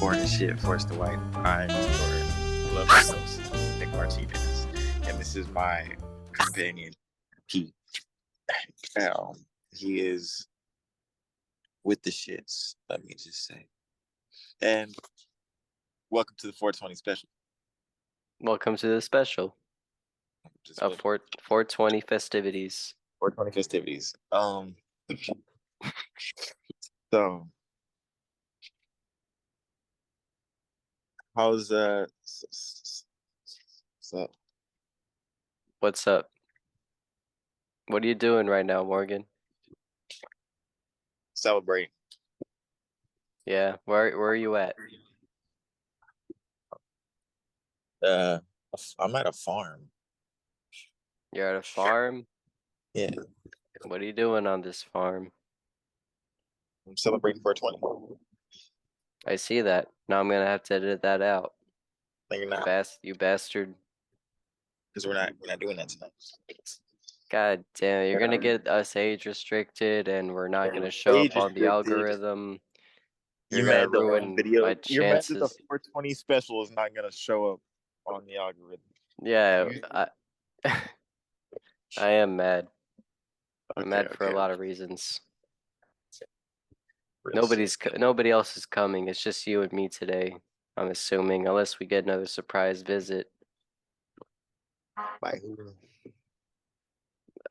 Born and shit, forced to white. I'm your lovely host, Nick Martinez, and this is my companion, Pete. Um, he is with the shits. Let me just say, and welcome to the 420 special. Welcome to the special of 420 festivities. 420 festivities. So how's so What's up? What are you doing right now, Morgan? celebrating? Yeah, where are you at? I'm at a farm. You're at a farm? Yeah, What are you doing on this farm? I'm celebrating 420. I see that. Now I'm gonna have to edit that out. No, you're not, You bastard. because we're not doing that tonight. God damn, you're gonna get us age restricted and we're not gonna show Age up on the restricted. algorithm. You You're gonna mad the whole ruin video? my You're mad that the chances. 420 special is not gonna show up on the algorithm. Yeah, You- I am mad. I'm Okay, mad for a okay. lot of reasons. Real shit. Nobody else is coming. It's just you and me today. I'm assuming, unless we get another surprise visit. By who?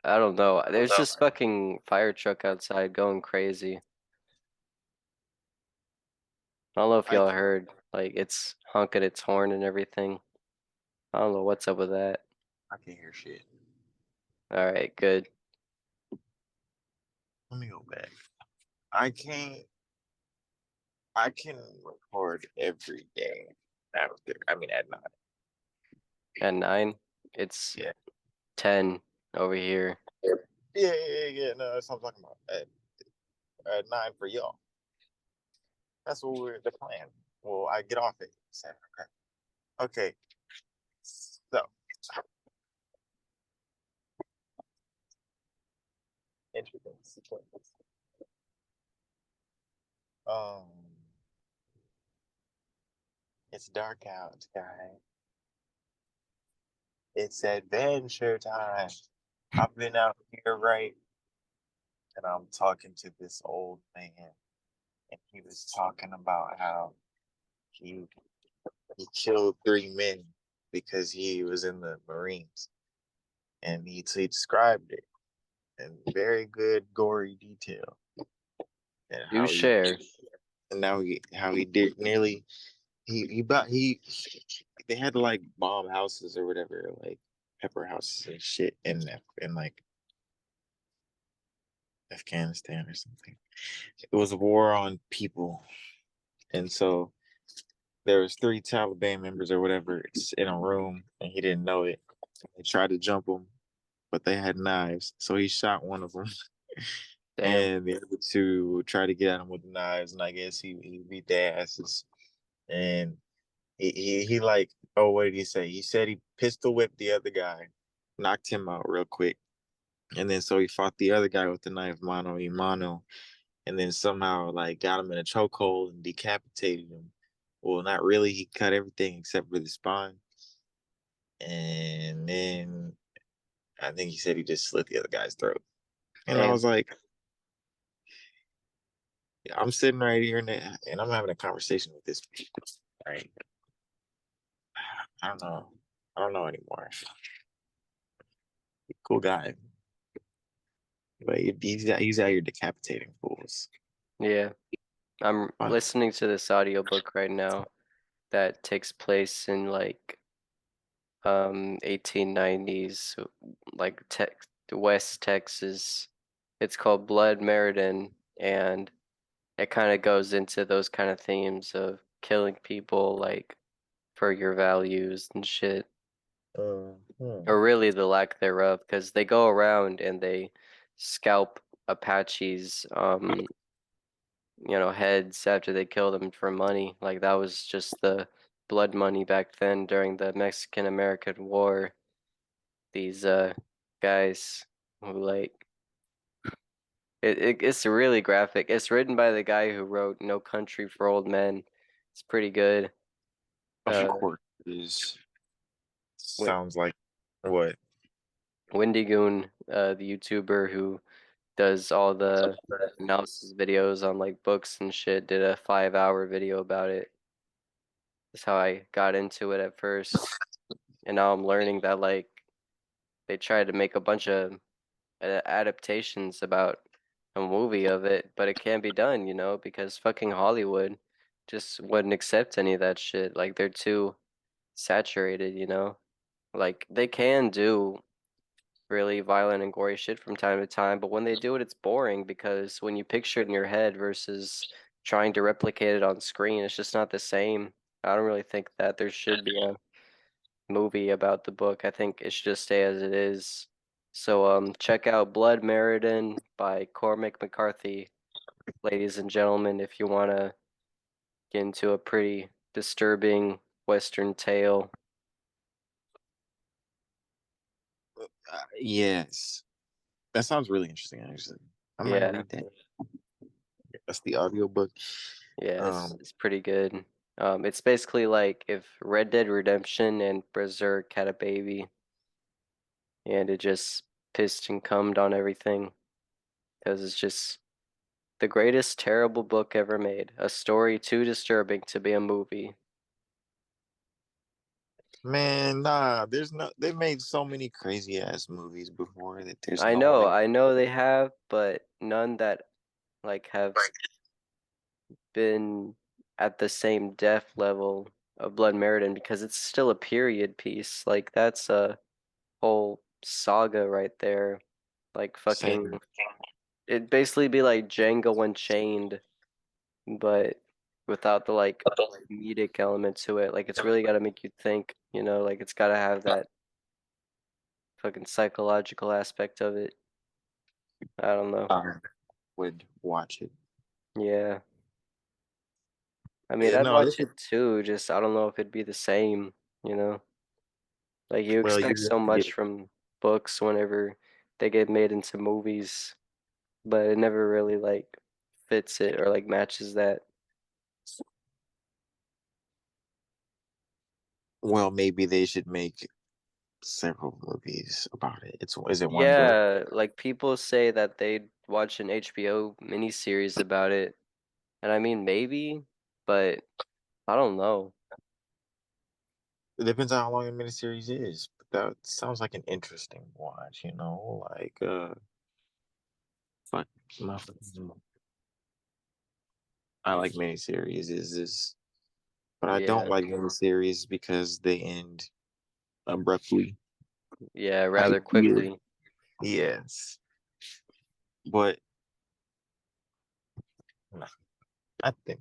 I don't know. There's this fucking fire truck outside going crazy. I don't know if I y'all can't, heard. Like it's honking its horn and everything. I don't know what's up with that. I can't hear shit. All right, good. Let me go back. I can't. I can record every day after. I mean, at night. At 9, it's Yeah. 10 over here. Yeah. No, that's what I'm talking about. At 9 for y'all. That's what we're the plan. Well, I get off it. Okay. So interesting sequence. Um, it's dark out, guys. It's adventure time. I've been out here, right? And I'm talking to this old man, and he was talking about how he he killed 3 men because he was in the Marines, and he described it in very good gory detail, and Do share. how he did nearly he they had to like bomb houses or whatever, like pepper houses and shit in like Afghanistan or something. It was a war on people, and so there was 3 Taliban members or whatever in a room, and he didn't know it. They tried to jump him, but they had knives, so he shot one of them, Damn. and the other 2 tried to get at him with the knives, and I guess he beat their asses, and he like, oh, what did he say? He said he pistol whipped the other guy, knocked him out real quick, and then so he fought the other guy with the knife mano a mano, and then somehow like got him in a chokehold and decapitated him. Well, not really. He cut everything except for the spine, and then I think he said he just slit the other guy's throat. And I Damn. was like, I'm sitting right here and I'm having a conversation with this. Right? I don't know. I don't know anymore. Cool guy, but he's out here decapitating fools. Yeah. I'm Fun. listening to this audiobook right now that takes place in like 1890s, like West Texas. It's called Blood Meriden, and it kind of goes into those kind of themes of killing people like for your values and shit, or really the lack thereof, because they go around and they scalp Apaches heads after they kill them for money. Like that was just the blood money back then during the Mexican American War. These guys who like it's really graphic. It's written by the guy who wrote No Country for Old Men. It's pretty good. Of Uh, course it is. Wen- Sounds like what? Wendy Goon, the YouTuber who does all the analysis videos on like books and shit, did a 5 hour video about it. That's how I got into it at first. And now I'm learning that like they tried to make a bunch of adaptations about a movie of it, but it can't be done, because fucking Hollywood just wouldn't accept any of that shit. Like they're too saturated. Like they can do really violent and gory shit from time to time, but when they do it, it's boring because when you picture it in your head versus trying to replicate it on screen, it's just not the same. I don't really think that there should be a movie about the book. I think it should just stay as it is. So check out Blood Meriden by Cormac McCarthy, ladies and gentlemen, if you wanna get into a pretty disturbing Western tale. Yes, that sounds really interesting. Actually, I might Yeah, read that. That's the audiobook. yeah, it's Um, it's pretty good. It's basically like if Red Dead Redemption and Berserk had a baby and it just pissed and cummed on everything because it's just the greatest terrible book ever made. A story too disturbing to be a movie. Man, nah, there's no. They made so many crazy ass movies before that. There's I no know, way. I know they have, but none that like have been at the same depth level of Blood Meridian because it's still a period piece. Like that's a whole saga right there. Like fucking Same. it'd basically be like Django Unchained, but without the like comedic element to it. Like it's really gotta make you think, like it's gotta have that fucking psychological aspect of it. I don't know. I would watch it. Yeah. I mean, Yeah, I'd no, this watch is it too, just I don't know if it'd be the same, you know? Like you well. expect You so have to get much from books whenever they get made into movies, but it never really like fits it or like matches that. well. Maybe they should make several movies about it. It's is it one book? Yeah, like people say that they'd watch an HBO miniseries about it, and I mean maybe, but I don't know. It depends on how long the miniseries is. But that sounds like an interesting watch. Like fuck, my, I like miniseries. Is but I don't Yeah, like miniseries because they end abruptly. yeah, I rather feel quickly. yes, but no, I think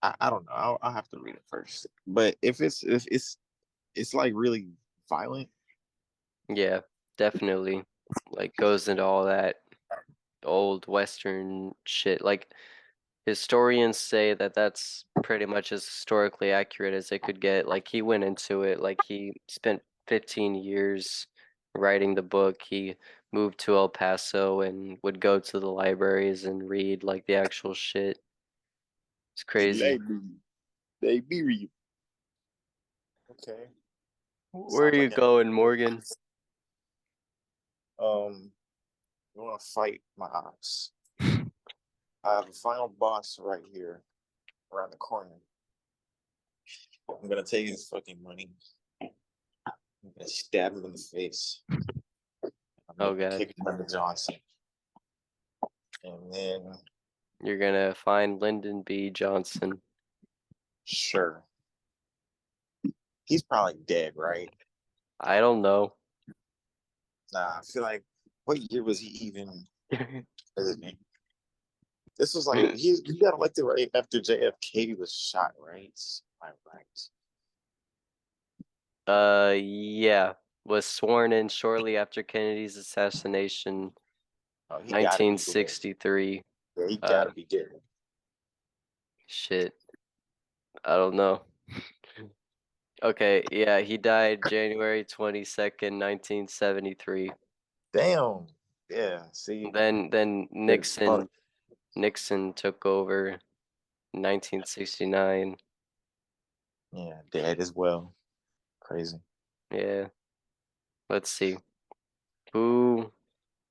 I don't know. I'll have to read it first. But if it's like really violent. Yeah, definitely. Like goes into all that old Western shit. Like historians say that that's pretty much as historically accurate as it could get. Like he went into it, like he spent 15 years writing the book. He moved to El Paso and would go to the libraries and read like the actual shit. It's crazy. They be real. Okay. Where are Sounds you like an going, Morgan? um you wanna fight my ops. I have a final boss right here around the corner. I'm gonna take his fucking money. I'm gonna stab him in the face. I'm Oh gonna God. kick him under Johnson. And then You're gonna find Lyndon B. Johnson. sure. He's probably dead, right? I don't know. Nah, I feel like what year was he even president? This was like he got elected right after JFK was shot, right? Am I right? Yeah. Was sworn in shortly after Kennedy's assassination, Oh, he gotta be dead. 1963. Yeah, he Uh, gotta be dead. shit. I don't know. Okay, yeah, he died January 22nd, 1973. Damn. Yeah. See, Then good fuck. Nixon took over 1969. Yeah, dead as well. Crazy. Yeah. Let's see. Who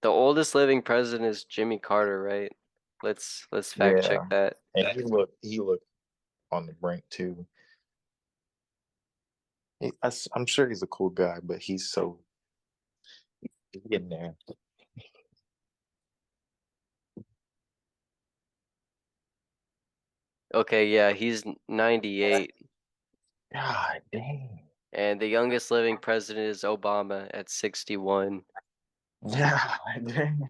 the oldest living president is Jimmy Carter, right? Let's fact check Yeah, that. and he looked on the brink too. I'm sure he's a cool guy, but he's getting there. Okay, yeah, he's 98. God dang. And the youngest living president is Obama at 61. Yeah, dang.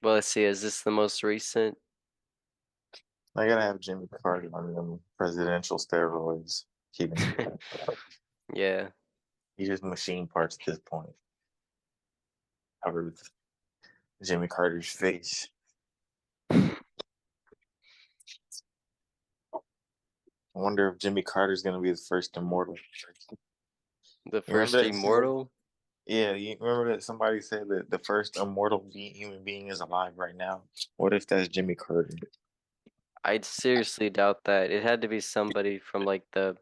Well, let's see, is this the most recent? I gotta have Jimmy Carter on them presidential steroids. Keeping him. Yeah. He's just machine parts at this point. Covered with Jimmy Carter's face. I wonder if Jimmy Carter's gonna be the first immortal. The You remember first that saying? immortal? Yeah, you remember that somebody said that the first immortal human being is alive right now. What if that's Jimmy Carter? I'd seriously doubt that. It had to be somebody from like the,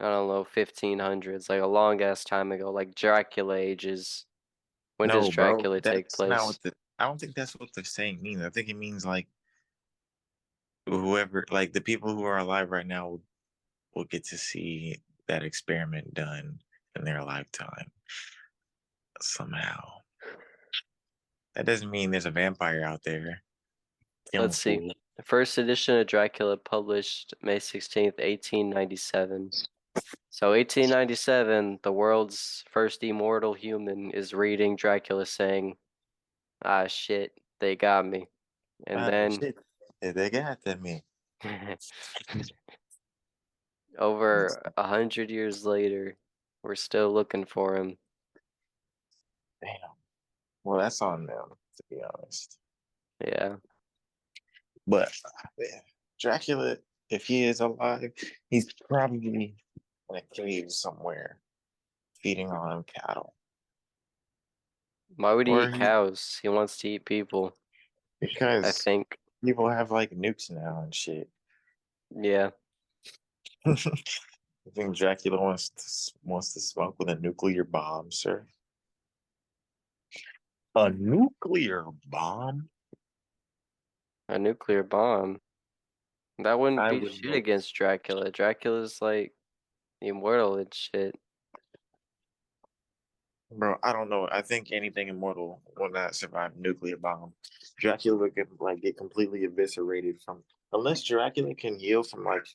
I don't know, 1500s, like a long ass time ago, like Dracula ages. When does No, bro, Dracula take that's not place? what the. I don't think that's what the saying means. I think it means like whoever, like the people who are alive right now, will get to see that experiment done in their lifetime somehow. That doesn't mean there's a vampire out there killing Let's see. fools. The first edition of Dracula published May 16th, 1897. So 1897, the world's first immortal human is reading Dracula saying, "Ah shit, they got me." And Ah, then shit. They got to me. over 100 years later, we're still looking for him. Damn. Well, that's on them, to be honest. Yeah. But yeah, Dracula, if he is alive, he's probably in a cave somewhere feeding on cattle. Why would he Or eat he, cows? He wants to eat people, I because think. people have like nukes now and shit. Yeah. I think Dracula wants to smoke with a nuclear bomb, sir. A nuclear bomb? A nuclear bomb. That wouldn't I be would shit know. against Dracula. Dracula's like immortal and shit. Bro, I don't know. I think anything immortal will not survive a nuclear bomb. Dracula could like get completely eviscerated from unless Dracula can heal from like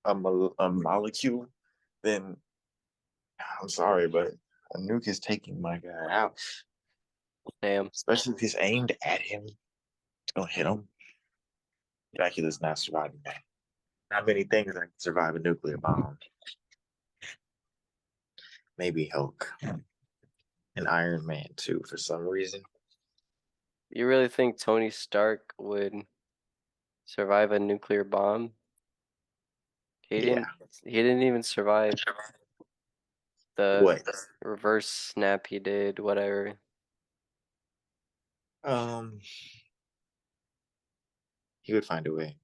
a molecule, then I'm sorry, but a nuke is taking my guy out. Damn. Especially if it's aimed at him. It's gonna hit him. Dracula's not surviving that. Not many things that can survive a nuclear bomb. Maybe Hulk and Iron Man too, for some reason. You really think Tony Stark would survive a nuclear bomb? He Yeah. didn't he didn't even survive the What? reverse snap he did, whatever. Um, he would find a way.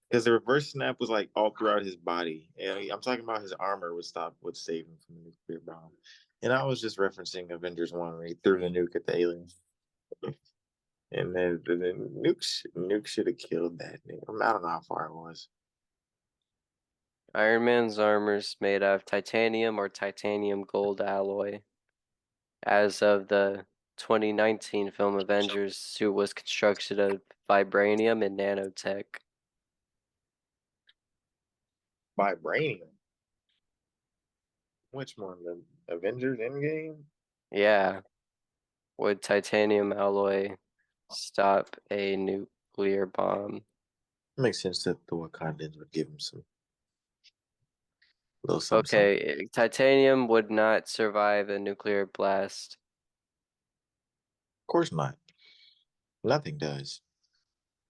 Because the reverse snap was like all throughout his body. And I'm talking about his armor would save him from the nuclear bomb. And I was just referencing Avengers 1 where he threw the nuke at the aliens. And then the nuke should have killed that nigga. I don't know how far it was. Iron Man's armor's made out of titanium or titanium gold alloy. As of the 2019 film Avengers, suit was constructed of vibranium and nanotech. Vibranium. Which one? The Avengers Endgame? Yeah, would titanium alloy stop a nuclear bomb? It makes sense that the Wakandans would give him some little something, something. Okay, titanium would not survive a nuclear blast. Of course not. Nothing does.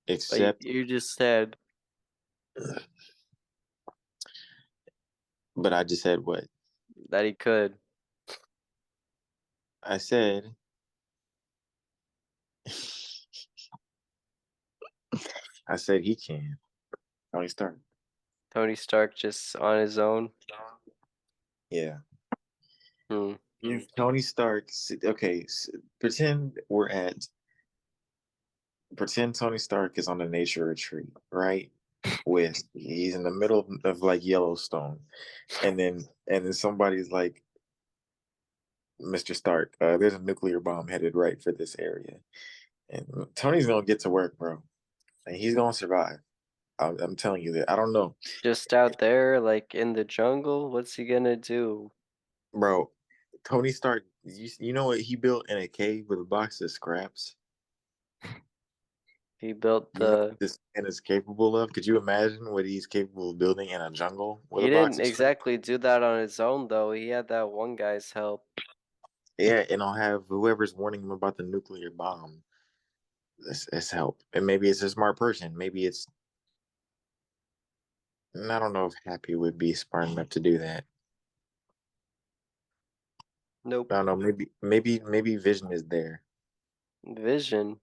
But Except, you just said but I just said what? that he could. I said, I said he can. Tony Stark. Tony Stark just on his own. Yeah. Hmm. If Tony Stark, okay, pretend Tony Stark is on a nature retreat, right? With he's in the middle of like Yellowstone, and then somebody's like, Mr. Stark, there's a nuclear bomb headed right for this area, and Tony's gonna get to work, bro, and he's gonna survive. I'm telling you that. I don't know, Just out there, like in the jungle, what's he gonna do? bro. Tony Stark, you know what he built in a cave with a box of scraps? He built You know the. what this man is capable of? Could you imagine what he's capable of building in a jungle with He a box didn't of scraps? exactly do that on his own, though. He had that one guy's help. Yeah, and I'll have whoever's warning him about the nuclear bomb as help. And maybe it's a smart person. Maybe it's, I don't know if Happy would be smart enough to do that. Nope. I don't know. Maybe Vision is there. Vision.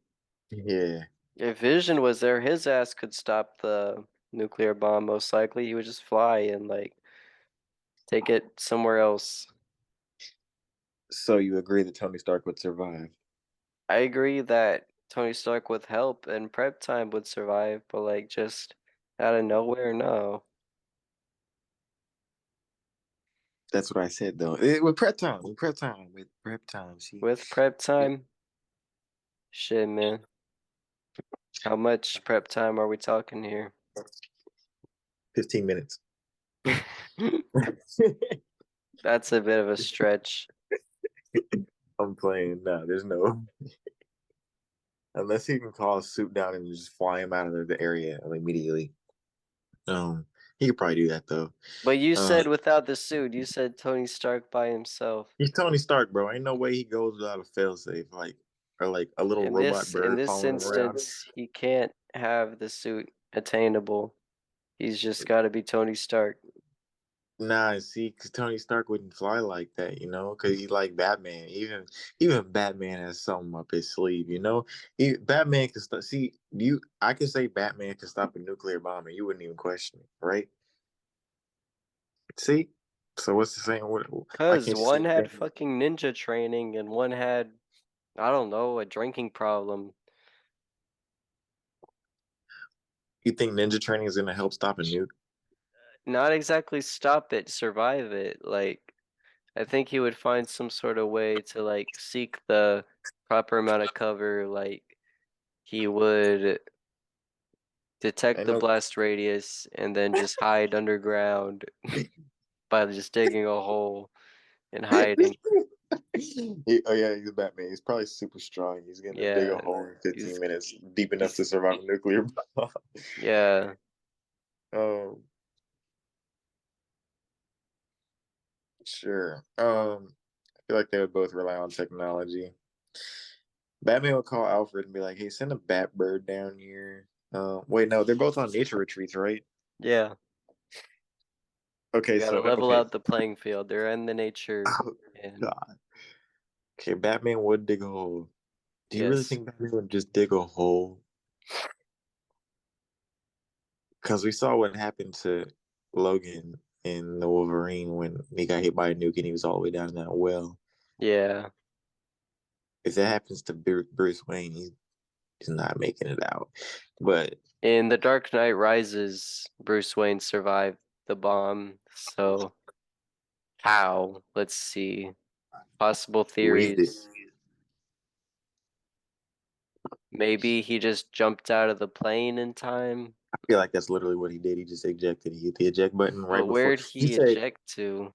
Yeah. If Vision was there, his ass could stop the nuclear bomb, most likely. He would just fly and, like, take it somewhere else. So you agree that Tony Stark would survive? I agree that Tony Stark with help and prep time would survive, but, like, just out of nowhere, no. That's what I said though. With prep time. See, With prep time, shit, man. How much prep time are we talking here? 15 minutes. That's a bit of a stretch. I'm playing. Nah, there's no unless he can call a suit down and just fly him out of the area immediately. Um, he could probably do that though. But you Um, said without the suit, you said Tony Stark by himself. he's Tony Stark, bro. Ain't no way he goes without a failsafe, like or like a little In robot this in bird this following him around. instance, he can't have the suit attainable. He's just got to be Tony Stark. Nah, see, because Tony Stark wouldn't fly like that, because he's like Batman. Even Batman has something up his sleeve, Batman can stop. See, I could say Batman can stop a nuclear bomb, and you wouldn't even question it, right? See, so what's the saying? Why Cause can't you say one had Batman? fucking ninja training and one had, I don't know, a drinking problem. You think ninja training is gonna help stop a nuke? Not exactly stop it, survive it. Like, I think he would find some sort of way to, like, seek the proper amount of cover. Like, he would I detect the know. blast radius and then just hide underground by just digging a hole and hiding. Oh yeah, he's Batman. He's probably super strong. He's gonna dig a Yeah, hole in 15 he's minutes, deep enough to he's survive a nuclear bomb. yeah. um, sure. I feel like they would both rely on technology. Batman would call Alfred and be like, "Hey, send a bat bird down here." Wait, no, they're both on nature retreats, right? Yeah. You Okay, gotta so level okay. out the playing field. They're in the nature Oh, and God. Okay, Batman would dig a hole. Do you really yes. think Batman would just dig a hole? Because we saw what happened to Logan in the Wolverine when he got hit by a nuke and he was all the way down in that well. Yeah. If that happens to Bruce Wayne, he's not making it out. But In The Dark Knight Rises, Bruce Wayne survived the bomb. So how? Let's see. Possible breathed it. theories. Maybe he just jumped out of the plane in time. I feel like that's literally what he did. He just ejected. He hit the eject button right But before where'd he he said, eject to?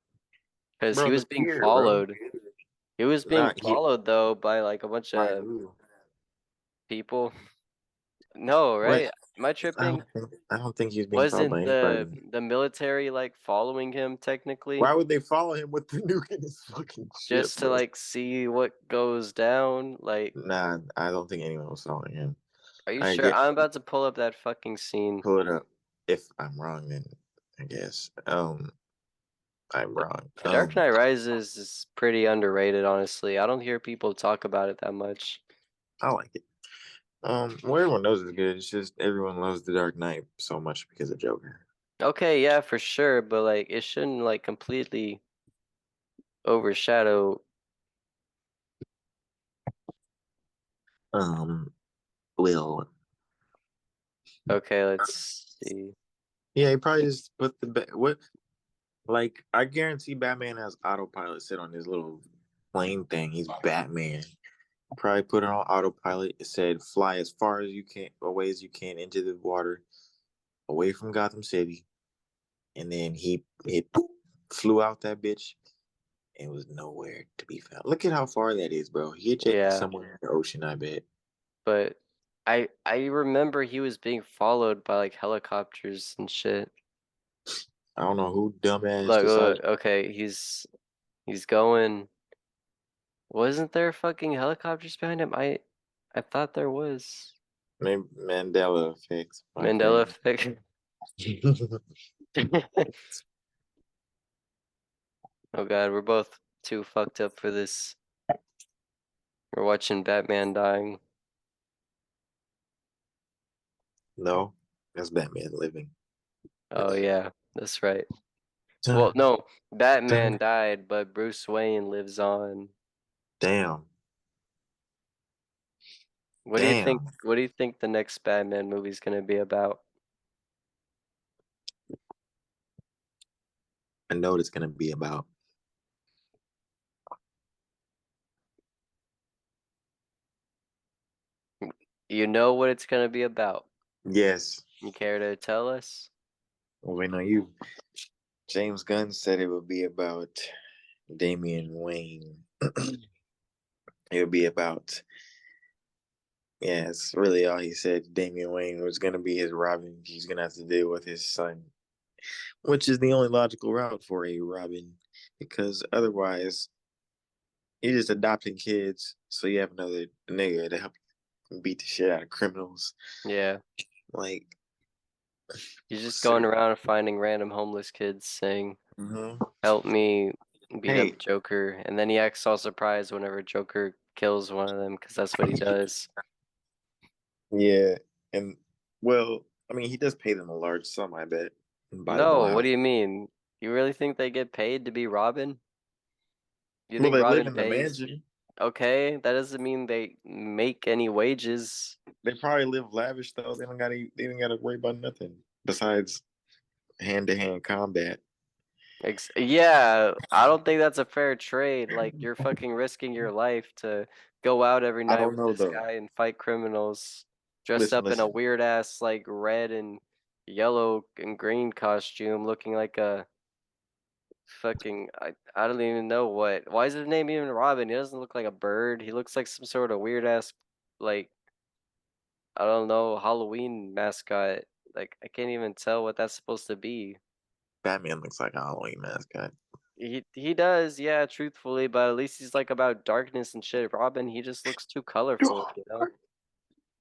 Because he "Bro, the was being pier, bro." followed. He was being Not he. followed though by like a bunch By of who? people. No, What? right? Am I tripping? I don't think he's being followed by Wasn't the anybody. the military like following him Why technically? would they follow him with the nuke in his fucking ship, Just to bro? like see what goes down? Like, Nah, I don't think anyone was following him. are you I sure? get I'm about to pull up that fucking scene. pull it up. If I'm wrong, then I guess I'm wrong. Dark Knight Rises is pretty underrated, honestly. I don't hear people talk about it that much. I like it. Well, everyone knows it's good. It's just everyone loves the Dark Knight so much because of Joker. Okay, yeah, for sure, but like it shouldn't like completely overshadow. Um, well, Okay, let's see. yeah, he probably just put what. Like, I guarantee Batman has autopilot set on his little plane thing. He's Batman. Probably put it on autopilot. It said, "Fly as far as you can, away as you can into the water, away from Gotham City." And then he poof, flew out that bitch and was nowhere to be found. Look at how far that is, bro. He ejected Yeah, somewhere in the ocean, I bet. but I remember he was being followed by like helicopters and shit. I don't know who dumbass Look, decided. okay, he's going. Wasn't there fucking helicopters behind him? I thought there was. Maybe Mandela effect, my Mandela friend. effect. Oh God, we're both too fucked up for this. We're watching Batman dying. No, that's Batman living. Oh yeah, that's right. Well, Dun, no, dun. Batman died, but Bruce Wayne lives on. Damn, What do you think? damn. What do you think the next Batman movie's gonna be about? I know what it's gonna be about. You know what it's gonna be about. Yes. You care to tell us? Well, wait, no, you. James Gunn said it would be about Damian Wayne. It would be about, yeah, it's really all he said. Damian Wayne was going to be his Robin. He's going to have to deal with his son, which is the only logical route for a Robin, because otherwise, you're just adopting kids. So you have another nigga to help beat the shit out of criminals. Yeah, Like, he's just going so, around finding random homeless kids saying, mhm. "Help me beat up Hey, Joker," and then he acts all surprised whenever Joker kills one of them because that's what he does. yeah, and well, I mean, he does pay them a large sum, I bet, and buy them all No, what do houses. you mean? You really think they get paid to be Robin? You Well, think they live Robin in the pays? mansion. Okay, that doesn't mean they make any wages. They probably live lavish though. They don't gotta worry about nothing besides hand to hand combat. Ex Yeah, I don't think that's a fair trade. Like you're fucking risking your life to go out every I night don't with know this though. guy and fight criminals dressed Listen, up in a listen. weird ass like red and yellow and green costume looking like a fucking I don't even know what. Why is his name even Robin? He doesn't look like a bird. He looks like some sort of weird ass like I don't know, Halloween mascot. Like I can't even tell what that's supposed to be. Batman looks like a Halloween mascot. He does, yeah, truthfully, but at least he's like about darkness and shit. Robin, he just looks too colorful, you know?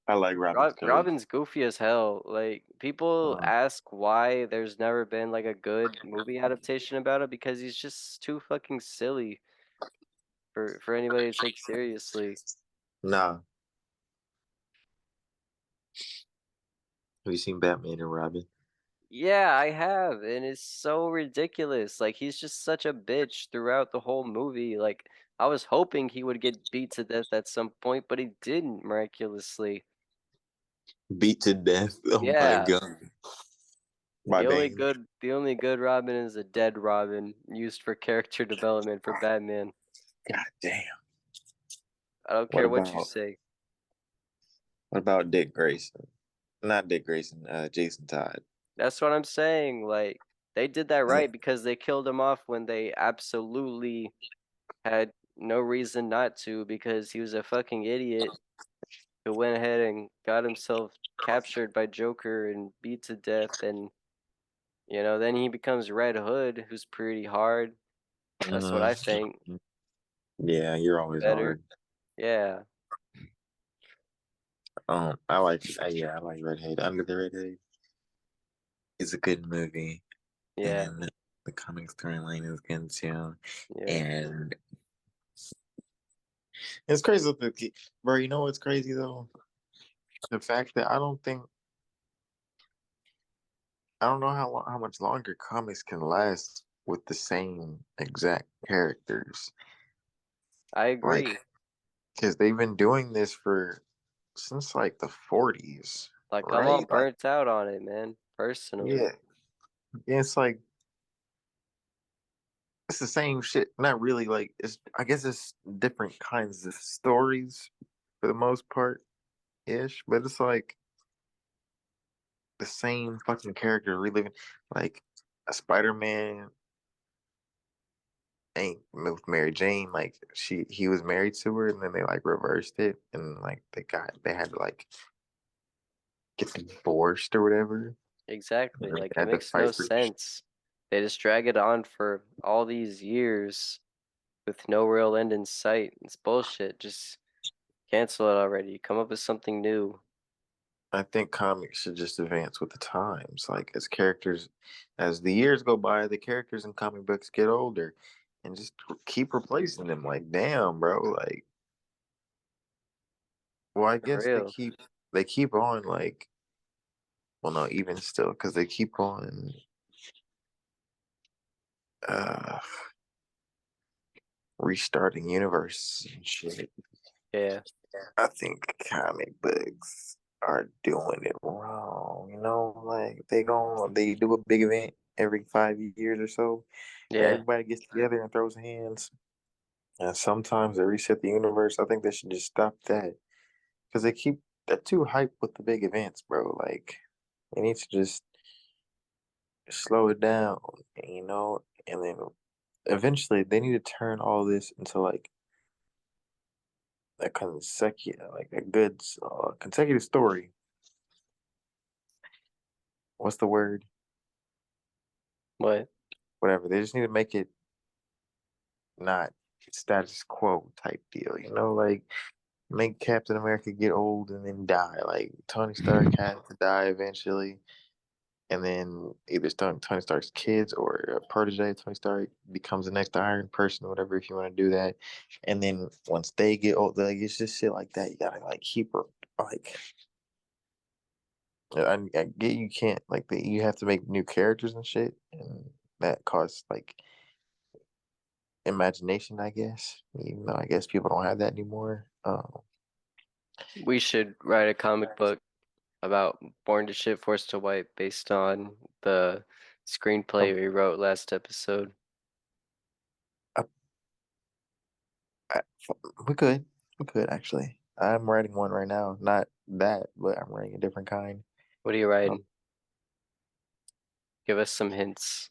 I like Robin's colors. Robin's goofy as hell. Like people Uh, ask why there's never been like a good movie adaptation about it because he's just too fucking silly for anybody to take seriously. nah. Have you seen Batman and Robin? Yeah, I have, and it's so ridiculous. Like he's just such a bitch throughout the whole movie. Like I was hoping he would get beat to death at some point, but he didn't miraculously. Beat to death. Oh my Yeah, god. By Bane. the only good Robin is a dead Robin used for character development for Batman. God damn. I don't What care what you about say. what about Dick Grayson? Not Dick Grayson, Jason Todd. That's what I'm saying. Like they did that Yeah. right because they killed him off when they absolutely had no reason not to because he was a fucking idiot who went ahead and got himself captured by Joker and beat to death and then he becomes Red Hood, who's pretty hard. That's what I Mhm. think. Yeah, you're always Better. hard. Yeah. I like yeah, I like Redhead. Under the Redhead is a good movie, Yeah. and the comic storyline is good too. Yeah. And it's crazy that bro. You know what's crazy though? The fact that I don't know how much longer comics can last with the same exact characters. I Like, agree. because they've been doing this for since like the 40s, Like I'm all right? Like, burnt out on it, man. Personally. yeah, yeah, it's like it's the same shit. Not really. Like, it's I guess it's different kinds of stories for the most part ish, but it's like the same fucking character reliving. Like, a Spider-Man ain't with Mary Jane. Like, he was married to her, and then they like reversed it, and like they had to like get divorced or whatever. And Exactly. they Like it had to makes no fight for. sense. They just drag it on for all these years with no real end in sight. It's bullshit. Just cancel it already. Come up with something new. I think comics should just advance with the times. Like, as characters, as the years go by, the characters in comic books get older, and just keep replacing them. Like, damn, bro. Like, well, I For guess real. they keep on like, well, no, even still, because they keep on uh restarting universe and shit. Yeah. I think comic books are doing it wrong. Like they do a big event every 5 years or so, where Yeah. everybody gets together and throws hands. And sometimes they reset the universe. I think they should just stop that because they're too hyped with the big events, bro. Like, they need to just slow it down, and then eventually they need to turn all this into like a consecutive, like a good consecutive story. What's the word? What? Whatever. They just need to make it not status quo type deal. Like, make Captain America get old and then die. Like, Tony Stark has to die eventually, and then either Tony Stark's kids or a protege of Tony Stark becomes the next Iron Person, or whatever. If you want to do that, and then once they get old, like, it's just shit like that. You gotta like keep her like. I get you can't like you have to make new characters and shit, and that costs like imagination, I guess. Even though I guess people don't have that anymore. We should write a comic book about Born to Shit, Forced to White based on the screenplay Um, we wrote last episode. I, I, we could, actually. I'm writing one right now. Not that, but I'm writing a different kind. What are you Um, writing? Give us some hints.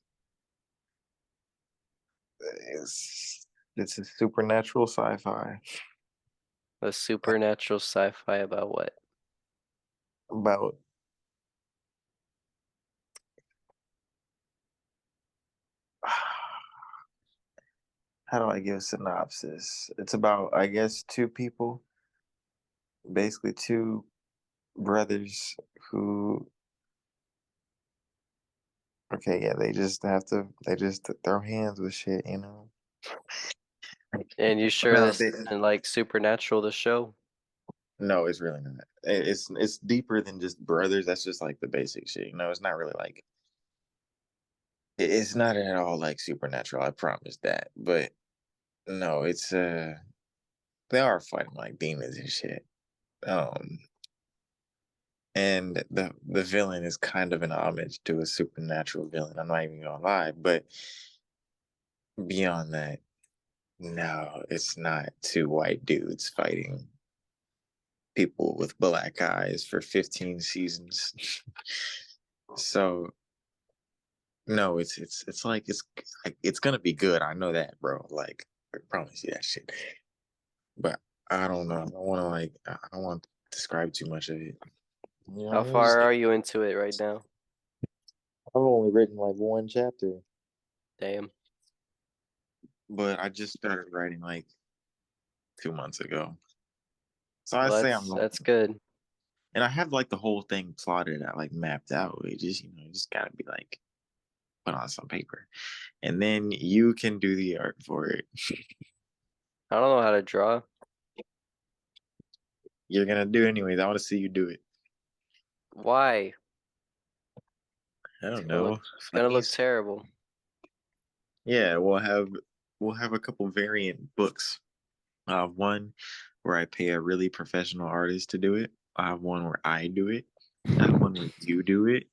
it's a supernatural sci-fi A supernatural sci-fi about what? about how do I give a synopsis? It's about, I guess, two people, basically two brothers who, okay, yeah, they just throw hands with shit. And you sure No, this isn't like Supernatural the show? no, it's really not. It's deeper than just brothers. That's just like the basic shit. It's not really like it's not at all like supernatural. I promise that. But no, it's they are fighting like demons and shit. Um, and the villain is kind of an homage to a supernatural villain. I'm not even gonna lie, but beyond that, no, it's not two white dudes fighting people with black eyes for 15 seasons. So no, it's gonna be good. I know that, bro. Like, I promise you that shit. But I don't know. I don't want to like. I don't want to describe too much of it. How Just far are you into it right now? I've only written like one chapter, Damn. but I just started writing like 2 months ago. So I Well, say I'm that's going, good. and I have like the whole thing plotted out, like mapped out. It just you just gotta be like put on some paper, and then you can do the art for it. I don't know how to draw. You're gonna do it anyways. I want to see you do it. Why? I It's don't gonna look know, it's gonna look funnies. terrible. Yeah, we'll have a couple variant books. I have one where I pay a really professional artist to do it. I have one where I do it. I have one where you do it,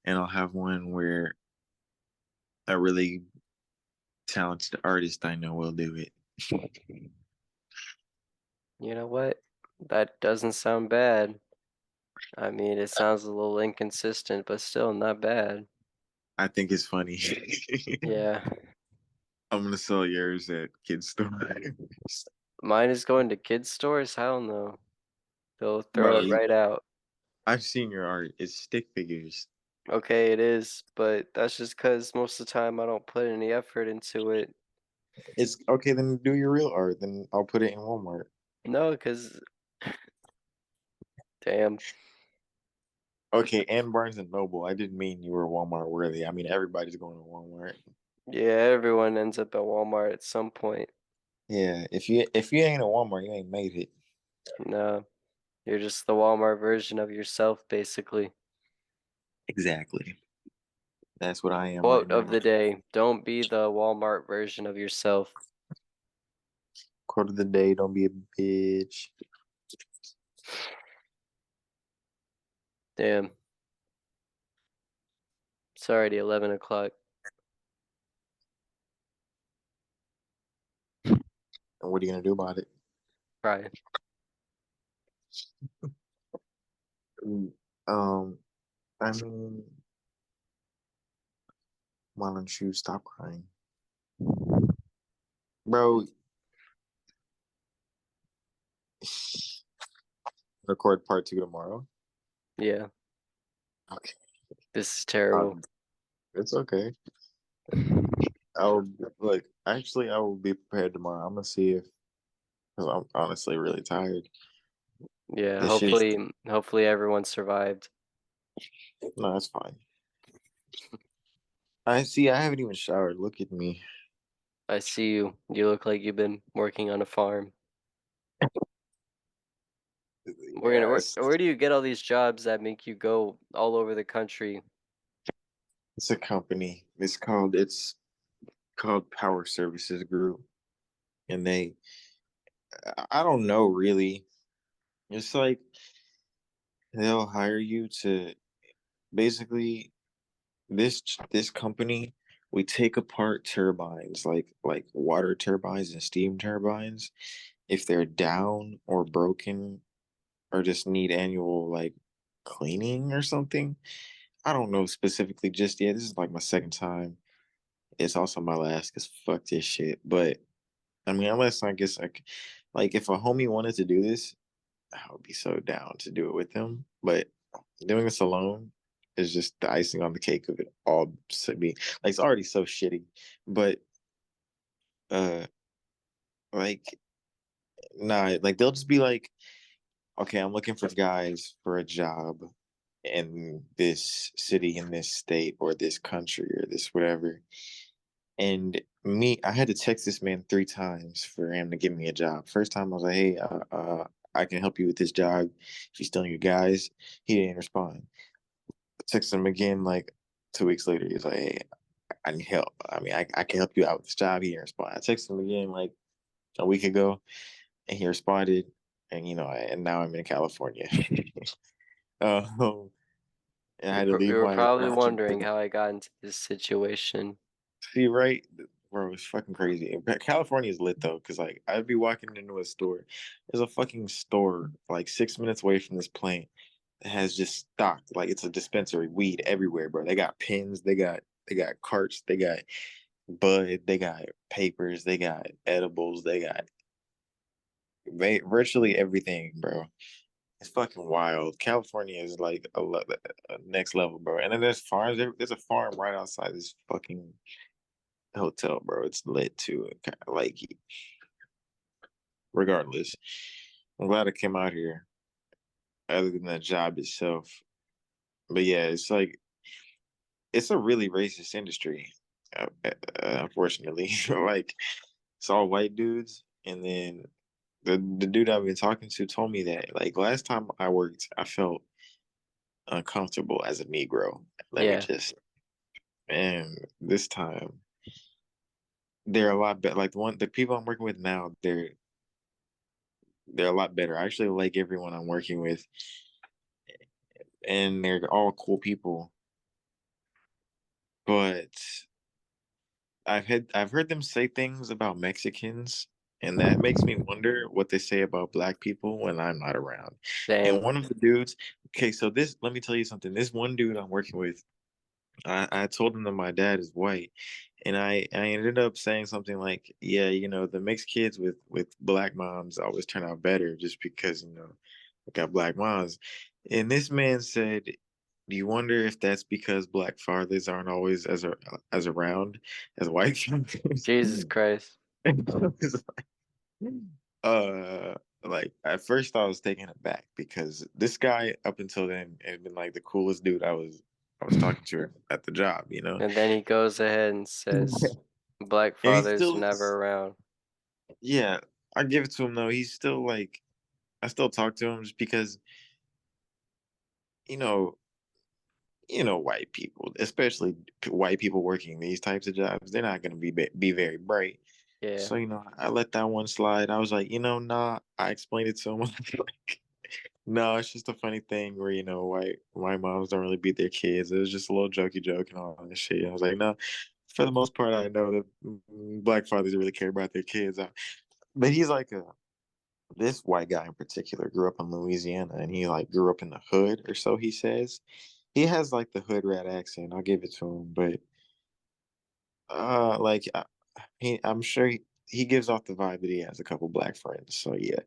and I'll have one where a really talented artist I know will do it. You know what? That doesn't sound bad. I mean, it sounds a little inconsistent, but still not bad. I think it's funny. Yeah. I'm gonna sell yours at kids store. Mine is going to kids' stores? Hell no. They'll throw Bro, it right out. I've seen your art. It's stick figures. Okay, it is, but that's just because most of the time I don't put any effort into it. It's okay, then do your real art. Then I'll put it in Walmart. No, because damn. Okay, and Barnes and Noble. I didn't mean you were Walmart worthy. I mean everybody's going to Walmart. Yeah, everyone ends up at Walmart at some point. Yeah, if you ain't a Walmart, you ain't made it. No, you're just the Walmart version of yourself, basically. Exactly. That's what I am right Quote of now. the day: don't be the Walmart version of yourself. Quote of the day: don't be a bitch. Damn. It's already 11 o'clock. And what are you gonna do about it? Cry. Mm, Um, I mean, why don't you stop crying, bro? Record part two tomorrow. Yeah, Okay. this is terrible. It's okay. I'll look. Actually, I will be prepared tomorrow. I'm gonna see if because I'm honestly really tired. Yeah, This shit. hopefully everyone survived. No, that's fine. I see. I haven't even showered. Look at me. I see you. You look like you've been working on a farm. Yes, Where do you get all these jobs that make you go all over the country? it's a company. It's called Power Services Group, and I don't know really. It's like they'll hire you to basically this company. We take apart turbines, like water turbines and steam turbines, if they're down or broken or just need annual like cleaning or something. I don't know specifically just yet. This is like my second time. It's also my last because fuck this shit. But I mean, unless I guess like if a homie wanted to do this, I would be so down to do it with them. But doing this alone is just the icing on the cake of it all. So be like it's already so shitty. But uh, like nah, like they'll just be like, okay, I'm looking for guys for a job in this city, in this state, or this country, or this whatever. And me, I had to text this man 3 times for him to give me a job. First time I was like, hey, I can help you with this job if you still need guys. He didn't respond. I texted him again like 2 weeks later. He's like, hey, I need help. I mean, I can help you out with this job. He didn't respond. I texted him again like a week ago, and he responded. And and now I'm in California. um, and I had to You leave were my probably wondering how I got into this situation. see right, bro. It's fucking crazy. California is lit though, because like I'd be walking into a store. There's a fucking store like 6 minutes away from this plant that has just stocked like it's a dispensary, weed everywhere, bro. They got pins, they got carts, they got bud, they got papers, they got edibles, they got virtually everything, bro. It's fucking wild. California is like a next level, bro. And then there's farms. There's a farm right outside this fucking hotel, bro. It's lit too. Like, regardless, I'm glad I came out here. Other than the job itself, but yeah, it's like it's a really racist industry. Unfortunately, like it's all white dudes, and then the dude I've been talking to told me that like last time I worked, I felt uncomfortable as a Negro. Let me Yeah, just. and this time they're a lot better. Like the people I'm working with now, they're a lot better. I actually like everyone I'm working with, and they're all cool people. But I've heard them say things about Mexicans, and that makes me wonder what they say about black people when I'm not around. And Damn. one of the dudes, okay, so this let me tell you something. This one dude I'm working with, I told him that my dad is white, and I ended up saying something like, yeah, the mixed kids with black moms always turn out better just because we got black moms. And this man said, do you wonder if that's because black fathers aren't always as around as white fathers? Jesus Christ. And I was uh like at first I was taken aback because this guy up until then had been like the coolest dude I was talking to at the job. And then he goes ahead and says, Black And he fathers still never is, around. yeah, I give it to him though. He's still like, I still talk to him just because, you know, white people, especially white people working these types of jobs, they're not going to be very bright. Yeah. So, I let that one slide. I was like, nah, I explained it to him. Like, no, it's just a funny thing where, white moms don't really beat their kids. It was just a little jokey joke and all that shit. I was like, no, for the most part, I know that black fathers really care about their kids. But he's like this white guy in particular grew up in Louisiana, and he like grew up in the hood or so he says. He has like the hood rat accent. I'll give it to him, but like I'm sure he gives off the vibe that he has a couple black friends. So yeah,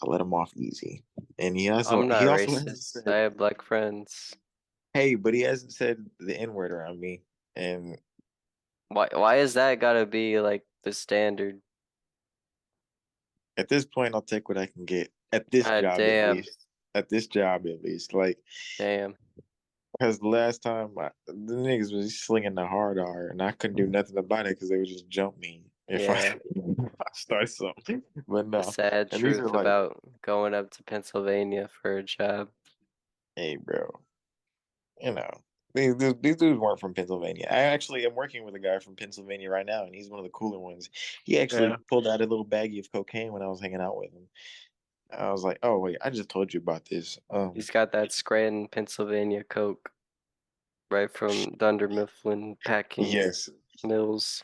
I let him off easy. And he also I'm not he also hasn't racist. I said, have black friends. hey, but he hasn't said the N word around me. And Why is that gotta be like the standard? at this point, I'll take what I can get at this God job at damn. least. At this job at least, like. Damn. Because the last time the niggas was slinging the hard R, and I couldn't do nothing about it because they would just jump me if I, Yeah. if I start something. But The no, sad and these are truth like, about going up to Pennsylvania for a job. hey, bro, you know, these dudes weren't from Pennsylvania. I actually am working with a guy from Pennsylvania right now, and he's one of the cooler ones. He Yeah. actually pulled out a little baggie of cocaine when I was hanging out with him. I was like, oh wait, I just told you about this. He's got that Scranton, Pennsylvania Coke right from Dunder Mifflin Packing Yes, Mills.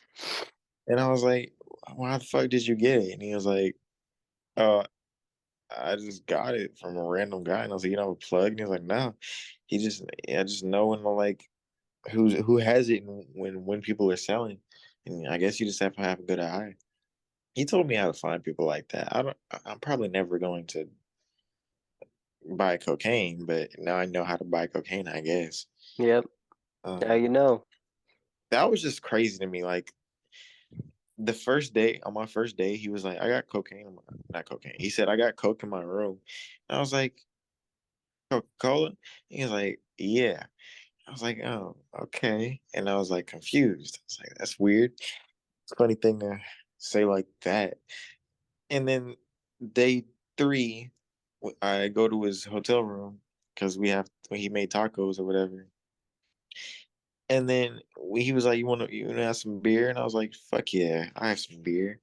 and I was like, why the fuck did you get it? And he was like, uh. I just got it from a random guy, and I was like, you know, a plug, and he was like, no. I just know when like who has it and when people are selling, and I guess you just have to have a good eye. He told me how to find people like that. I'm probably never going to buy cocaine, but now I know how to buy cocaine, I guess. Yep. Now Um, you know. that was just crazy to me. Like the first day, on my first day, he was like, I got cocaine, not cocaine. He said, I got coke in my room. And I was like, Coca-Cola? He was like, yeah. I was like, oh, okay. And I was like confused. I was like, that's weird. It's a funny thing to say like that. And then day three, I go to his hotel room because he made tacos or whatever. And then he was like, you want to have some beer? And I was like, fuck yeah, I have some beer.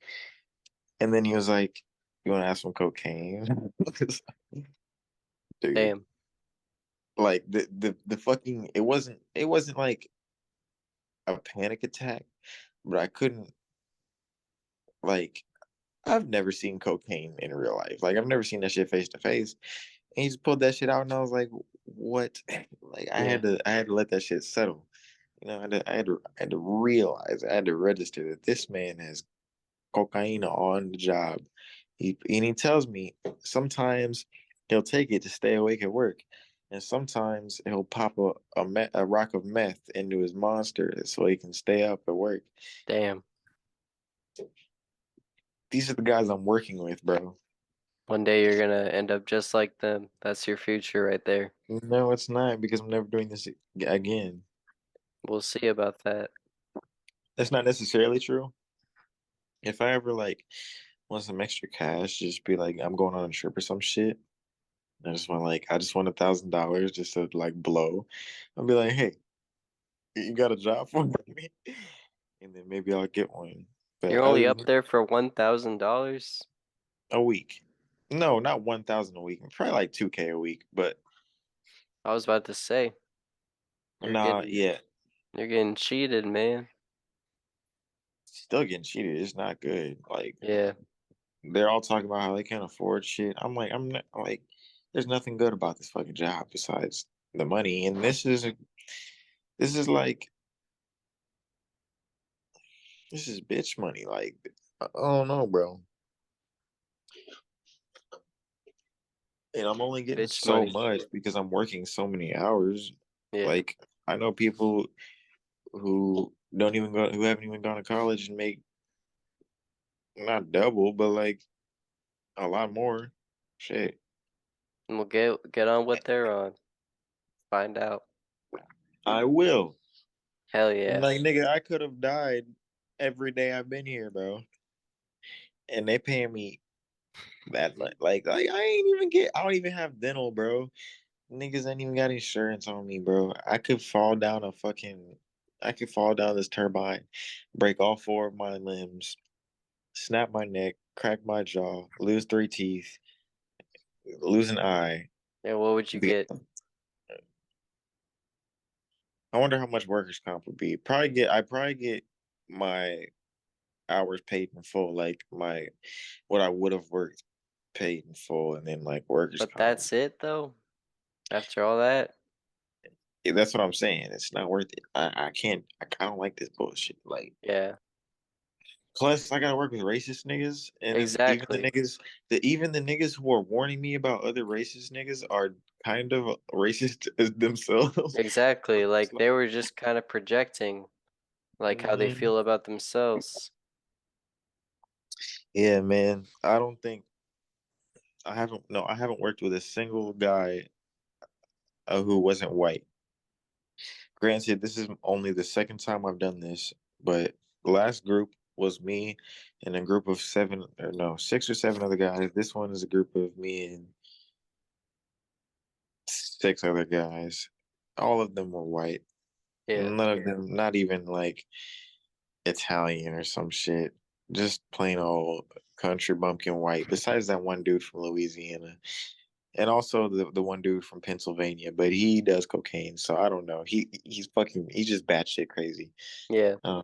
And then he was like, you want to have some cocaine? Dude, Damn. like the fucking it wasn't like a panic attack, but I couldn't like I've never seen cocaine in real life. Like I've never seen that shit face to face. And he just pulled that shit out, and I was like, "What?" Like Yeah. I had to let that shit settle. I had to realize, I had to register that this man has cocaine on the job. He tells me sometimes he'll take it to stay awake at work, and sometimes he'll pop a rock of meth into his monster so he can stay up at work. Damn. These are the guys I'm working with, bro. One day you're gonna end up just like them. That's your future right there. No, it's not because I'm never doing this again. We'll see about that. That's not necessarily true. If I ever like want some extra cash, just be like, I'm going on a trip or some shit. I just want $1,000 just to like blow. I'll be like, hey, You got a job for me, and then maybe I'll get one. But You're other only than up there for $1,000? a week, no, not 1,000 a week. Probably like 2K a week. But I was about to say, you're nah, getting yeah, you're getting cheated, man. still getting cheated. It's not good. Like Yeah. they're all talking about how they can't afford shit. I'm not like, there's nothing good about this fucking job besides the money. And this is like, this is bitch money. Like, I don't know, bro. And I'm only getting Bitch so money. much because I'm working so many hours. Yeah. Like, I know people who haven't even gone to college and make not double, but like a lot more. Shit. And we'll get on what they're on. Find out. I will. Hell yeah. Like, nigga, I could have died every day I've been here, bro. And they paying me that much. Like I don't even have dental, bro. Niggas ain't even got insurance on me, bro. I could fall down this turbine, break all four of my limbs, snap my neck, crack my jaw, lose three teeth, lose an eye. Yeah, what would you Be, get? I wonder how much workers' comp would be. I probably get my hours paid in full, like my what I would have worked paid in full, and then like workers' But comp. that's it though? After all that? Yeah, that's what I'm saying. It's not worth it. I can't. I don't like this bullshit. Like, Yeah. plus I gotta work with racist niggas, and it's Exactly. even the niggas who are warning me about other racist niggas are kind of racist as themselves. Exactly. So it's Like they like, were just kind of projecting like how they mhm. feel about themselves. Yeah, man. I don't think I haven't. No, I haven't worked with a single guy who wasn't white. Granted, this is only the second time I've done this, but the last group was me and a group of seven, or no, six or seven other guys. This one is a group of me and six other guys. All of them were white. Yeah. None of them, not even like Italian or some shit. Just plain old country bumpkin white. Besides that one dude from Louisiana. And also the one dude from Pennsylvania, but he does cocaine, so I don't know. He's just batshit crazy. Yeah. Um,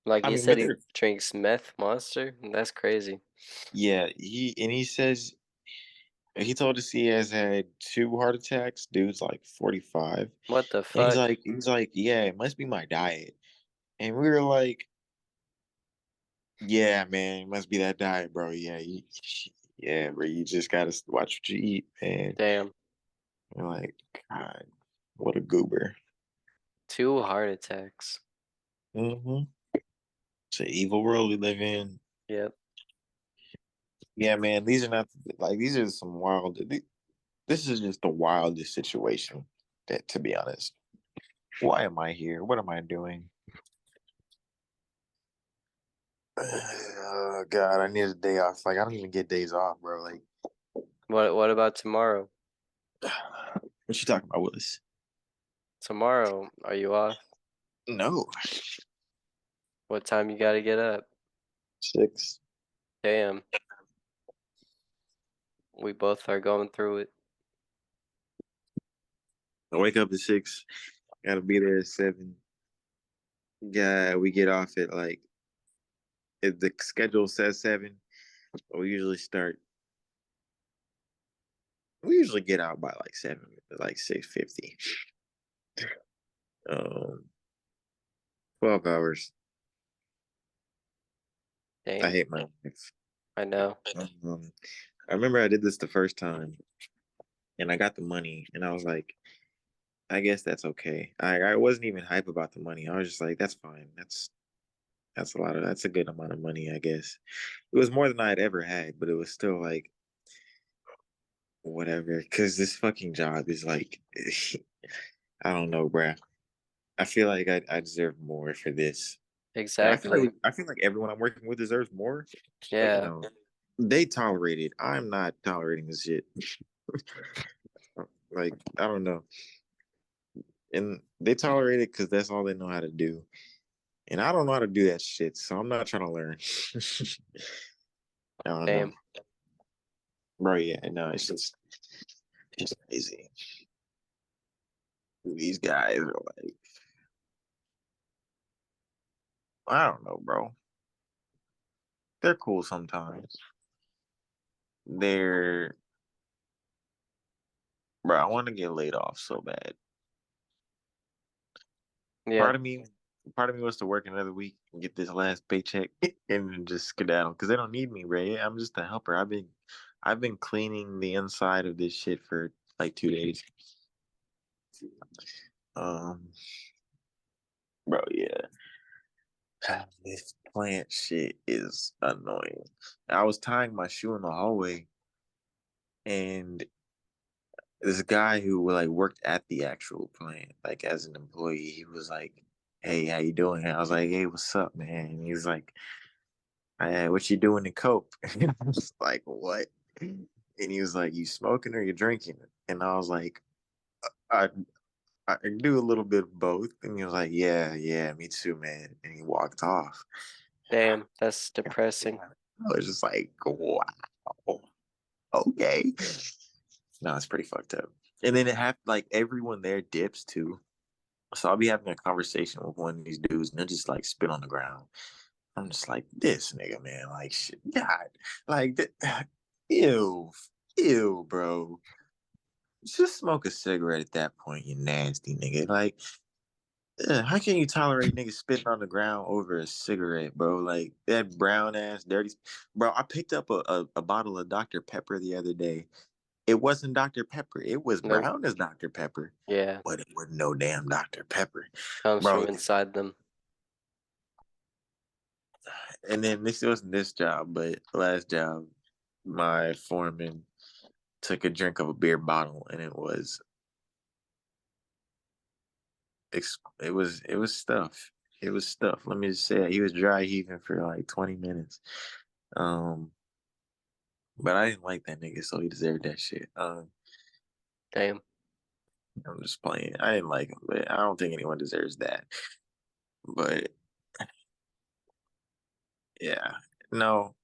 Like I he mean, said but he there, drinks meth monster. That's crazy. yeah, he says he told us he has had two heart attacks. Dude's like 45, What the and fuck? he's like, yeah, it must be my diet. And we were like, yeah, man, it must be that diet, bro. Yeah, yeah, bro, you just gotta watch what you eat, man. Damn. We're like, God, what a goober. Two heart attacks. Hmm. It's an evil world we live in. Yep. Yeah, man, these are not like these are some wild. This is just the wildest situation. That, to be honest, why am I here? What am I doing? God, I need a day off. Like I don't even get days off, bro. Like, What about tomorrow? what you talking about, Willis? Tomorrow, are you off? No, What time you gotta get up? 6. Damn. We both are going through it. I wake up at 6. Gotta be there at 7. Yeah, we get off at like if the schedule says 7. We usually start. We usually get out by like 7, like 6:50. 12 hours. I Damn. hate my life. I know. Um, I remember I did this the first time, and I got the money, and I was like, I guess that's okay. I wasn't even hype about the money. I was just like, that's fine. That's a good amount of money, I guess. It was more than I had ever had, but it was still like whatever. Because this fucking job is like, I don't know, bruh. I feel like I deserve more for this. And Exactly. I feel like everyone I'm working with deserves more, but Yeah. they tolerate it. I'm not tolerating this shit. Like I don't know. and they tolerate it because that's all they know how to do. And I don't know how to do that shit, so I'm not trying to learn. I don't know, Damn. bro. Yeah, no, it's crazy. These guys are like, I don't know, bro. They're cool sometimes. They're, bro. I want to get laid off so bad. Yeah. Part of me, part of me wants to work another week and get this last paycheck and then just skedaddle because they don't need me, bro. Yeah, I'm just a helper. I've been cleaning the inside of this shit for like 2 days. Um, bro, yeah. This plant shit is annoying. I was tying my shoe in the hallway, and this guy who like worked at the actual plant, like as an employee, he was like, "Hey, how you doing?" And I was like, "Hey, what's up, man?" And he's like, "What you doing to cope?" And I was like, "What?" And he was like, "You smoking or you drinking?" And I was like, "I I do a little bit of both." And he was like, "Yeah, yeah, me too, man." And he walked off. Damn. That's Yeah, depressing. I was just like, wow, okay. No, it's pretty fucked up. And then it happened like everyone there dips too. So I'll be having a conversation with one of these dudes and they'll just like spit on the ground. I'm just like, this nigga, man, like shit. God, like ew, ew, bro. Just smoke a cigarette at that point, you nasty nigga. Like, how can you tolerate niggas spitting on the ground over a cigarette, bro? Like that brown ass, dirty. Bro, I picked up a bottle of Dr. Pepper the other day. It wasn't Dr. Pepper. It was Nope. brown as Dr. Pepper, Yeah. but it wasn't no damn Dr. Pepper, Comes from bro. inside them. And then this wasn't this job, but last job, my foreman took a drink of a beer bottle, and it was stuff. It was stuff. Let me just say it. He was dry heaving for like 20 minutes. Um, but I didn't like that nigga, so he deserved that shit. Damn. I'm just playing. I didn't like him, but I don't think anyone deserves that. But yeah, no.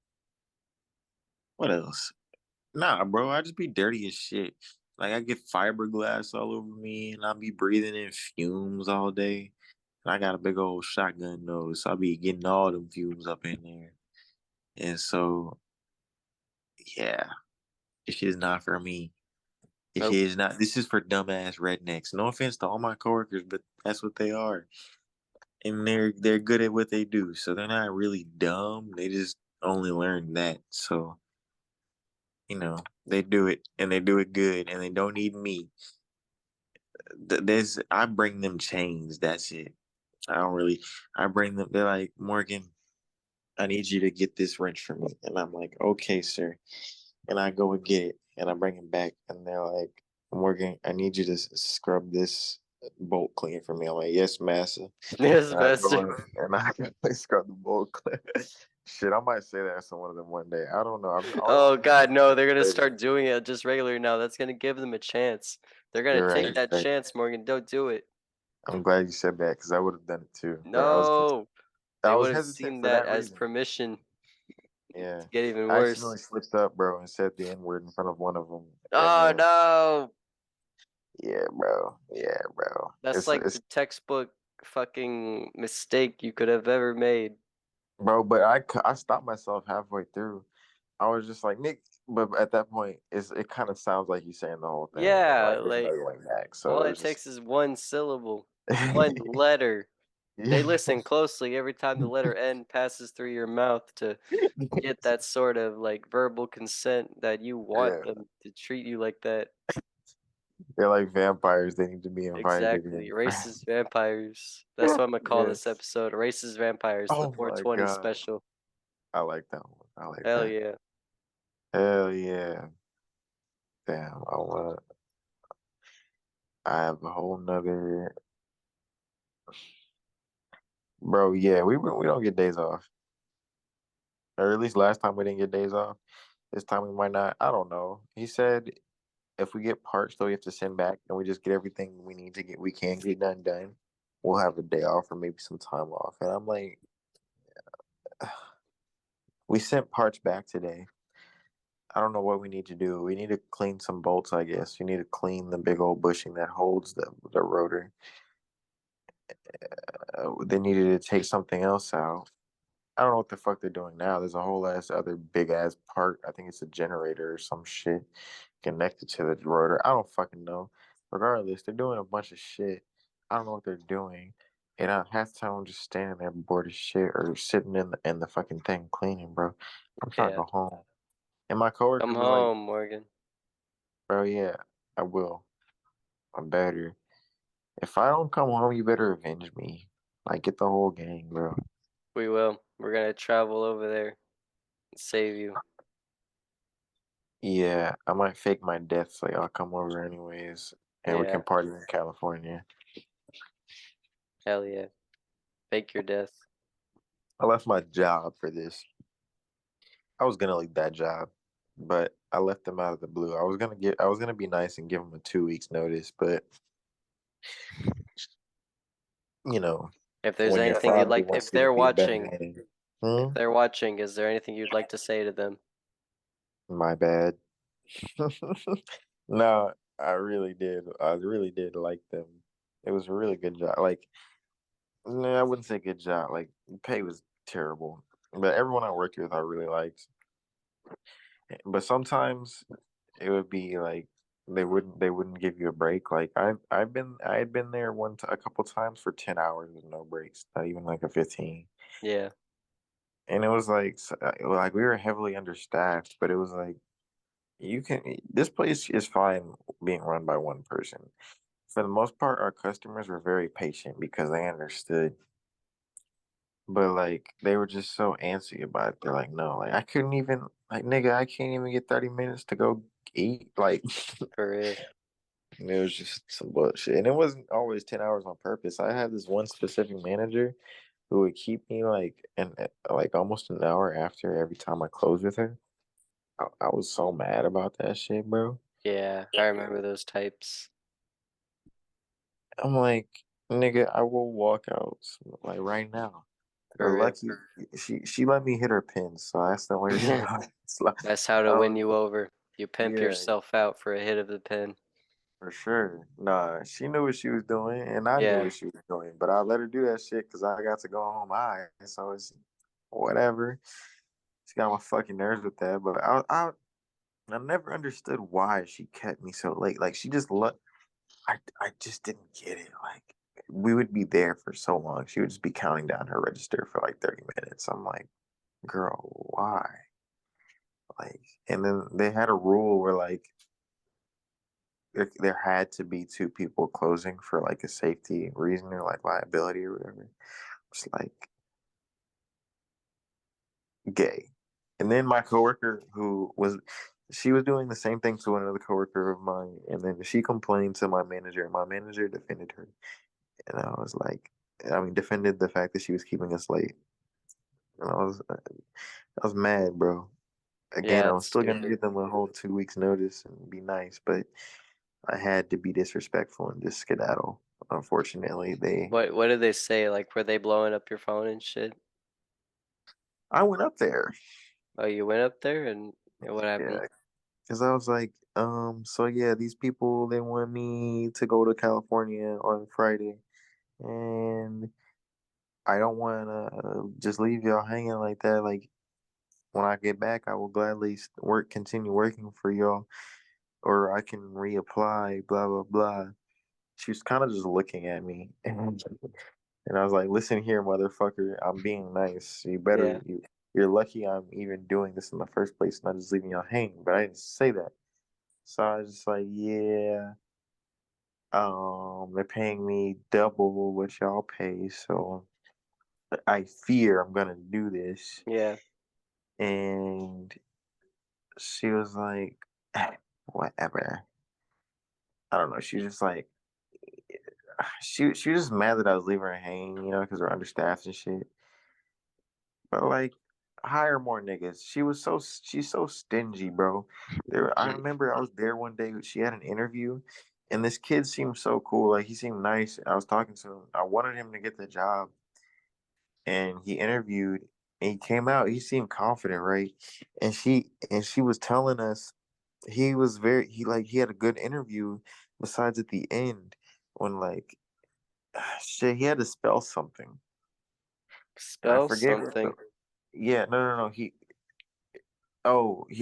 What else? Nah, bro. I just be dirty as shit. Like I get fiberglass all over me, and I be breathing in fumes all day. And I got a big old shotgun nose, so I be getting all them fumes up in there. And so, yeah, this shit is not for me. This shit Nope. is not. This is for dumbass rednecks. No offense to all my coworkers, but that's what they are. And they're good at what they do. So they're not really dumb. They just only learned that. So, they do it and they do it good and they don't need me. I bring them chains. That's it. I don't really I bring them they're like, Morgan, I need you to get this wrench for me. And I'm like, okay, sir. And I go and get it and I bring it back and they're like, Morgan, I need you to scrub this bolt clean for me. I'm like, yes, massa. Yes, And I master. go in and I scrub the bolt clean. Shit, I might say that to one of them one day. I don't know. I Oh don't know. God, no, they're gonna start doing it just regularly now. That's gonna give them a chance. They're gonna You're take right. that Right. chance, Morgan. Don't do it. I'm glad you said that because I would have done it too. But No. They I was would have hesitant seen for that that as reason. permission Yeah. to get even I worse. accidentally slipped up, bro, and said the N word in front of one of them. And Oh then, no. yeah, bro. Yeah, bro. That's like the textbook fucking mistake you could have ever made. Bro, but I stopped myself halfway through. I was just like, Nick, but at that point, it kind of sounds like he's saying the whole thing. And Yeah, like, there's no like going back. So all it it was just, takes is one syllable, one letter. They yeah. listen closely every time the letter N passes through your mouth to get that sort of like verbal consent that you want Yeah. them to treat you like that. They're like vampires. They need to be invited Exactly. in. Racist vampires. That's what I'm gonna call this Yes. episode. Racist vampires, the Oh my 420 God. special. I like that one. I like Hell that. yeah. Hell yeah. Damn. I have a whole nother, bro. Yeah, we don't get days off, or at least last time we didn't get days off. This time we might not. I don't know. He said. if we get parts that we have to send back and we just get everything we can get done, we'll have a day off or maybe some time off. And I'm like, we sent parts back today. I don't know what we need to do. We need to clean some bolts, I guess. You need to clean the big old bushing that holds the rotor. They needed to take something else out. I don't know what the fuck they're doing now. There's a whole ass other big ass part. I think it's a generator or some shit connected to the rotor. I don't fucking know. Regardless, they're doing a bunch of shit. I don't know what they're doing. And half the time I'm just standing there bored as shit or sitting in the fucking thing cleaning, bro. I'm trying to Yeah. go home. And my Come coworker was like, home, Morgan. bro, yeah, I will. I'm better. If I don't come home, you better avenge me. Like, get the whole gang, bro. We will. We're gonna travel over there and save you. Yeah, I might fake my death so y'all come over anyways, and we can Yeah. party in California. Hell yeah. Fake your death. I left my job for this. I was gonna leave that job, but I left them out of the blue. I was gonna be nice and give them a 2 weeks notice, but you know, If there's when your anything you'd family like, wants you to be a better man, if hmm? they're watching, is there anything you'd like to say to them? My bad. No, I really did. I really did like them. It was a really good job. Like, no, I wouldn't say good job. Like, pay was terrible, but everyone I worked with, I really liked. But sometimes it would be like they wouldn't give you a break. Like I had been there a couple times for 10 hours with no breaks, not even like a 15. Yeah, And it was like we were heavily understaffed, but it was like you can this place is fine being run by one person. For the most part, our customers were very patient because they understood. But like they were just so antsy about it. They're like, no, like I couldn't even like nigga, I can't even get 30 minutes to go eat. Like for real. it was just some bullshit. And it wasn't always 10 hours on purpose. I had this one specific manager who would keep me like almost an hour after every time I closed with her. I was so mad about that shit, bro. Yeah, I remember those types. I'm like, nigga, I will walk out like right now. But For real. lucky she let me hit her pin, so that's the only reason why it's like, That's how to win oh you over. You pimp yeah, yourself out for a hit of the pen. for sure. Nah, she knew what she was doing, and I knew Yeah, what she was doing. But I let her do that shit because I got to go home high. So it's whatever. She got my fucking nerves with that. But I never understood why she kept me so late. Like she just I just didn't get it. Like we would be there for so long. She would just be counting down her register for like 30 minutes. I'm like, girl, why? Like, and then they had a rule where like there had to be two people closing for like a safety reason or like liability or whatever. It's like gay. And then my coworker she was doing the same thing to another coworker of mine, and then she complained to my manager, and my manager defended her. And I was like, I mean, defended the fact that she was keeping us late. And I was mad, bro. Again, yeah, I it's was still gonna stupid. give them a whole 2 weeks notice and be nice, but I had to be disrespectful and just skedaddle. Unfortunately, What did they say? Like, were they blowing up your phone and shit? I went up there. Oh, you went up there and what happened? Yeah, because I was like, so yeah, these people they want me to go to California on Friday, and I don't want to just leave y'all hanging like that. Like when I get back, I will gladly continue working for y'all, or I can reapply. Blah blah blah. She was kind of just looking at me, and I was like, "Listen here, motherfucker. I'm being nice. Yeah, You're lucky I'm even doing this in the first place, not just leaving y'all hanging." But I didn't say that. So I was just like, "Yeah, they're paying me double what y'all pay, so I fear I'm gonna do this." yeah, And she was like, "Whatever." I don't know. She was just like, she was just mad that I was leaving her hanging, because we're understaffed and shit. But like, hire more niggas. She's so stingy, bro. I remember I was there one day. She had an interview, and this kid seemed so cool. Like he seemed nice. I was talking to him. I wanted him to get the job, and he interviewed. And he came out. He seemed confident, right? And she was telling us he had a good interview. Besides at the end when like shit he had to spell something. I Spell forget what the something. yeah no he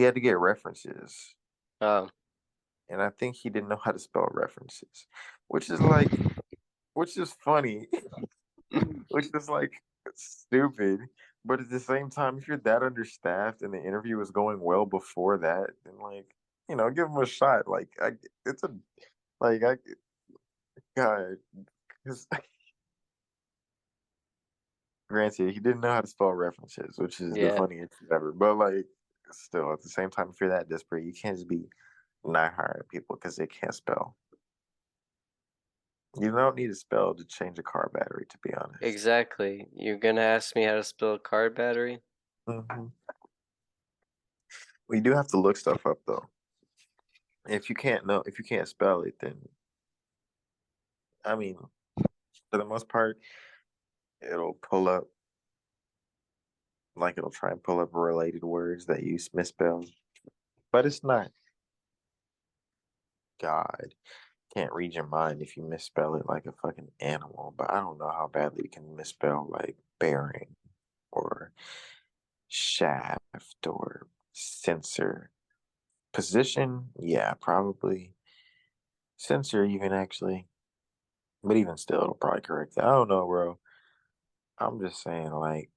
had to get references. Oh. And I think he didn't know how to spell references, which is like, which is funny, which is like stupid. But at the same time, if you're that understaffed and the interview was going well before that, then like, give him a shot. It's a, like, God, 'cause granted, he didn't know how to spell references, which is the Yeah, funniest shit ever. But like, still, at the same time, if you're that desperate, you can't just be not hiring people because they can't spell. You don't need to spell to change a car battery, to be honest. exactly. You're gonna ask me how to spell card battery? Hmm. We do have to look stuff up though. If you can't spell it, then I mean, for the most part, it'll pull up, it'll try and pull up related words that you misspell, but it's not God. Can't read your mind if you misspell it like a fucking animal. But I don't know how badly you can misspell like bearing or shaft or sensor. Position, yeah, probably. Sensor, even actually. But even still, it'll probably correct it. I don't know, bro. I'm just saying, like,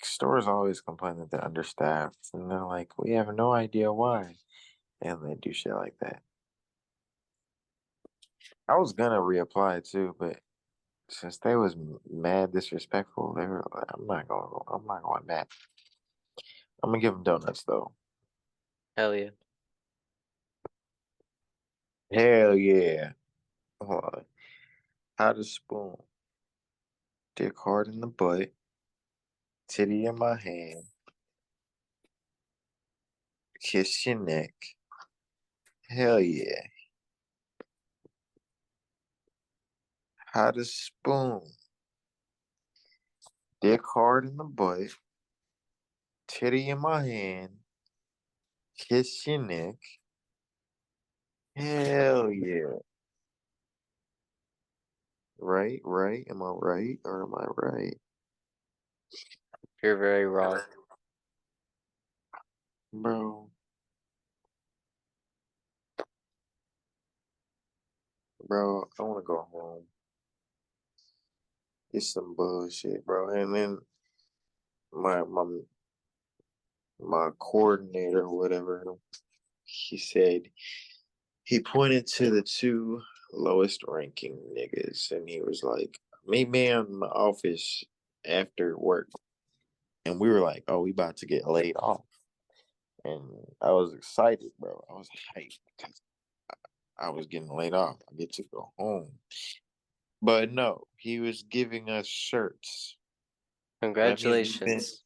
stores always complain that they're understaffed, and they're like, we have no idea why. And they do shit like that. I was gonna reapply too, but since they was mad disrespectful, they were like, I'm not going back. I'm gonna give them donuts though. Hell yeah. Hell yeah. Hold on. How to spoon. Dick hard in the butt. Titty in my hand. Kiss your neck. Hell yeah. How to spoon. Dick hard in the butt. Titty in my hand. Kiss your neck. Hell yeah. Right, right. Am I right or am I right? You're very wrong. Bro, bro, I wanna go home. It's some bullshit, bro. And then my my my coordinator or whatever, he said he pointed to the two lowest ranking niggas and he was like, meet me in my office after work. And we were like, oh, we about to get laid off. And I was excited, bro. I was hyped because I was getting laid off. I get to go home. But no, he was giving us shirts. That means we've been Congratulations.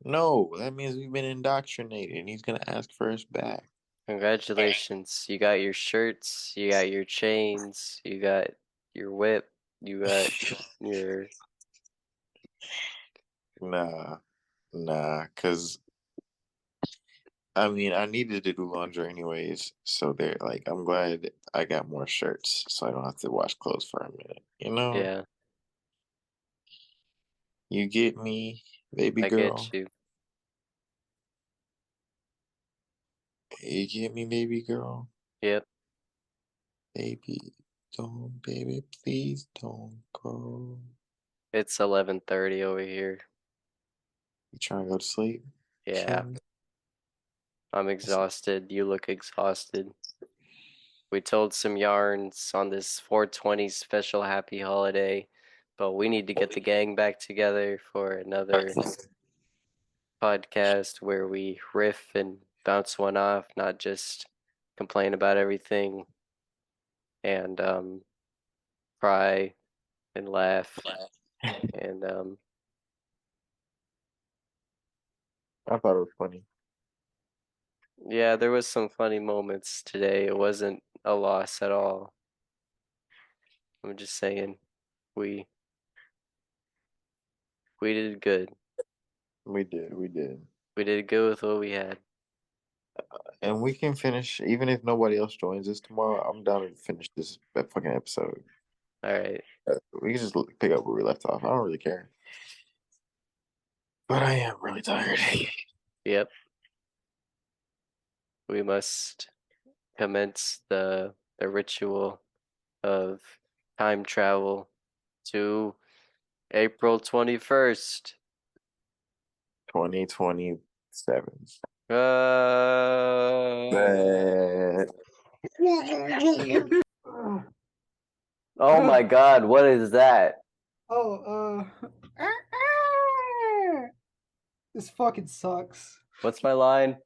no, that means we've been indoctrinated and he's gonna ask for us back. Congratulations. You got your shirts, you got your chains, you got your whip, you got your Nah, nah, cause I mean I needed to do laundry anyways, so they're like I'm glad I got more shirts so I don't have to wash clothes for a minute. yeah, You get me, baby I get girl. you. You get me, baby girl. Yep. Baby, don't, baby, please don't go. It's 11:30 over here. You trying to go to sleep, Yeah, Kim? I'm exhausted. You look exhausted. We told some yarns on this 420 special happy holiday, but we need to get the gang back together for another podcast where we riff and bounce one off, not just complain about everything and cry and laugh. And I thought it was funny. yeah, there was some funny moments today. It wasn't a loss at all. I'm just saying, we we did good. We did, we did. We did good with what we had. And we can finish even if nobody else joins us tomorrow. I'm down to finish this that fucking episode. All right. We can just pick up where we left off. I don't really care. But I am really tired. Yep. We must commence the ritual of time travel to April 21st. 2027. Uh, Uh, oh my God, what is that? oh, this fucking sucks. What's my line?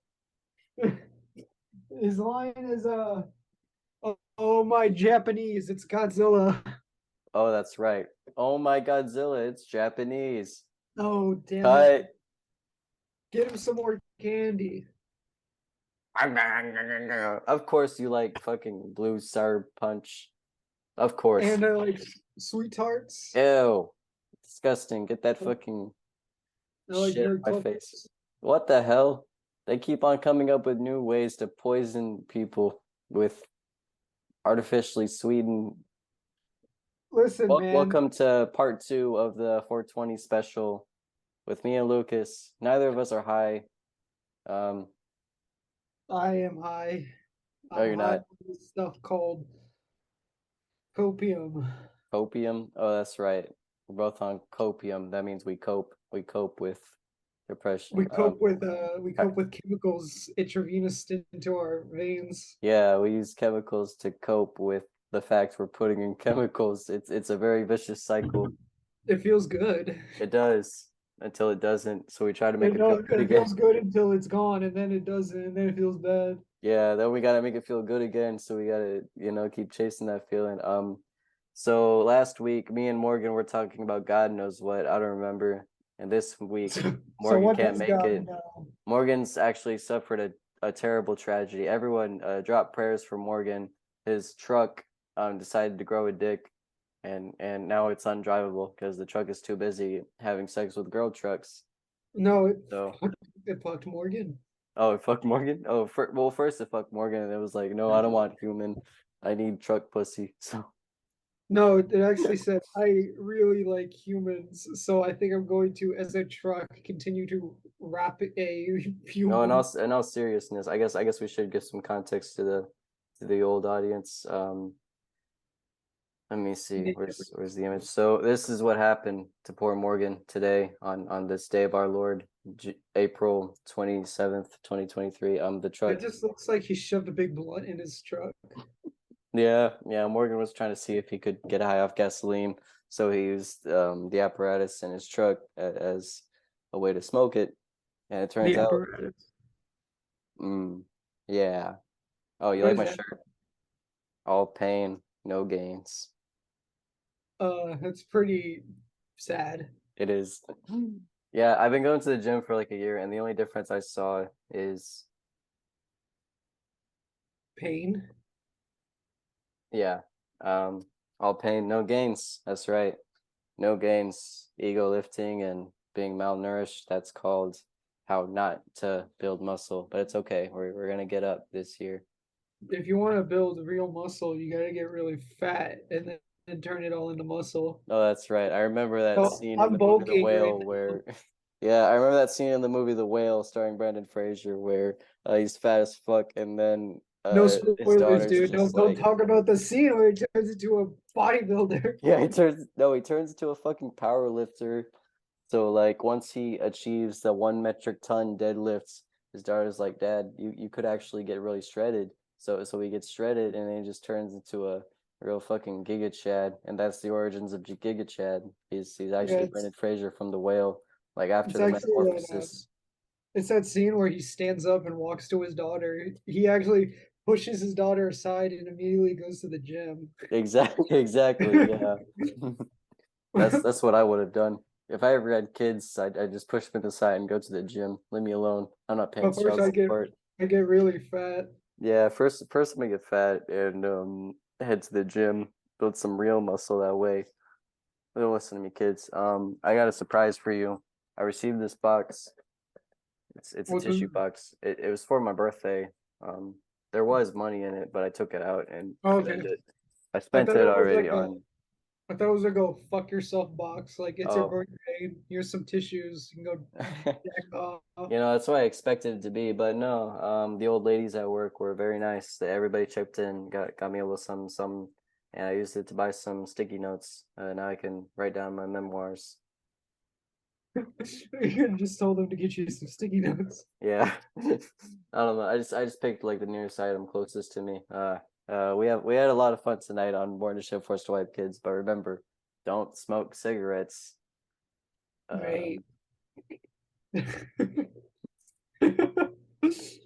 His line is oh my Japanese, it's Godzilla. Oh, that's right. Oh my Godzilla, it's Japanese. Oh damn Cut. it! Get him some more candy. Of course you like fucking blue sour punch. Of course. And like sweet tarts. Ew. Disgusting. Get that fucking I like shit nerd on my club. face. What the hell? They keep on coming up with new ways to poison people with artificially sweetened. Listen, man. Welcome to part 2 of the 420 special with me and Lucas. Neither of us are high. I am high. No, you're I'm not. high on this stuff called copium. Copium? Oh, that's right. We're both on copium. That means we cope. We cope with depression. We cope with chemicals intravenous into our veins. Yeah, we use chemicals to cope with the fact we're putting in chemicals. It's a very vicious cycle. It feels good. It does until it doesn't. So we try to make it No, feel good it again. feels good until it's gone, and then it doesn't, and then it feels bad. Yeah, then we gotta make it feel good again. So we gotta, keep chasing that feeling. So last week, me and Morgan were talking about God knows what. I don't remember. And this week, So Morgan what can't does make God it. know? Morgan's actually suffered a terrible tragedy. Everyone dropped prayers for Morgan. His truck decided to grow a dick, and Oh. now it's undrivable because the truck is too busy having sex with girl trucks. No, So it fucked Morgan. oh, it fucked Morgan. Oh, first it fucked Morgan, and it was like, no, I don't want human. I need truck pussy. So No, it actually said I really like humans, so I think I'm going to, as a truck, continue to wrap a no, human. in all seriousness, I guess we should give some context to the old audience. Let me see. Where's the image? So this is what happened to poor Morgan today on this day of our Lord, April 27th, 2023. The It truck. just looks like he shoved a big blunt in his truck. Yeah. Morgan was trying to see if he could get high off gasoline, so he used the apparatus in his truck as a way to smoke it, and it turns The out, apparatus. yeah. Oh, you What like is my that? shirt? All pain, no gains. That's pretty sad. It is. Yeah, I've been going to the gym for like a year, and the only difference I saw is, Pain. yeah, all pain, no gains. That's right. No gains. Ego lifting and being malnourished. That's called how not to build muscle. But it's okay. We're gonna get up this year. If you want to build real muscle, you gotta get really fat and then turn it all into muscle. Oh, that's right. I remember that Oh, scene in I'm the movie The bulking right Whale now. where, yeah, I remember that scene in the movie The Whale starring Brendan Fraser where he's fat as fuck, and then No his spoilers, daughter's dude. just Don't like, talk about the scene where he turns into a bodybuilder. yeah, he turns into a fucking power lifter. So like once he achieves the 1 metric ton deadlifts, his daughter's like, Dad, you could actually get really shredded. So he gets shredded, and then he just turns into a real fucking Giga Chad, and that's the origins of Giga Chad. He's Yeah, actually Brendan Fraser from The Whale, like after it's the actually metamorphosis. it's that scene where he stands up and walks to his daughter. He actually pushes his daughter aside and immediately goes to the gym. Exactly, yeah. That's what I would have done. If I ever had kids, I'd just push them aside and go to the gym. Leave me alone. I'm not paying But first, child support. I get really fat. Yeah, first I'm gonna get fat and head to the gym, build some real muscle that way. Don't listen to me, kids. I got a surprise for you. I received this box. It's a What's tissue in? box. It was for my birthday. There was money in it, but I took it out and Oh, spent okay. it. I I spent thought it it was already like on. I thought it was like a fuck yourself box. Like it's your Oh, birthday. Here's some tissues. You can go jack off. that's what I expected it to be, but no. The old ladies at work were very nice. Everybody chipped in, got me a little some, and I used it to buy some sticky notes. Now I can write down my memoirs. You could just told them to get you some sticky notes. Yeah. I don't know. I just picked like the nearest item closest to me. We had a lot of fun tonight on Born to Show Forced to Wipe Kids, but remember, don't smoke cigarettes. Right.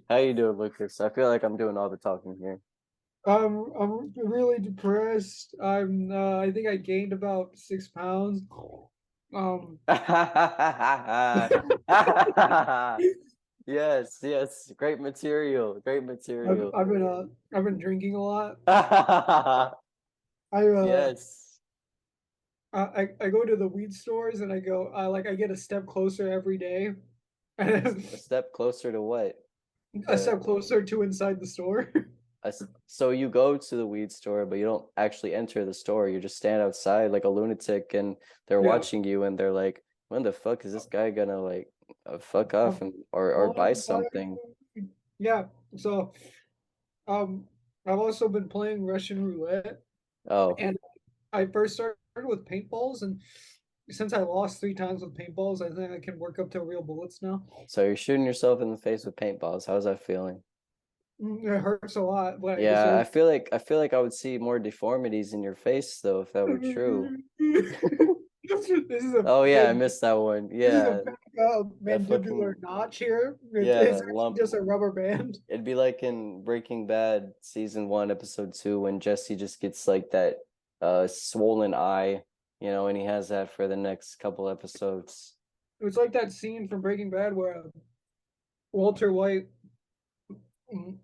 How you doing, Lucas? I feel like I'm doing all the talking here. I'm really depressed. I think I gained about 6 pounds. Um, Yes, great material, great material. I've been drinking a lot. I Yes, I go to the weed stores and I get a step closer every day. a step closer to what? A step closer to inside the store. So you go to the weed store, but you don't actually enter the store. You just stand outside like a lunatic, and they're Yeah. watching you, and they're like, "When the fuck is this guy gonna like fuck off and or Oh, buy something?" yeah. So um I've also been playing Russian roulette, Oh, and I first started with paintballs, and since I lost 3 times with paintballs, I think I can work up to real bullets now. so you're shooting yourself in the face with paintballs. How's that feeling? It hurts a lot, but I Yeah, deserve. I feel like I would see more deformities in your face though if that were true. This is a Oh yeah, I fake. missed that one. This is a Yeah, fake that mandibular fucking notch here. yeah, It's that actually lump. just a rubber band. It'd be like in Breaking Bad season 1, episode 2, when Jesse just gets like that swollen eye, and he has that for the next couple episodes. It's like that scene from Breaking Bad where Walter White,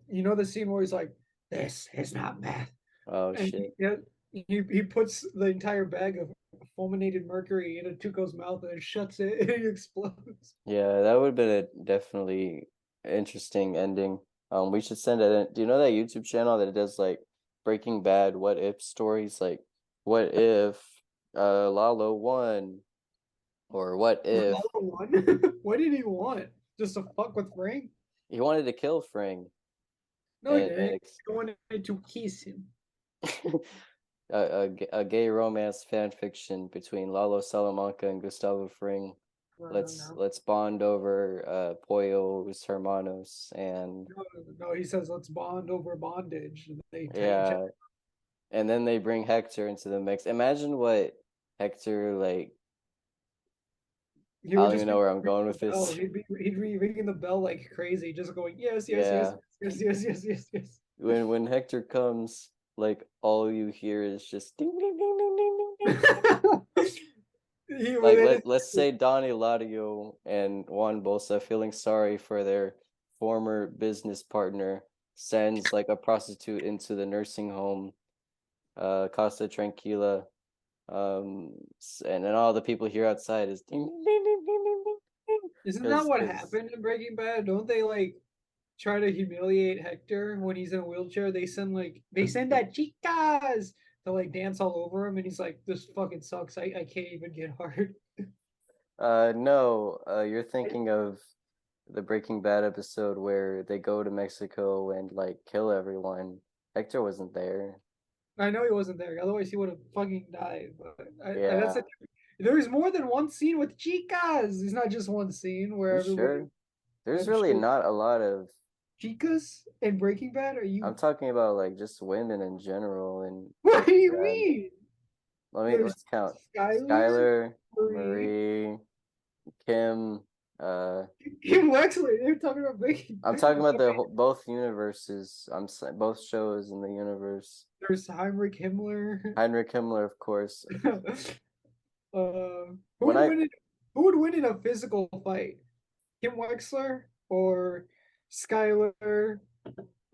you know the scene where he's like, "This is not math," Oh and shit. he puts the entire bag of fulminated mercury into Tuco's mouth and it shuts it and it explodes. Yeah, that would have been a definitely interesting ending. We should send it in. Do you know that YouTube channel that does like Breaking Bad what if stories? Like, what if Lalo won? Or what if Lalo won. What did he want? Just to fuck with Frank? he wanted to kill Fring No, he and didn't. He wanted to kiss him. a gay romance fan fiction between Lalo Salamanca and Gustavo Fring. No. Let's bond over Pollos Hermanos and No, he says let's bond over bondage. And they tie each other. yeah, and then they bring Hector into the mix. Imagine what Hector like. He I would don't just even be know where I'm ringing going the with bell. this. He'd be ringing the bell like crazy, just going yes, yes, yes, Yeah, yes, yes, yes, yes, yes. when Hector comes, like all you hear is just ding ding ding ding ding ding ding. He Like would. let's say Don Eladio and Juan Bosa, feeling sorry for their former business partner, sends like a prostitute into the nursing home, Casa Tranquila, and then all the people here outside is ding ding ding ding ding ding ding, Isn't that what because happened in Breaking Bad? Don't they like try to humiliate Hector when he's in a wheelchair? They send that chicas to like dance all over him, and he's like, "This fucking sucks. I can't even get hard." no, you're thinking of the Breaking Bad episode where they go to Mexico and like kill everyone. Hector wasn't there. I know he wasn't there, otherwise he would have fucking died. But Yeah, there's more than one scene with chicas. There's not just one scene where you everybody. sure? There's I'm really sure not a lot of. chicas in Breaking Bad. Are you? I'm talking about like just women in general and What do Breaking you Bad. mean? Let's There's count. Skyler, Skylar, Marie, Marie, Kim. Kim Wexler. They're talking about Breaking I'm Bad. talking about both universes. Both shows in the universe. There's Heinrich Himmler. Heinrich Himmler, of course. Who When would I win in who would win in a physical fight? Kim Wexler or Skylar?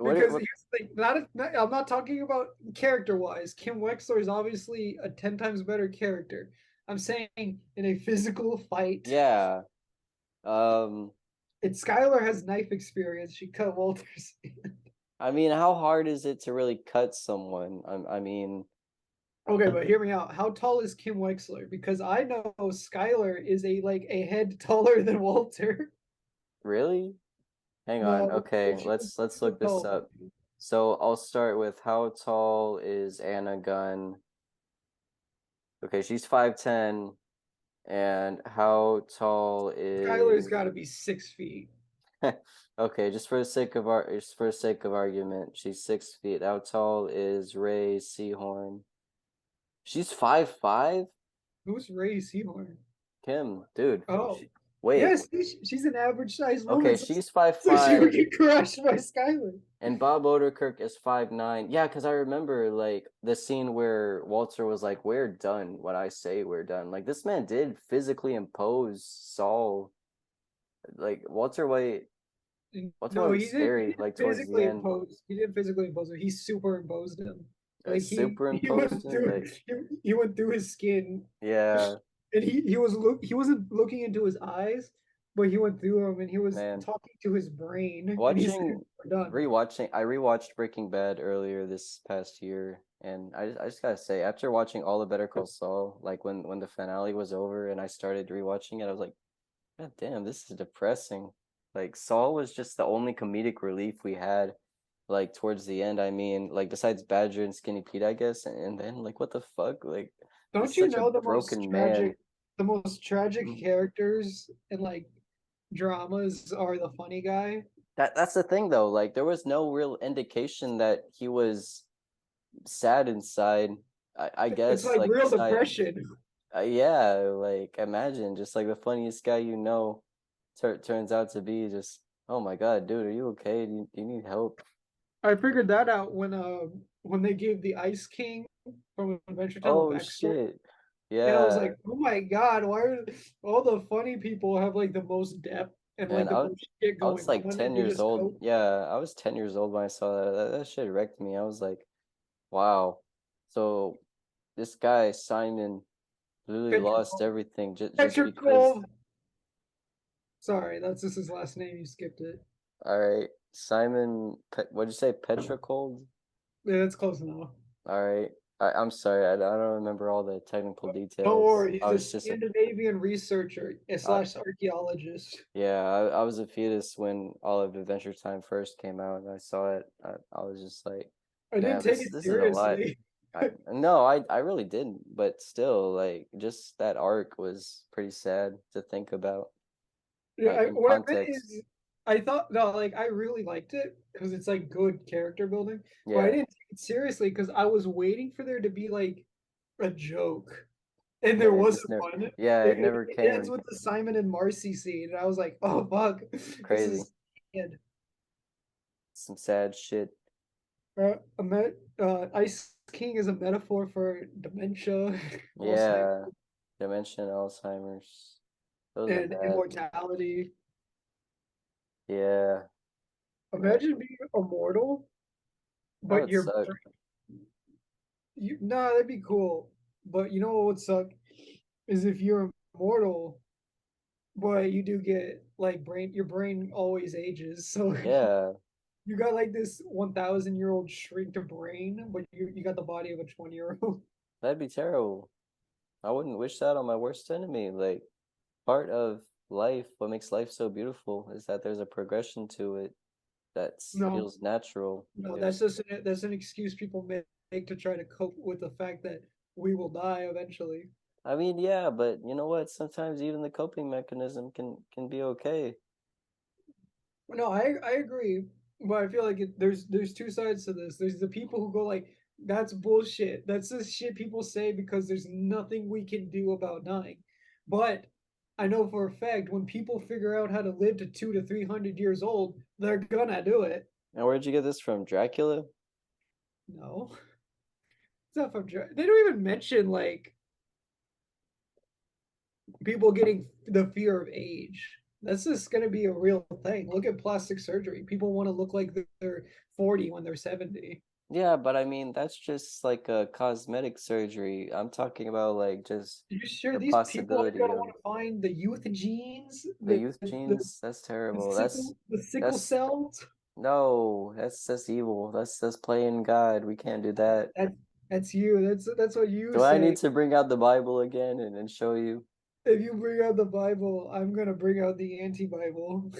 Because what here's the thing, I'm not talking about character wise. Kim Wexler is obviously a 10 times better character. I'm saying in a physical fight. yeah. Um Skylar has knife experience. She cut Walter's. I mean, how hard is it to really cut someone? I mean, Okay, but hear me out. How tall is Kim Wexler? Because I know Skylar is a head taller than Walter. really? Hang on. No, Okay, she's let's so look this tall. up. So I'll start with how tall is Anna Gunn? Okay, she's 5'10", and how tall Skylar's is got to be 6 feet. okay, just for the sake of argument, she's 6 feet. How tall is Ray Seahorn? She's 5'5"? Who's Ray Seahorn? Kim, dude. Oh, Wait. yes, she's an average sized woman, Okay, so, she's so she would 5'5", get crushed by Skylar. and Bob Odenkirk is 5'9". Yeah, because I remember like the scene where Walter was like, "We're done. When I say we're done." Like this man did physically impose Saul. Like Walter White No, was he scary. didn't Like towards the physically end, impose. He didn't physically impose him. He superimposed him. Like he superimposed went him. through Like he went through his skin, yeah, and he wasn't looking into his eyes, but he went through him and he was man. talking to his brain, and he said, Watching, "We're done." I rewatched Breaking Bad earlier this past year, and I just gotta say, after watching all the Better Call Saul, like when the finale was over and I started rewatching it, I was like, God damn, this is depressing. Like Saul was just the only comedic relief we had, like towards the end. I mean, like besides Badger and Skinny Pete, I guess, and then like what the fuck, like he's Don't you such a know broken man. the most tragic characters in like dramas are the funny guy? That's the thing though. Like there was no real indication that he was sad inside. I It's guess like like real beside depression. yeah, like imagine just like the funniest guy you know turns out to be just oh my God, dude, are you okay? Do you need help? I figured that out when they gave the Ice King from Adventure Time a Oh backstory, shit. and I was Yeah, like, "Oh my god, why are all the funny people have like the most depth and man, like the most shit I was going like on, 10 and they years just old. go." Yeah, I was 10 years old when I saw that. That shit wrecked me. I was like, wow. So this guy, Simon, literally lost Petrikov. everything just because. Petrikov. Sorry, that's just his last name. You skipped it. All right, Simon, what'd you say, Petricold? Yeah, that's close enough. All right. I'm sorry. I don't remember all the technical Don't details. worry, I he's a was just a, Scandinavian researcher I, slash archaeologist. yeah, I was a fetus when all of Adventure Time first came out, and I saw it. I was just like, I didn't damn, take it this is a lot. seriously. No, I really didn't, but still, like, just that arc was pretty sad to think about, Yeah, like in what I meant context. is, I thought no, like I really liked it because it's like good character building, but I Yeah, didn't take it seriously because I was waiting for there to be like a joke, and there and it wasn't just never. one. Yeah, it never It ends came. with the Simon and Marcy scene, and I was like, "Oh fuck, this Crazy. is sad." Some sad shit. Ice King is a metaphor for dementia, Alzheimer's, Yeah, dementia, and Alzheimer's. Those are and bad. immortality. Yeah, man, Imagine being immortal, that but would suck. nah, that'd be cool. But you know what would suck is if you're immortal, but you do get like your brain always ages. So Yeah, you got like this 1,000-year-old shrinked brain, but you got the body of a 20-year-old. that'd be terrible. I wouldn't wish that on my worst enemy. Like, part of life, what makes life so beautiful is that there's a progression to it that No, feels natural. no, There's, that's an excuse people make to try to cope with the fact that we will die eventually. I mean, yeah, but you know what? Sometimes even the coping mechanism can be okay. No, I agree, but I feel like there's two sides to this. There's the people who go like, "That's bullshit. That's the shit people say because there's nothing we can do about dying." But I know for a fact when people figure out how to live to 200 to 300 years old, they're gonna do it. And where'd you get this from? Dracula? No, it's not from. They don't even mention like people getting the fear of age. That's just going to be a real thing. Look at plastic surgery. People want to look like they're 40 when they're 70. Yeah, but I mean that's just like a cosmetic surgery. I'm talking about like just Are you sure the these people aren't possibility going to of want to find the youth genes, the youth genes. That's terrible. the sickle That's cells? no, that's evil. That's playing God. We can't do that. That's you. That's what you Do I need say. to bring out the Bible again and show you? If you bring out the Bible, I'm gonna bring out the anti-Bible,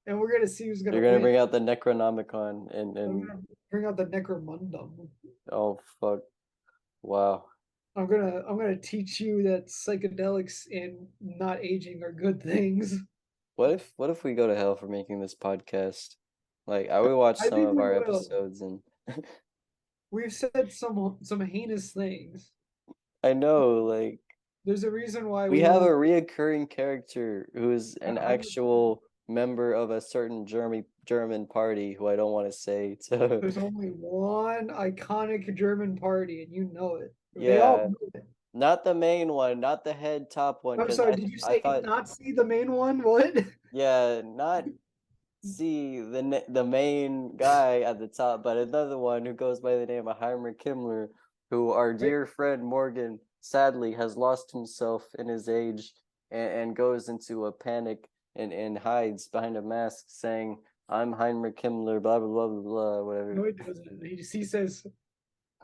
and we're gonna see who's gonna You're gonna win. bring out the Necronomicon I'm and gonna bring out the Necromundum. oh fuck. Wow. I'm gonna teach you that psychedelics and not aging are good things. What if we go to hell for making this podcast? Like I would watch I some think of we our will. episodes and We've said some heinous things. I know like There's a reason why we we have a won't. reoccurring character who is an 100%. actual member of a certain German party who I don't want to say to There's only one iconic German party, and you know it. They all yeah, know it. not the main one, not the head top one, I'm because sorry, did you I say thought Nazi, the main one? What? yeah, not see the main guy at the top, but another one who goes by the name of Heinrich Himmler, who our Right? dear friend Morgan sadly has lost himself in his age and goes into a panic and hides behind a mask saying, "I'm Heinrich Himmler," blah blah blah blah blah, No, whatever. he doesn't. He says,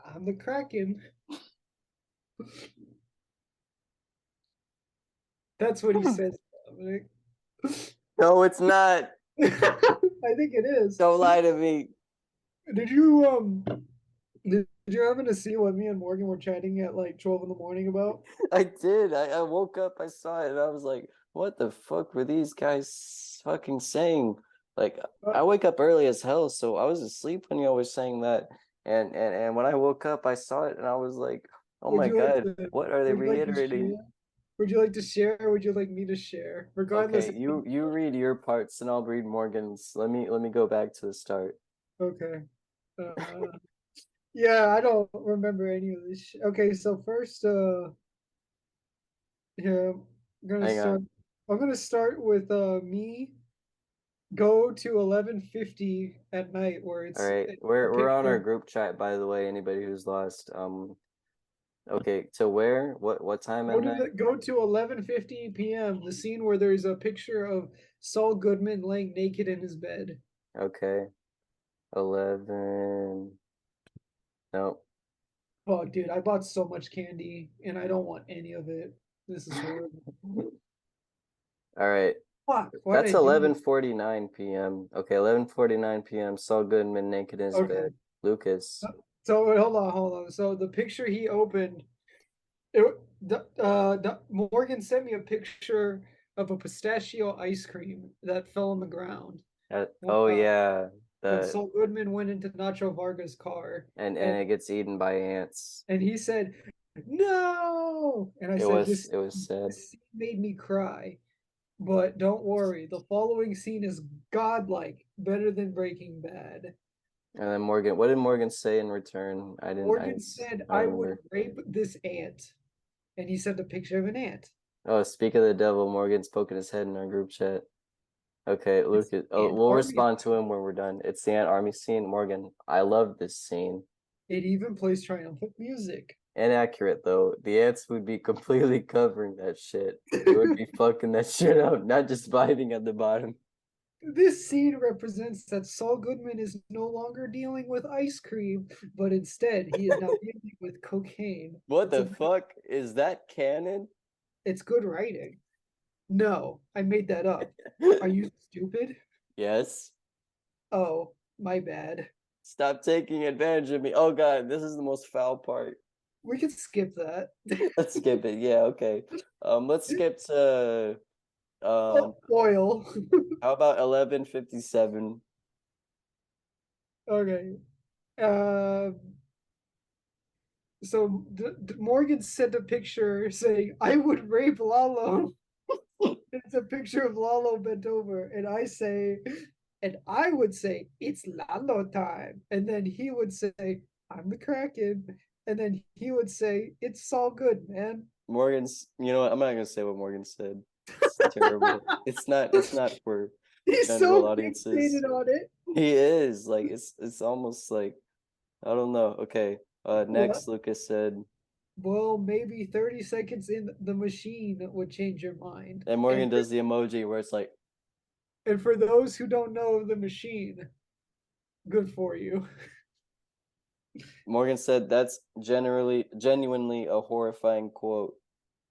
I'm the Kraken. That's what he says. Dominic. No, it's not. I think it is. Don't lie to me. Did you did you happen to see what me and Morgan were chatting at like 12 in the morning about? I did. I woke up, I saw it, and I was like, what the fuck were these guys fucking saying? Like, I wake up early as hell, so I was asleep when y'all were saying that. And when I woke up, I saw it, and I was like, oh Would my you like God, to what are they would you like to share? reiterating? Would you like to share or would you like me to share? Regardless. Okay, you read your parts, and I'll read Morgan's. Let me go back to the start. Okay. Yeah, I don't remember any of this. Okay, so first, yeah, Hang on. I'm gonna start with me go to 11:50 at night where All it's right, a we're on our picture. group chat, by the way. Anybody who's lost. Okay, to where? What time at night? Go to 11:50 p.m. The scene where there's a picture of Saul Goodman laying naked in his bed. Okay, 11. No. Oh, dude, I bought so much candy and I don't want any of it. This is horrible. All right. Fuck, why'd That's I do this? 11:49 p.m. Okay, 11:49 p.m. Saul Goodman naked in his Okay. bed. Lucas. So wait, hold on. So the picture he opened, it, Morgan sent me a picture of a pistachio ice cream that fell on the ground. Oh Uh, yeah. when The Saul Goodman went into Nacho Varga's car, and and it gets eaten by ants. he said, "No," and I It said, was it was sad. "This scene made me cry." But don't worry, the following scene is godlike, better than Breaking Bad. And then Morgan, what did Morgan say in return? Morgan said, I don't "I would remember. rape this ant," and he sent a picture of an ant. Oh, speak of the devil, Morgan's poking his head in our group chat. Okay, It's Lucas. the Oh, ant we'll army. respond to him when we're done. It's the Ant Army scene. Morgan, I love this scene. It even plays triumphant music. Inaccurate though. The ants would be completely covering that shit. They would be fucking that shit up, not just biting at the bottom. This scene represents that Saul Goodman is no longer dealing with ice cream, but instead he is now dealing with cocaine. What the fuck? Is that canon? It's good writing. No, I made that up. Are you stupid? Yes. Oh, my bad. Stop taking advantage of me. Oh god, this is the most foul part. We can skip that. Let's skip it. Yeah, okay. Let's skip to Oil. how about 11:57? Okay. Uh, so Morgan sent a picture saying, "I would rape Lalo." It's a picture of Lalo bent over, and I would say, "It's Lalo time," and then he would say, "I'm the Kraken," and then he would say, "It's all good, man." Morgan's, you know what? I'm not gonna say what Morgan said. It's terrible. It's not for He's general so audiences. fixated on it. He is like it's almost like I don't know. Okay. What? Next Lucas said, Well, maybe 30 seconds in the machine would change your mind. and Morgan does the emoji where it's like, And for those who don't know the machine, good for you. Morgan said that's genuinely a horrifying quote.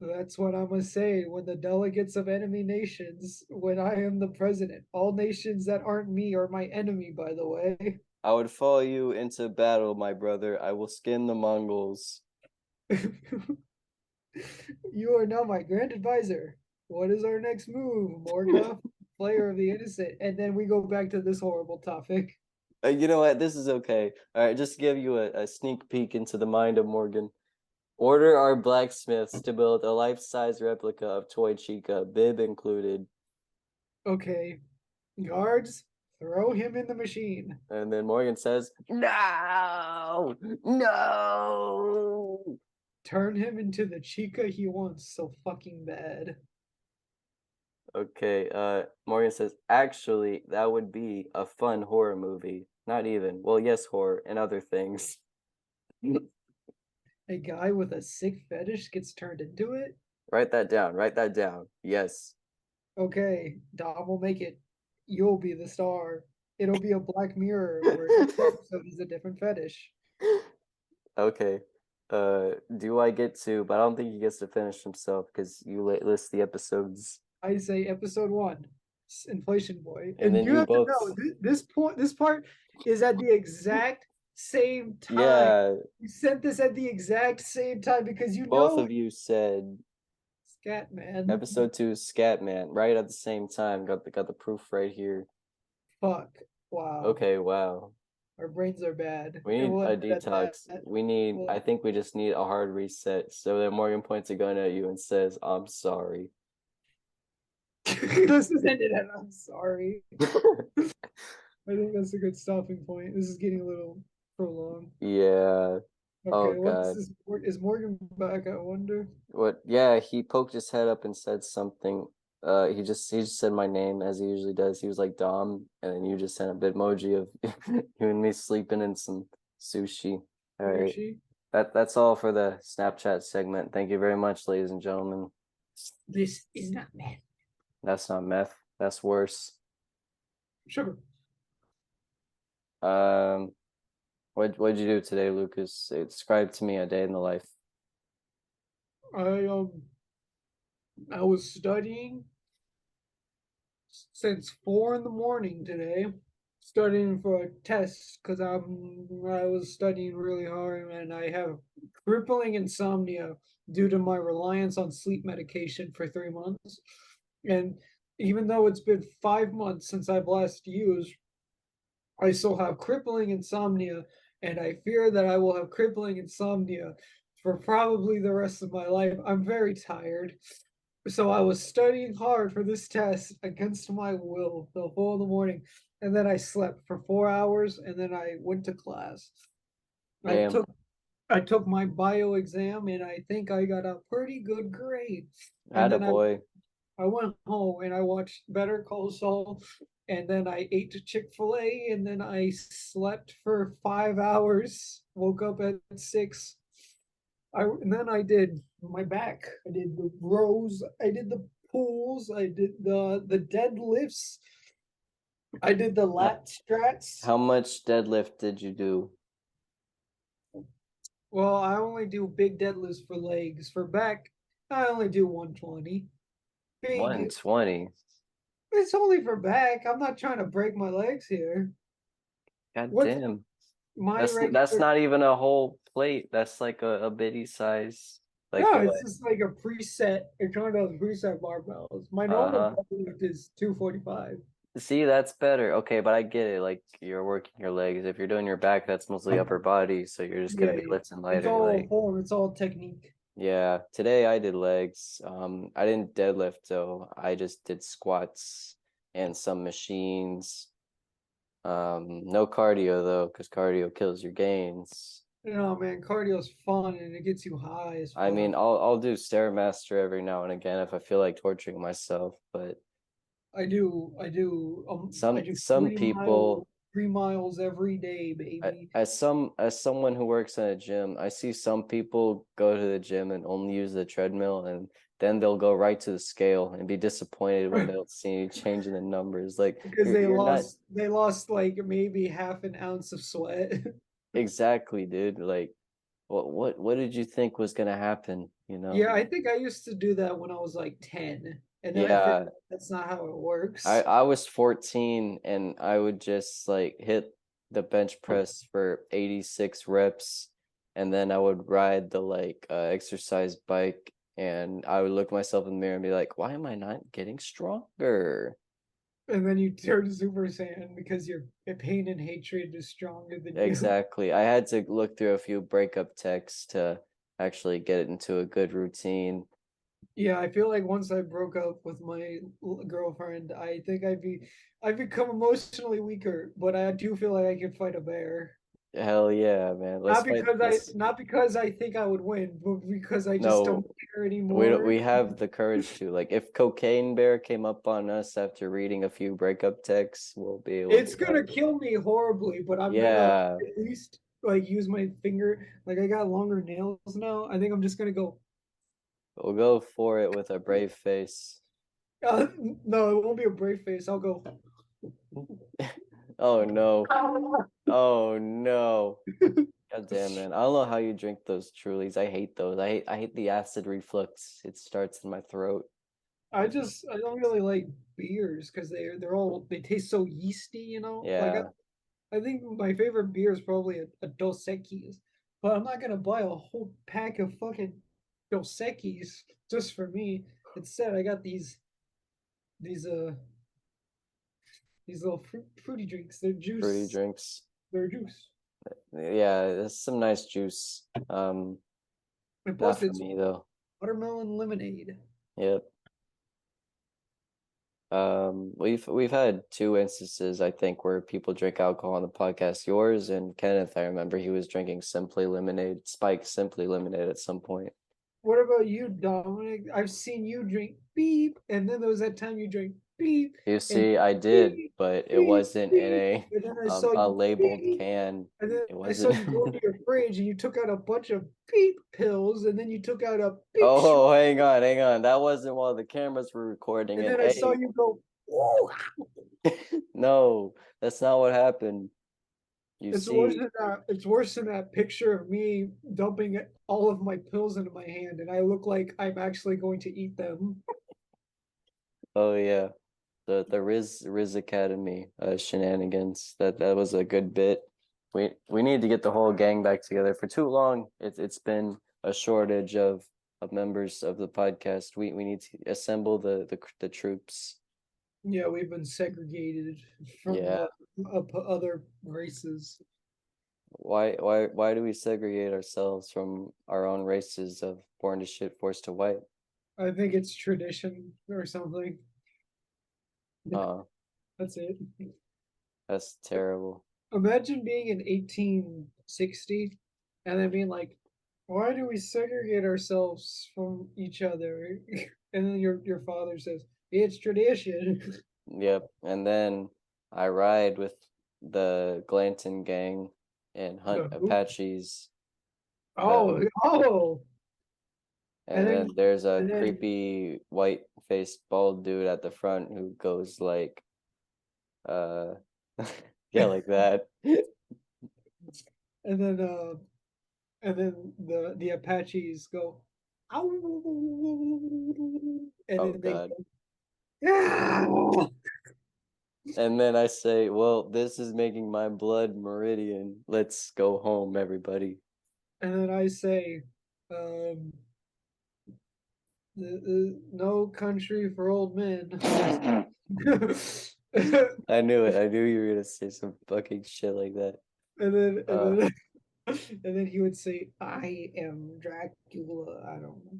That's what I'm gonna say when the delegates of enemy nations, when I am the president, all nations that aren't me are my enemy, by the way. I would follow you into battle, my brother. I will skin the Mongols. You are now my grand advisor. What is our next move, Morgoth, player of the innocent? And then we go back to this horrible topic. You know what? This is okay. All right, just to give you a sneak peek into the mind of Morgan. Order our blacksmiths to build a life-size replica of Toy Chica, bib included. Okay, guards, throw him in the machine. And then Morgan says, "No, no." Turn him into the chica he wants so fucking bad. Okay. Morgan says, "Actually, that would be a fun horror movie. Not even. Well, yes, horror and other things." A guy with a sick fetish gets turned into it? Write that down. Write that down. Yes. Okay, Dom will make it. You'll be the star. It'll be a Black Mirror where each episode is a different fetish. Okay. Do I get to? But I don't think he gets to finish himself because you list the episodes. I say episode 1, Inflation Boy, And and then you you have both. to know this part is at the exact same time. Yeah, You sent this at the exact same time because you both know of you said Scat Man. episode 2 Scatman right at the same time. Got the proof right here. Fuck. Wow. Okay, wow. Our brains are bad. We And need we'll a end it at detox. that. We need. I think we just need a hard reset. So then Morgan points a gun at you and says, "I'm sorry." This is ended at I'm sorry. I think that's a good stopping point. This is getting a little prolonged. Yeah. Oh Okay, God. is Morgan back? I wonder. What? Yeah, he poked his head up and said something. He just said my name as he usually does. He was like Dom, and then you just sent a bitmoji of you and me sleeping in some sushi. All right. Sushi. That's all for the Snapchat segment. Thank you very much, ladies and gentlemen. This is not meth. That's not meth. That's worse. Sugar. What'd you do today, Lucas? Describe to me a day in the life. I was studying since 4 in the morning today, studying for a test because I was studying really hard and I have crippling insomnia due to my reliance on sleep medication for 3 months. And even though it's been 5 months since I've last used, I still have crippling insomnia, and I fear that I will have crippling insomnia for probably the rest of my life. I'm very tired. So I was studying hard for this test against my will till 4 in the morning. And then I slept for 4 hours and then I went to class. I Damn. took my bio exam and I think I got a pretty good grade. And then Attaboy. I went home and I watched Better Call Saul, and then I ate Chick-fil-A, and then I slept for 5 hours, woke up at 6. And then I did my back. I did the rows. I did the pulls. I did the deadlifts. I did the lat strats. How much deadlift did you do? Well, I only do big deadlifts for legs. For back, I only do 120. Big. 120. It's only for back. I'm not trying to break my legs here. God What's damn. my That's regular? not even a whole plate. That's like a bitty size. Like No, what? it's just like a preset. It's one of those preset barbells. My Uh-huh. normal deadlift is 245. See, that's better. Okay, but I get it. Like you're working your legs. If you're doing your back, that's mostly upper body, so you're just gonna Yeah, be lifting it's lighter. all Like, form. It's all technique. yeah. Today I did legs. I didn't deadlift though. I just did squats and some machines. No cardio though, because cardio kills your gains. No, man, cardio's fun and it gets you high as fuck. I mean, I'll do Stairmaster every now and again if I feel like torturing myself, but I do. I do some people 3 miles every day, baby. as someone who works in a gym, I see some people go to the gym and only use the treadmill, and then they'll go right to the scale and be disappointed when they don't see any change in the numbers. Like Because you're not they lost like maybe half an ounce of sweat. exactly, dude. Like what did you think was gonna happen, you know? Yeah, I think I used to do that when I was like 10, and then I figured Yeah, that's not how it works. I was 14 and I would just like hit the bench press for 86 reps, and then I would ride the like exercise bike, and I would look myself in the mirror and be like, why am I not getting stronger? And then you turn Super Saiyan because your pain and hatred is stronger than you. Exactly. I had to look through a few breakup texts to actually get it into a good routine. Yeah, I feel like once I broke up with my girlfriend, I think I've become emotionally weaker, but I do feel like I can fight a bear. Hell yeah, man. Let's Not because I think I would win, but because I just don't no, care we don't, anymore. we have the courage to. Like if Cocaine Bear came up on us after reading a few breakup texts, we'll be able It's to gonna kill me horribly, but I'm gonna yeah, at least like use my finger. Like I got longer nails now. I think I'm just gonna go. we'll go for it with a brave face. Uh, no, it won't be a brave face. I'll go. Oh no. Oh no. God damn, man. I don't know how you drink those Trulies. I hate those. I hate the acid reflux. It starts in my throat. I don't really like beers because they taste so yeasty. Like Yeah. I think my favorite beer is probably a Dos Equis, but I'm not gonna buy a whole pack of fucking Dos Equis just for me. Instead, I got these these little fruity drinks. Fruity drinks. They're juice. Yeah, it's some nice juice. And Not plus, for it's me though. watermelon lemonade. Yep. We've had two instances, I think, where people drink alcohol on the podcast. Yours and Kenneth, I remember he was drinking Simply Lemonade, Spike Simply Lemonade at some point. What about you, Dominic? I've seen you drink beep, and then there was that time you drank beep You and see, I did, beep, but it beep, wasn't in beep, and then I saw a you labeled beep, can. and then It I saw wasn't. you go to your fridge and you took out a bunch of beep pills, and then you took out a big Oh, shot, hang on, hang on. That wasn't while the cameras were recording and it. then I saw Hey, you go, whoa. no, that's not what happened. You It's worse see, than that. It's worse than that picture of me dumping all of my pills into my hand, and I look like I'm actually going to eat them. oh yeah, the Riz Academy shenanigans. That was a good bit. We need to get the whole gang back together. For too long, it's been a shortage of members of the podcast. We need to assemble the troops. Yeah, we've been segregated from Yeah. other races. Why do we segregate ourselves from our own races of born to shit, forced to white? I think it's tradition or something. Uh, That's it. that's terrible. Imagine being in 1860 and then being like, why do we segregate ourselves from each other? And then your father says, it's tradition. Yep. And then I ride with the Glanton gang and hunt The who? Apaches. The Oh, oh. And and then then there's a and then creepy white-faced bald dude at the front who goes like uh yeah, like that. and then uh and then the Apaches go, "Ow," and Oh then they God. go, "Yeah!" And then I say, well, this is making my blood meridian. Let's go home, everybody. And then I say, um, "No country for old men." I knew it. I knew you were gonna say some fucking shit like that. and then and Uh, then and then he would say, "I am Dracula." I don't know.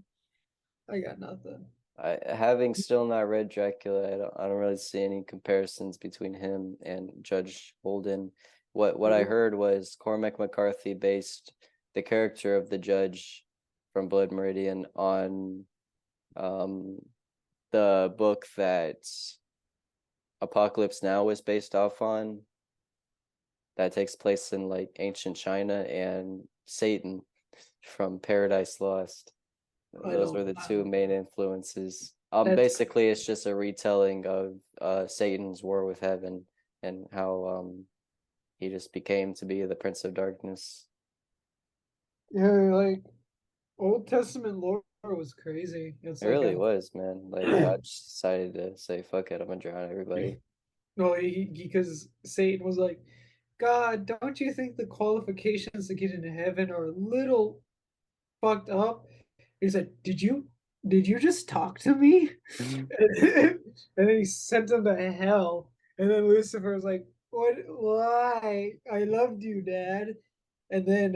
I got nothing. having still not read Dracula, I don't really see any comparisons between him and Judge Holden. What I heard was Cormac McCarthy based the character of the judge from Blood Meridian on the book that Apocalypse Now is based off on, that takes place in like ancient China, and Satan from Paradise Lost. Those were the two main influences. Basically it's just a retelling of Satan's war with heaven and how he just became to be the Prince of Darkness. Yeah, like Old Testament lore was crazy. It's It like really was, man. Like God just decided to say, fuck it, I'm gonna drown everybody. no, because Satan was like, God, don't you think the qualifications to get into heaven are a little fucked up? He said, did you just talk to me? And then he sent him to hell. And then Lucifer was like, what, why? I loved you, Dad. And then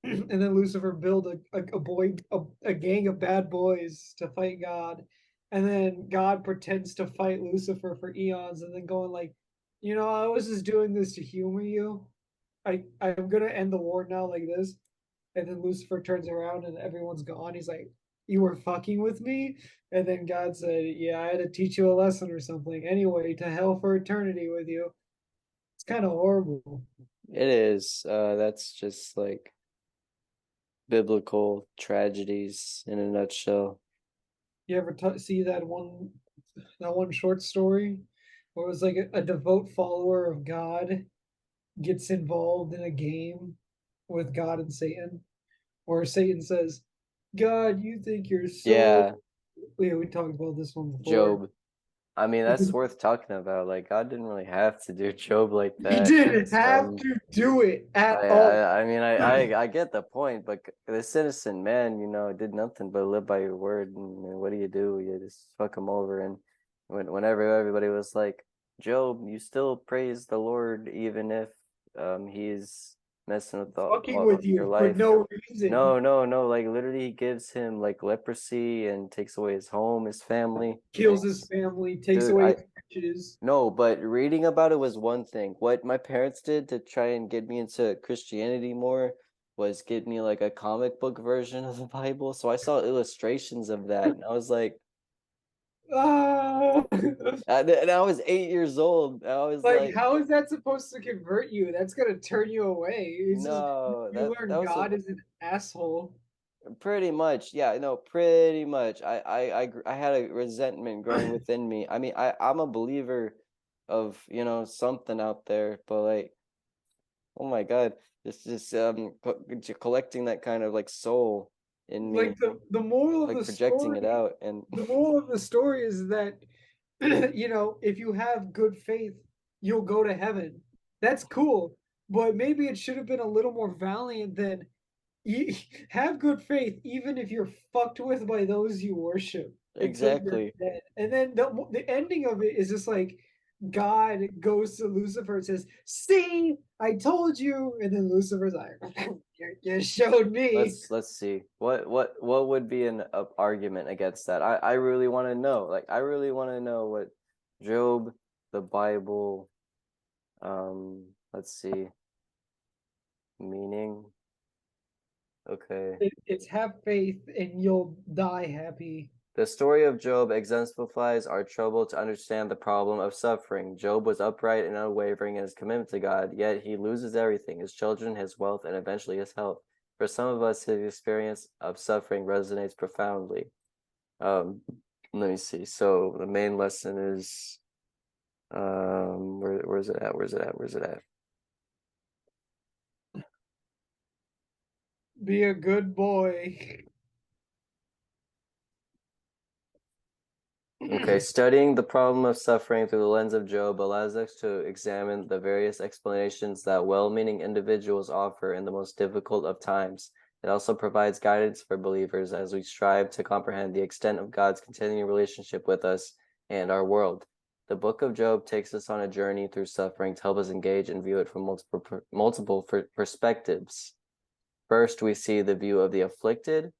and then Lucifer built a gang of bad boys to fight God. And then God pretends to fight Lucifer for eons, and then going like, I was just doing this to humor you. I'm gonna end the war now like this. And then Lucifer turns around and everyone's gone. He's like, you were fucking with me? And then God said, yeah, I had to teach you a lesson or something. Anyway, to hell for eternity with you. It's kind of horrible. It is. That's just like biblical tragedies in a nutshell. You ever see that one short story where it was like a devout follower of God gets involved in a game with God and Satan, where Satan says, God, you think you're so. Yeah, Yeah, we talked about this one before. Job. I mean, that's worth talking about. Like, God didn't really have to do Job like He that. didn't have to do it at all. I mean, I get the point, but this innocent man, did nothing but live by your word. And what do? You just fuck him over. And whenever everybody was like, Job, you still praise the Lord even if he's messing with Fucking with your you for life. no reason. No. Like literally, he gives him like leprosy and takes away his home, his family. Kills his family, takes Dude, away his riches. No, but reading about it was one thing. What my parents did to try and get me into Christianity more was get me like a comic book version of the Bible. So I saw illustrations of that, and I was like, Ah. and I was 8 years old. I was Like, like, how is that supposed to convert you? That's gonna turn you away. It's just no, you that learn was God is an asshole. pretty much, yeah, no, pretty much. I had a resentment growing within me. I mean, I'm a believer of something out there, but like. Oh my God, just collecting that kind of like soul in me, Like the moral of like the projecting story, it out, and the moral of the story is that if you have good faith, you'll go to heaven. That's cool, but maybe it should have been a little more valiant than you have good faith, even if you're fucked with by those you worship until you're exactly. dead. And then the ending of it is just like God goes to Lucifer and says, "See, I told you." And then Lucifer's like, "You showed me." Let's see what would be an argument against that. I really want to know. Like I really want to know what Job, the Bible, let's see, meaning. Okay. It's have faith and you'll die happy. The story of Job exemplifies our trouble to understand the problem of suffering. Job was upright and unwavering in his commitment to God, yet he loses everything, his children, his wealth, and eventually his health. For some of us, his experience of suffering resonates profoundly. Let me see. So the main lesson is where's it at? Where's it at? Where's it at? Be a good boy. Okay, studying the problem of suffering through the lens of Job allows us to examine the various explanations that well-meaning individuals offer in the most difficult of times. It also provides guidance for believers as we strive to comprehend the extent of God's continuing relationship with us and our world. The book of Job takes us on a journey through suffering to help us engage and view it from multiple perspectives. First, we see the view of the afflicted,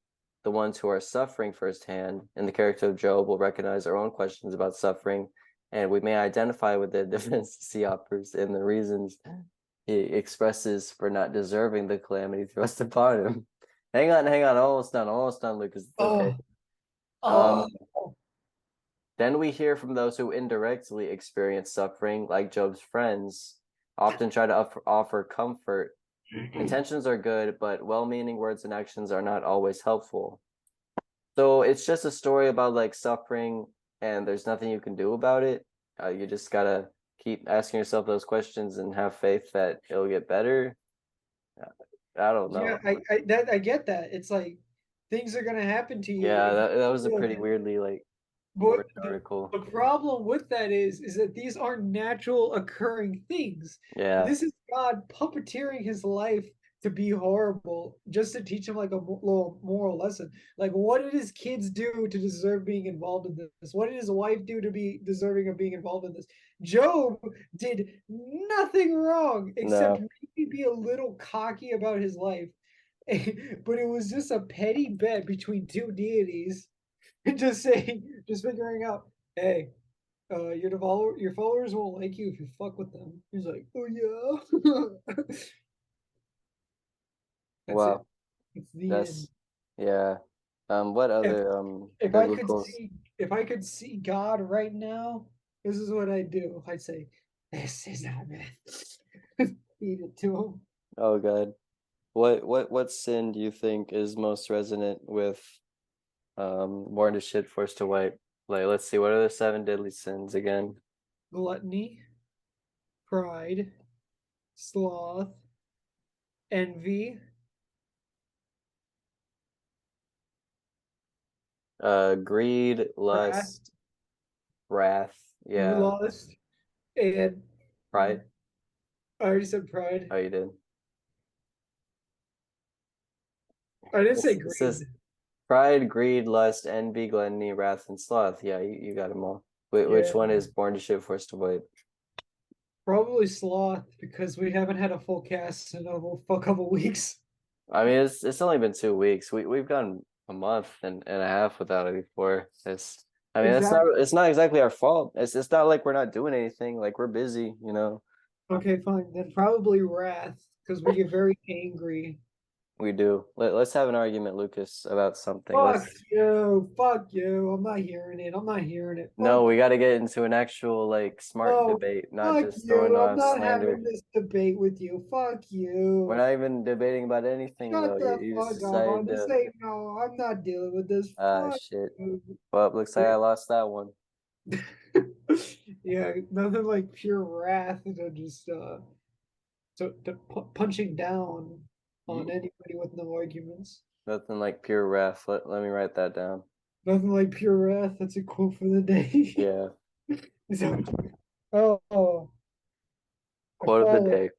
the ones who are suffering firsthand. In the character of Job, we'll recognize our own questions about suffering, and we may identify with the defense he offers and the reasons he expresses for not deserving the calamity thrust upon him. Hang on, almost done, Lucas. It's okay. Oh, Then we hear from those who indirectly experience suffering, like Job's friends, often try to offer comfort. Intentions are good, but well-meaning words and actions are not always helpful. So it's just a story about like suffering, and there's nothing you can do about it. You just gotta keep asking yourself those questions and have faith that it'll get better. I don't yeah, know. I get that. It's like things are gonna happen to you Yeah, if you that was a feel pretty it. weirdly like But worded article. the problem with that is that these aren't natural occurring things. Yeah, This is God puppeteering his life to be horrible, just to teach him like a little moral lesson. Like, what did his kids do to deserve being involved in this? What did his wife do to be deserving of being involved in this? Job did nothing wrong except no, maybe be a little cocky about his life. But it was just a petty bet between two deities just saying, just figuring out, hey, your followers won't like you if you fuck with them. He's like, oh yeah. That's it. wow, It's the end. that's yeah. What If other if I could biblical? see if I could see God right now, this is what I'd do. I'd say, this is not myth. Feed it to him. Oh God, what sin do you think is most resonant with born to shit, forced to wipe? Like, let's see, what are the seven deadly sins again? Gluttony, pride, sloth, envy, Greed, wrath, lust, wrath, yeah, lust, and pride. I already said pride. Oh, you did. I didn't say It greed. says pride, greed, lust, envy, gluttony, wrath, and sloth. Yeah, you got them all. Which Yeah, one is born to shit, forced to wipe? probably sloth because we haven't had a full cast in a couple weeks. I mean, it's only been 2 weeks. We've gone a month and a half without it before. I mean, Exactly. it's not exactly our fault. It's not like we're not doing anything. Like we're busy, you know. Okay, fine. Then probably wrath because we get very angry. We do. Let's have an argument, Lucas, about something. Fuck Let's you. Fuck you. I'm not hearing it. I'm not hearing it. No, Fuck we you. got to get into an actual like smart Oh, debate, not fuck just throwing you. I'm off not slander. having this debate with you. Fuck We're you. not even debating about anything Shut though. the You just fuck up. decided This to ain't no. I'm not dealing with this. Fuck shit. you. Well, looks like I lost that one. Yeah, nothing like pure wrath to just punching down on anybody with no arguments. Nothing like pure wrath. Let me write that down. Nothing like pure wrath. That's a quote for the day. Yeah. So, oh, I Quote of the follow. day.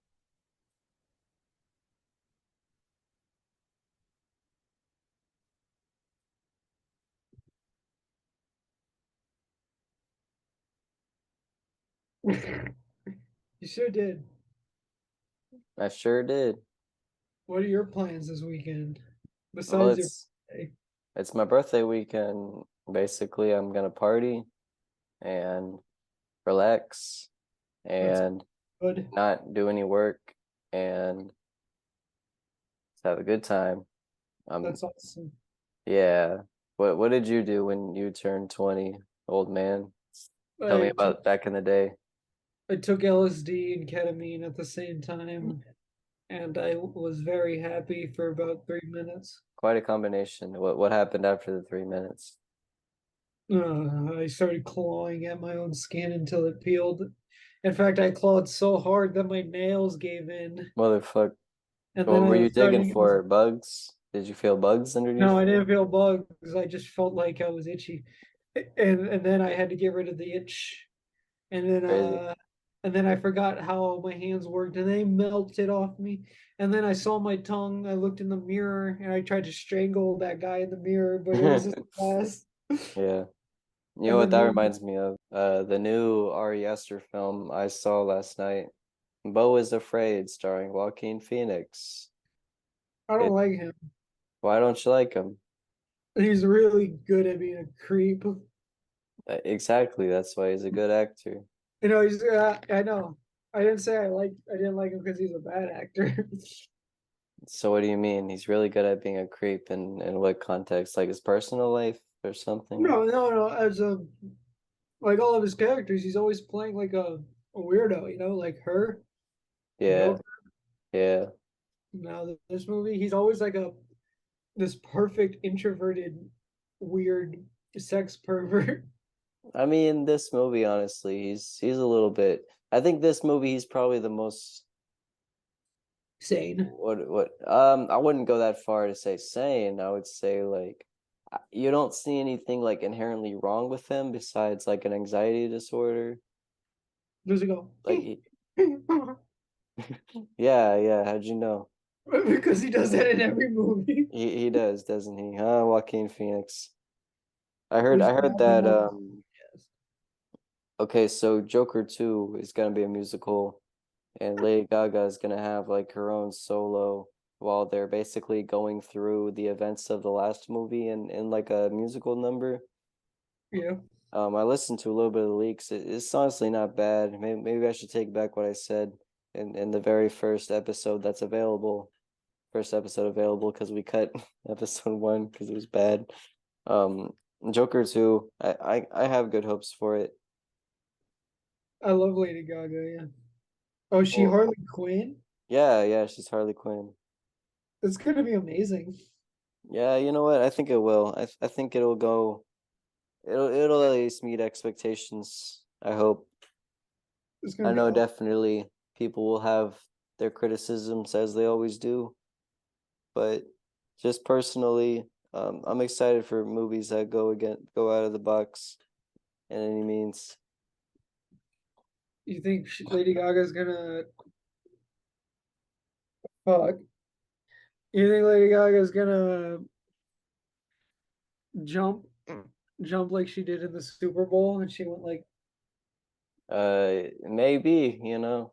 You sure did. I sure did. What are your plans this weekend Well, besides your birthday? it's my birthday weekend. Basically, I'm gonna party and relax That's and good. not do any work and just have a good time. That's awesome. Yeah. What did you do when you turned 20, old man? Tell me I took about back in the day. I took LSD and ketamine at the same time, and I was very happy for about 3 minutes. Quite a combination. What happened after the 3 minutes? I started clawing at my own skin until it peeled. In fact, I clawed so hard that my nails gave in, Motherfuck. and then What I were you was digging starting. for? Bugs? Did you feel bugs No, underneath I there? didn't feel bugs. I just felt like I was itchy, and then I had to get rid of the itch, and then Crazy. uh, and then I forgot how my hands worked, and they melted off me. And then I saw my tongue. I looked in the mirror, and I tried to strangle that guy in the mirror, but it was just glass. Yeah. You know And what then that one, reminds me of? The new Ari Aster film I saw last night. Beau is Afraid, starring Joaquin Phoenix. I don't It, like him. why don't you like him? He's really good at being a creep. Exactly, that's why he's a good actor. He's I know. I didn't say I didn't like him because he's a bad actor. So what do you mean? He's really good at being a creep in what context? Like his personal life or something? No. As a like all of his characters, he's always playing like a weirdo. You know, like her, Yeah, Joker. yeah. Now this movie, he's always like a this perfect introverted, weird sex pervert. I mean, this movie, honestly, he's a little bit. I think this movie he's probably the most Sane. I wouldn't go that far to say sane. I would say like you don't see anything like inherently wrong with him besides like an anxiety disorder. Does it go? Like yeah, how'd you know? Because he does that in every movie. He does, doesn't he? Joaquin Phoenix. Which I heard that yes. okay, so Joker 2 is gonna be a musical and Lady Gaga is gonna have like her own solo while they're basically going through the events of the last movie in like a musical number. Yeah. I listened to a little bit of the leaks. It's honestly not bad. Maybe I should take back what I said in the very first episode that's available. First episode available because we cut episode 1 because it was bad. Um, Joker 2, I have good hopes for it. I love Lady Gaga, yeah. Oh, she Well, Harley Quinn? yeah, she's Harley Quinn. It's gonna be amazing. Yeah, you know what? I think it will. I think it'll go. It'll at least meet expectations. I hope. It's I gonna be know awesome. definitely people will have their criticisms as they always do, but just personally, I'm excited for movies that go out of the box in any means. You think Lady Gaga's gonna fuck? You think Lady Gaga's gonna jump jump like she did in the Super Bowl and she went like Maybe, you know.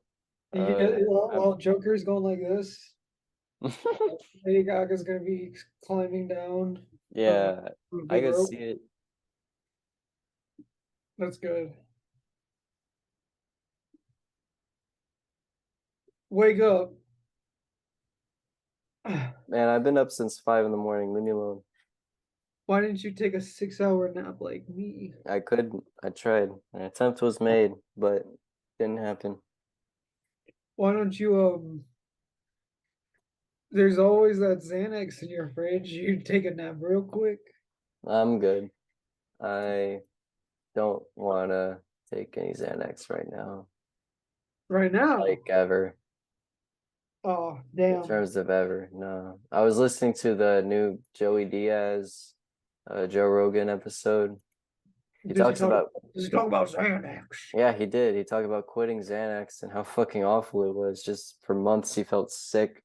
yeah, I'm while Joker's going like this, Lady Gaga's gonna be climbing down yeah, a I big could rope. see it. That's good. Wake up. Man, I've been up since 5 in the morning. Leave me alone. Why didn't you take a 6 hour nap like me? I couldn't. I tried. An attempt was made, but didn't happen. Why don't you there's always that Xanax in your fridge. You take a nap real quick. I'm good. I don't want to take any Xanax right now. Right now. Like ever. Oh, In damn. terms of ever. No. I was listening to the new Joey Diaz, Joe Rogan episode. He Does he talks talk about, does he talk about Xanax? yeah, he did. He talked about quitting Xanax and how fucking awful it was. Just for months, he felt sick,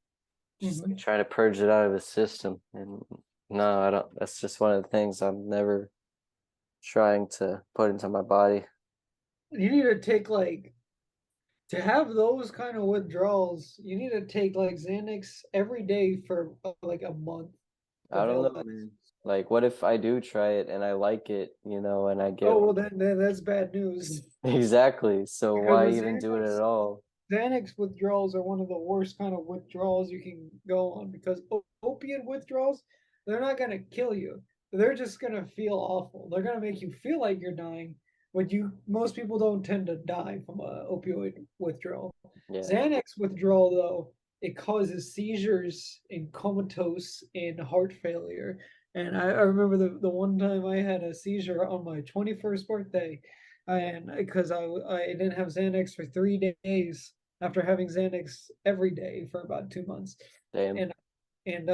just like Hmm. trying to purge it out of his system. And no, I don't. That's just one of the things I'm never trying to put into my body. You need to take like to have those kind of withdrawals, you need to take like Xanax every day for like a month I of don't know, illness. man. Like, what if I do try it and I like it, and I get Oh well, then that's bad news exactly. So because why the even do it at all? Xanax withdrawals are one of the worst kind of withdrawals you can go on because opiate withdrawals, they're not going to kill you. They're just going to feel awful. They're going to make you feel like you're dying, but most people don't tend to die from a opioid withdrawal. Yeah, Xanax withdrawal though, it causes seizures and comatose and heart failure. And I remember the one time I had a seizure on my 21st birthday, and because I didn't have Xanax for 3 days after having Xanax every day for about 2 months, damn, and and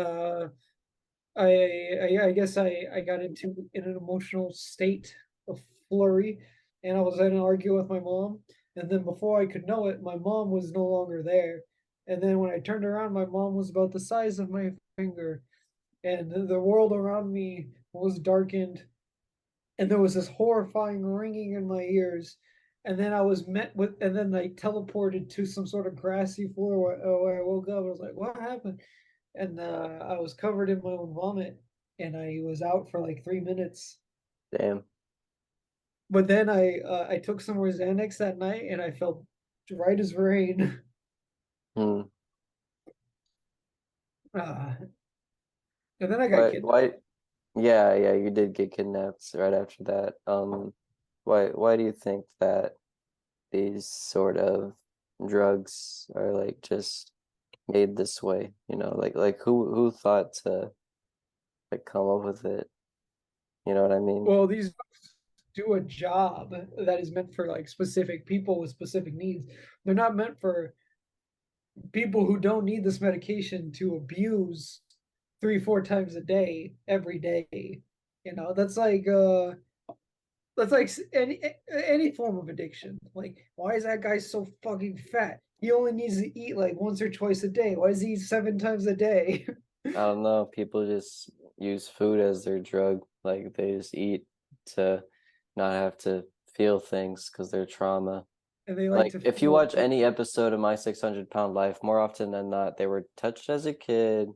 I guess I got into in an emotional state of flurry, and I was in an argument with my mom, and then before I could know it, my mom was no longer there, and then when I turned around, my mom was about the size of my finger, and the world around me was darkened and there was this horrifying ringing in my ears. And then I was met with, and then I teleported to some sort of grassy floor where I woke up. I was like, "What happened?" And I was covered in my own vomit, and I was out for like 3 minutes. damn. But then I took some more Xanax that night, and I felt right as rain. Hmm. Uh, and then I got Why? kidnapped. Why? Yeah, yeah, you did get kidnapped right after that. Why do you think that these sort of drugs are like just made this way? You know, like who thought to like come up with it? You know what I mean? Well, these do a job that is meant for like specific people with specific needs. They're not meant for people who don't need this medication to abuse 3, 4 times a day, every day. You know, that's like any form of addiction. Like, why is that guy so fucking fat? He only needs to eat like once or twice a day. Why does he eat 7 times a day? I don't know. People just use food as their drug. Like they just eat to not have to feel things because they're trauma. And they like Like to if you feel watch any episode of My 600 Pound Life, more often than not, they were touched as a kid,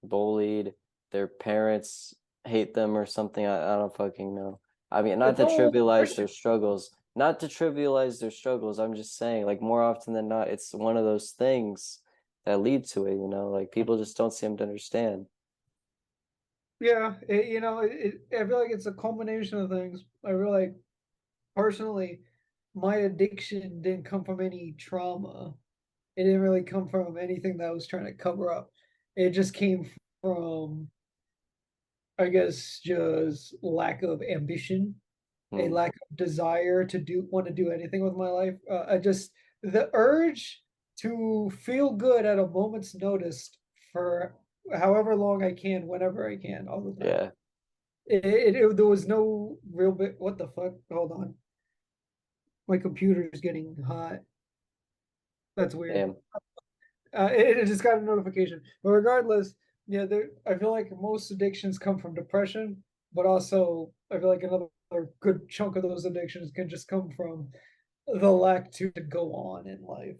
bullied, their parents hate them or something. I don't fucking know. I mean, not it's to all trivialize their struggles, not to trivialize their struggles. I'm just saying, like more often than not, it's one of those things that lead to it, you know, like people just don't seem to understand. yeah, I feel like it's a culmination of things. I feel like personally, my addiction didn't come from any trauma. It didn't really come from anything that I was trying to cover up. It just came from, I guess, just lack of ambition, a Hmm. lack of desire to want to do anything with my life. I just the urge to feel good at a moment's notice for however long I can, whenever I can, all the time. Yeah, There was no real bit. What the fuck? Hold on, my computer's getting hot. That's weird. damn. It just got a notification. But regardless, yeah, I feel like most addictions come from depression, but also I feel like another good chunk of those addictions can just come from the lack to go on in life.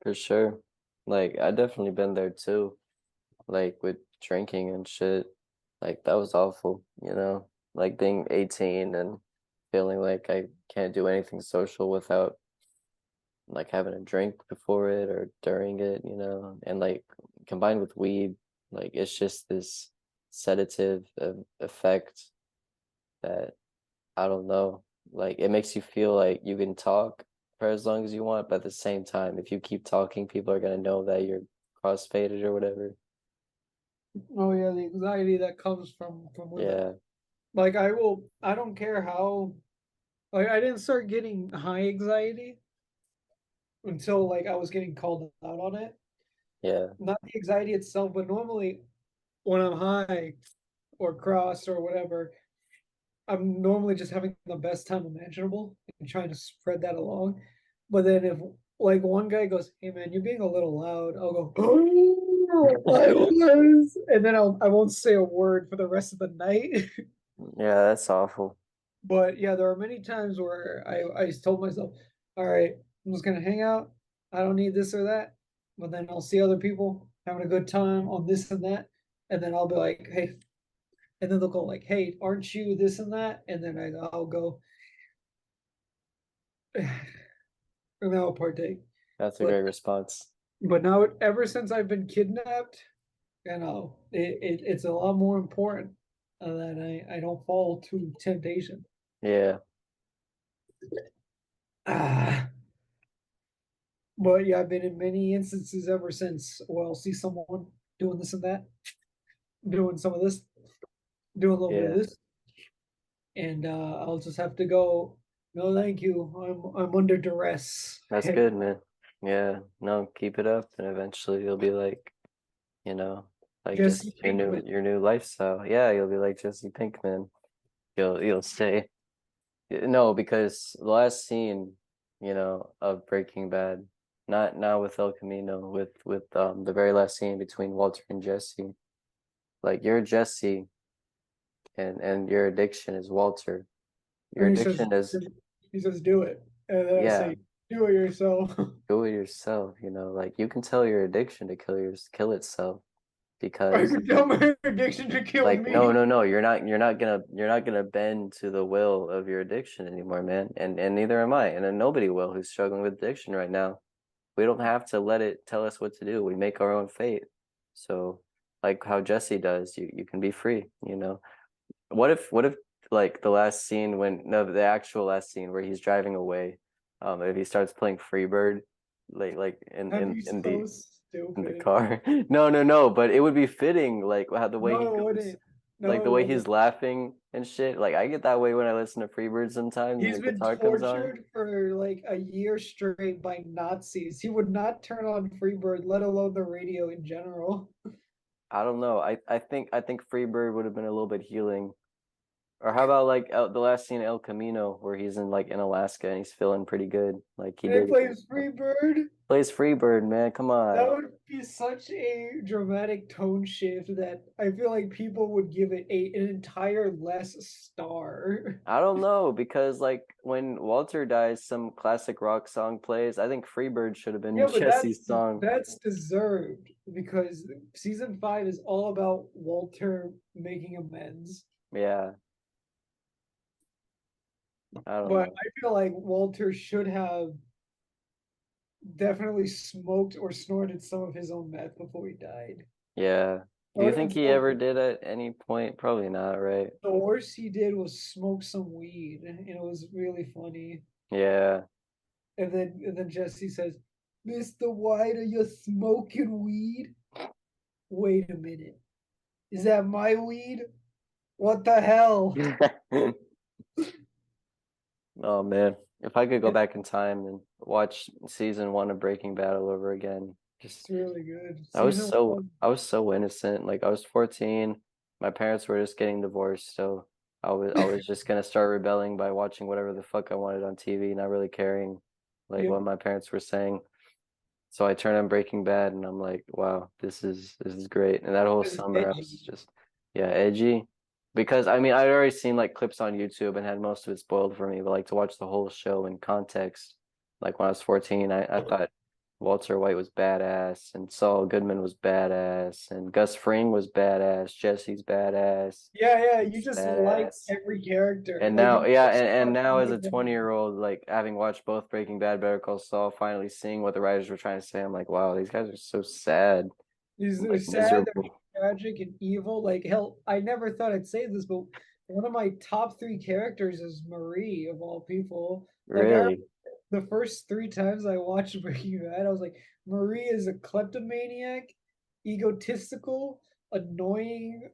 For sure. Like I definitely been there too. Like with drinking and shit. Like that was awful, you know? Like being 18 and feeling like I can't do anything social without like having a drink before it or during it, you know? And like combined with weed, like it's just this sedative effect that I don't know. Like it makes you feel like you can talk for as long as you want, but at the same time, if you keep talking, people are gonna know that you're crossfaded or whatever. Oh yeah, the anxiety that comes from with it. Yeah, Like I don't care how. Like I didn't start getting high anxiety until like I was getting called out on it. yeah, Not the anxiety itself, but normally when I'm high or cross or whatever, I'm normally just having the best time imaginable and trying to spread that along. But then if like one guy goes, "Hey man, you're being a little loud," I'll go, "Oh, I was," and then I won't say a word for the rest of the night. yeah. That's awful. But yeah, there are many times where I told myself, "All right, I'm just gonna hang out. I don't need this or that." But then I'll see other people having a good time on this and that, and then I'll be like, "Hey," and then they'll go like, "Hey, aren't you this and that?" And then I'll go, and then I'll partake. That's a But great response. now, ever since I've been kidnapped, it's a lot more important that I don't fall to temptation. Yeah, Ah, but yeah, I've been in many instances ever since. Well, I'll see someone doing this and that, doing some of this, doing a little bit of yeah. this, and I'll just have to go. No, thank you. I'm under duress. That's good, man. Yeah, no, keep it up, and eventually you'll be like, you know, like Jesse just Pinkman. your new lifestyle. Yeah, you'll be like Jesse Pinkman. You'll stay. No, because the last scene, you know, of Breaking Bad, not with El Camino, with the very last scene between Walter and Jesse. Like you're Jesse and your addiction is Walter. Your And he says, addiction is "Do it," and then I yeah, say, "Do it yourself." do it yourself, you know, like you can tell your addiction to kill itself. I because could tell my addiction to kill like me. no, you're not gonna bend to the will of your addiction anymore, man. And neither am I. And then nobody will who's struggling with addiction right now. We don't have to let it tell us what to do. We make our own fate. So like how Jesse does, you can be free, you know. What if like the last scene when no the actual last scene where he's driving away, if he starts playing Freebird like That'd be in so the stupid. car. No, but it would be fitting like how the way No, he it goes wouldn't. like No, the it way wouldn't. he's laughing and shit. Like I get that way when I listen to Freebird sometimes and He's the been guitar comes on. tortured for like a year straight by Nazis. He would not turn on Freebird, let alone the radio in general. I don't know. I think Freebird would have been a little bit healing. Or how about like the last scene El Camino where he's in Alaska and he's feeling pretty good. Like he And he did plays Freebird. plays Freebird, man. Come That on. would be such a dramatic tone shift that I feel like people would give it an entire less star. I don't know because like when Walter dies, some classic rock song plays. I think Freebird should have been Yeah, but Jesse's song. that's deserved because season 5 is all about Walter making amends. Yeah, I don't But know. I feel like Walter should have definitely smoked or snorted some of his own meth before he died. Yeah. Do you think he ever did at any point? Probably not, right? The worst he did was smoke some weed, and it was really funny. Yeah. And then Jesse says, "Mr. White, are you smoking weed? Wait a minute, is that my weed? What the hell?" Oh man, if I could go back in time and watch season 1 of Breaking Bad all over again, just It's really good. I was Season so one, I was so innocent. Like I was 14. My parents were just getting divorced, so I was just gonna start rebelling by watching whatever the fuck I wanted on TV, not really caring like yep, what my parents were saying. So I turned on Breaking Bad and I'm like, wow, this is great. And that whole it's summer I edgy. was just yeah, edgy. Because I mean I'd already seen like clips on YouTube and had most of it spoiled for me, but like to watch the whole show in context, like when I was 14, I thought Walter White was badass and Saul Goodman was badass and Gus Fring was badass, Jesse's badass, Yeah, you it's just like badass. every character. And Like now, you yeah, just and fucking now as a like them. 20-year-old, like having watched both Breaking Bad, Better Call Saul, finally seeing what the writers were trying to say, I'm like, wow, these guys are so sad and They're like sad, they're miserable. tragic and evil. Like hell, I never thought I'd say this, but one of my top three characters is Marie of all people. Like Really? the first three times I watched Breaking Bad, I was like, Marie is a kleptomaniac, egotistical, annoying,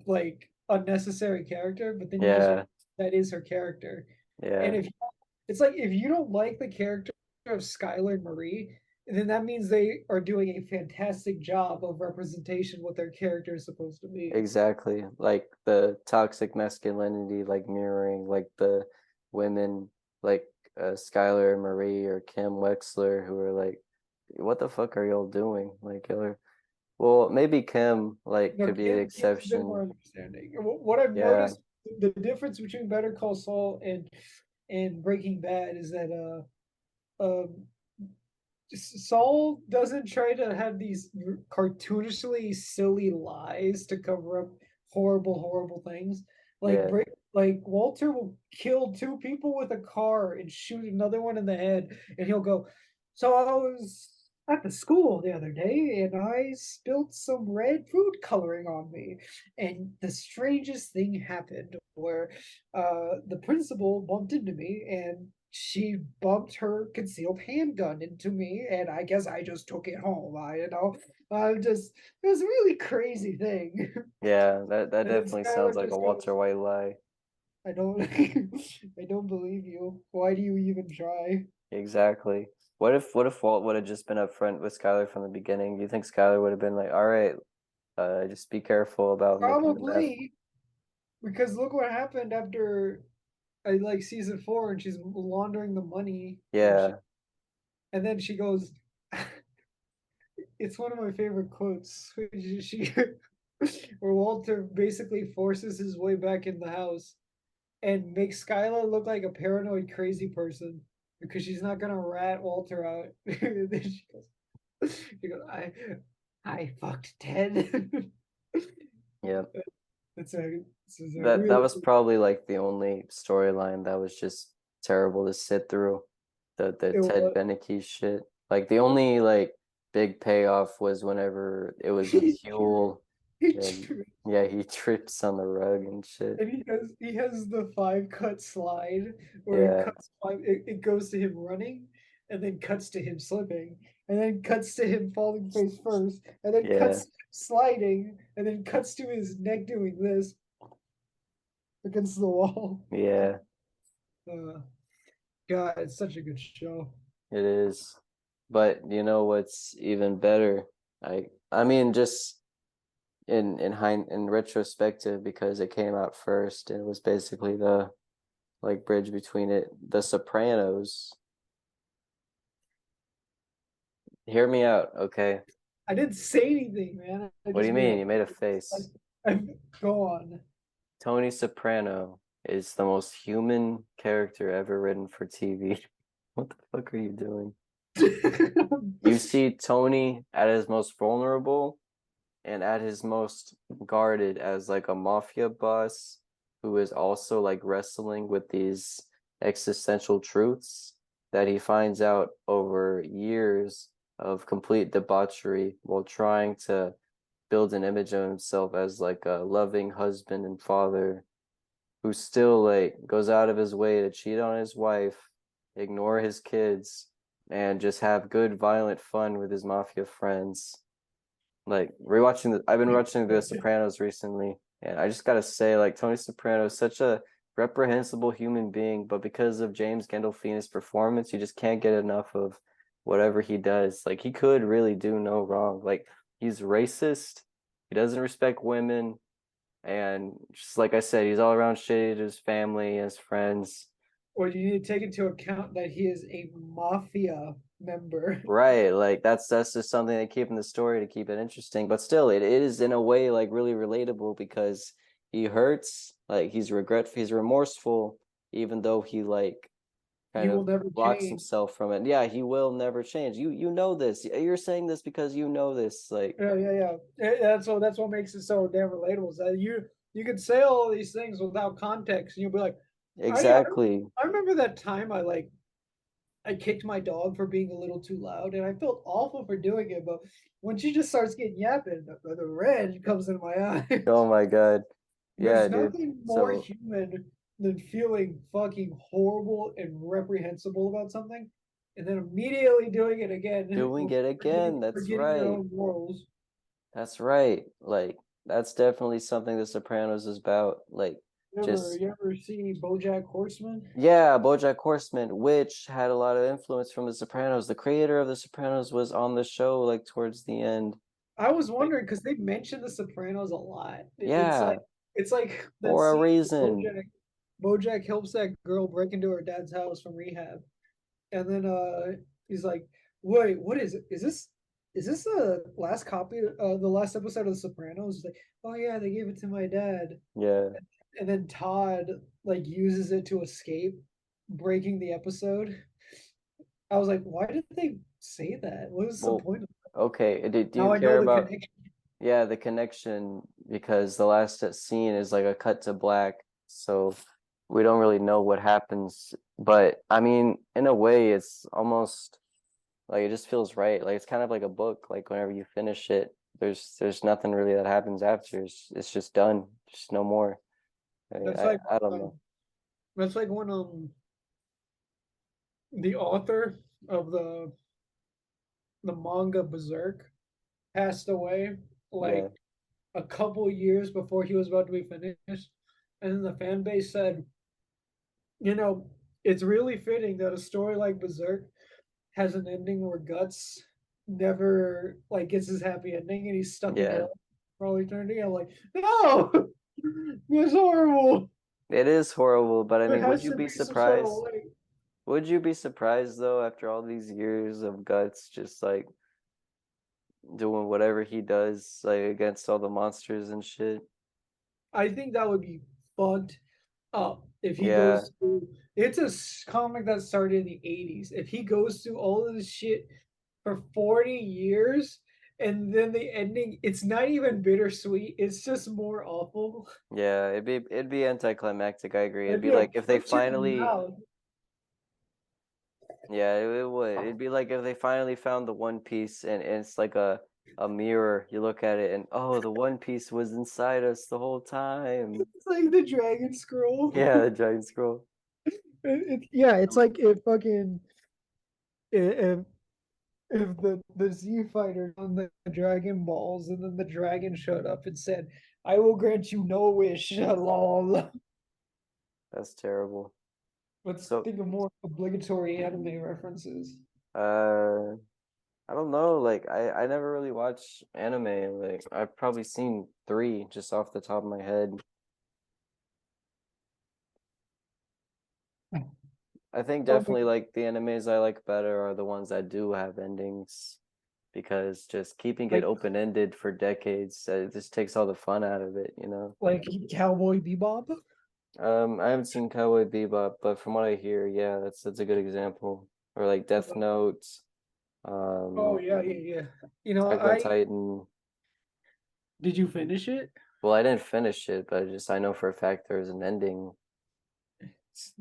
like unnecessary character. But then you just Yeah, that is her character. And yeah, if it's like if you don't like the character of Skylar and Marie, then that means they are doing a fantastic job of representation what their character is supposed to be. exactly. Like the toxic masculinity, like mirroring like the women like Skylar and Marie or Kim Wexler who are like, what the fuck are y'all doing? Like, well, maybe Kim like No, could be the Kim's a bit exception. more understanding. What I've Yeah, noticed, the difference between Better Call Saul and Breaking Bad is that Saul doesn't try to have these cartoonishly silly lies to cover up horrible things. Like yeah, break, like Walter will kill two people with a car and shoot another one in the head, and he'll go, "So I was at the school the other day, and I spilled some red food coloring on me, and the strangest thing happened where the principal bumped into me and." She bumped her concealed handgun into me, and I guess I just took it home. I just it was a really crazy thing. yeah. That And then definitely sounds Skylar like a just Walter goes, White lie. "I don't, I don't believe you. Why do you even try?" Exactly. What if Walt would have just been upfront with Skylar from the beginning? Do you think Skylar would have been like, all right, just be careful about making the meth? Probably because look what happened after I like season 4, and she's laundering the money, Yeah, and then she goes. It's one of my favorite quotes. She where Walter basically forces his way back in the house and makes Skylar look like a paranoid crazy person because she's not gonna rat Walter out. Then she goes, I fucked Ted. Yeah. This is a That really was probably like the only storyline that was just terrible to sit through. The it Ted was Beneke shit. Like the only like big payoff was whenever it was with he, Huel he and tri- yeah, he trips on the rug and shit. and he has the 5 cut slide where it Yeah, cuts it goes to him running and then cuts to him slipping and then cuts to him falling face first and then yeah, cuts to him sliding and then cuts to his neck doing this against the wall. yeah, Uh, God, it's such a good show. it is. But you know what's even better? I mean just in retrospective because it came out first and it was basically the like bridge between it. The Sopranos. Hear me out, okay? I didn't say anything, man. I What do just you made mean? a You made a like, face. go on. Tony Soprano is the most human character ever written for TV. What the fuck are you doing? You see Tony at his most vulnerable and at his most guarded as like a mafia boss who is also like wrestling with these existential truths that he finds out over years of complete debauchery while trying to build an image of himself as like a loving husband and father who still like goes out of his way to cheat on his wife, ignore his kids, and just have good violent fun with his mafia friends. Like I've been watching The Sopranos recently, and I just gotta say, like Tony Soprano is such a reprehensible human being, but because of James Gandolfini's performance, you just can't get enough of whatever he does. Like he could really do no wrong. Like he's racist, he doesn't respect women, and just like I said, he's all around shitty to his family, his friends. Or you need to take into account that he is a mafia member. Right, like that's just something they keep in the story to keep it interesting. But still, it is in a way like really relatable because he hurts, like he's remorseful, even though he like He kind will of never blocks change. himself from it. Yeah, he will never change. You know this. You're saying this because you know this. Like Yeah. That's what makes it so damn relatable. Is that you could say all these things without context, and you'll be like, I I, exactly. I remember that time I kicked my dog for being a little too loud, and I felt awful for doing it. But when she just starts getting yapping, the red comes in my eyes. Oh my God. There's Yeah, dude. nothing more So human than feeling fucking horrible and reprehensible about something, and then immediately doing it again, doing or it again. That's forgetting your right. own morals. That's right. Like that's definitely something The Sopranos is about. Like You ever just you ever see BoJack Horseman? yeah, BoJack Horseman, which had a lot of influence from The Sopranos. The creator of The Sopranos was on the show like towards the end. I was Like, wondering because they mention the Sopranos a lot. yeah, It's like that for a scene where reason. BoJack helps that girl break into her dad's house from rehab, and then he's like, "Wait, what is it? Is this the last copy? The last episode of The Sopranos?" He's like, "Oh yeah, they gave it to my dad." Yeah. And then Todd like uses it to escape, breaking the episode. I was like, "Why did they say that? What is the Well, point of that?" okay. Do you Now I know care the about connection. yeah, the connection because the last scene is like a cut to black, so we don't really know what happens. But I mean, in a way, it's almost like it just feels right. Like it's kind of like a book. Like whenever you finish it, there's nothing really that happens after. It's just done. Just no more. I mean, That's like I don't um, know. that's like when the author of the manga Berserk passed away Yeah, like a couple years before he was about to be finished, and then the fan base said, you know, it's really fitting that a story like Berserk has an ending where Guts never like gets his happy ending and he's stuck in yeah. hell for all eternity. I'm like, no, it's horrible. It is horrible, but I There mean, would has you to be be some sort of surprised? way. Would you be surprised though after all these years of Guts just like doing whatever he does like against all the monsters and shit? I think that would be fucked up if he Yeah, goes through. It's a comic that started in the '80s. If he goes through all of this shit for 40 years and then the ending, it's not even bittersweet. It's just more awful. Yeah, it'd be anticlimactic. I agree. It'd It'd be be a like if they punch in the finally, mouth. yeah, it would. It'd be like if they finally found the One Piece and it's like a mirror. You look at it and oh, the One Piece was inside us the whole time. It's like the dragon scroll. Yeah, the giant scroll. Yeah, it's like if fucking if if the Z fighter on the Dragon Balls and then the dragon showed up and said, "I will grant you no wish." Lol. That's terrible. Let's So, think of more obligatory anime references. uh, I don't know. Like, I never really watched anime. Like, I've probably seen three just off the top of my head. I think Okay, definitely like the animes I like better are the ones that do have endings because just keeping it like open-ended for decades, it just takes all the fun out of it, you know? like Cowboy Bebop. I haven't seen Cowboy Bebop, but from what I hear, yeah, that's a good example. Or like Death Note, Oh um, yeah, yeah, yeah. You know, Attack on I Titan. did you finish it? Well, I didn't finish it, but I know for a fact there's an ending. It's,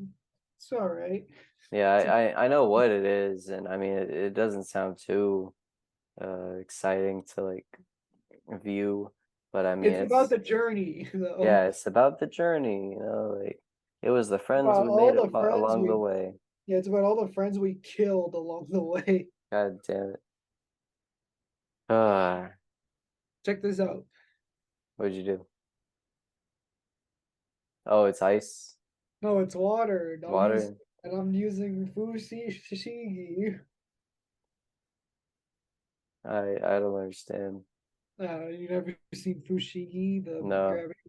it's all right. Yeah, It's a, I know what it is, and I mean it doesn't sound too exciting to like view, but I mean it's about it's the journey, though. yeah, it's about the journey, you know, like it was the friends About we all made the friends along the we way. Yeah, it's about all the friends we killed along the way. God damn it. Ah, Check this out. what'd you do? Oh, it's ice, No, it's water. water. And I'm using Fushigi. I don't understand. You never seen Fushigi, the No. gravity?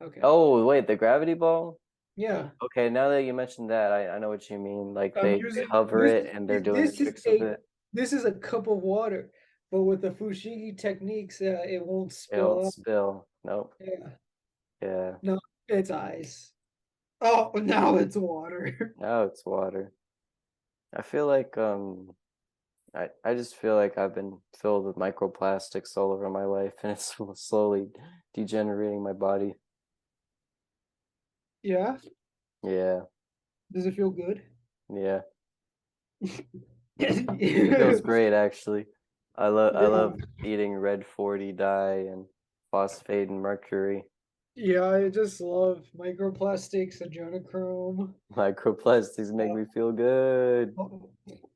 Okay. Oh, wait, the gravity ball? Yeah. Okay, now that you mentioned that, I know what you mean. Like I'm they using hover this it and they're doing the this is tricks with it. a cup of water, but with the Fushigi techniques, it won't It won't spill out. spill. Nope. Yeah. Yeah. No, it's ice. Oh, now it's water. Now it's water. I feel like I just feel like I've been filled with microplastics all over my life and it's slowly degenerating my body. Yeah. Yeah. Does it feel good? Yeah. It feels Yeah. great actually. I love eating red 40 dye and phosphate and mercury. Yeah, I just love microplastics, adrenochrome. Microplastics make me feel good. Oh,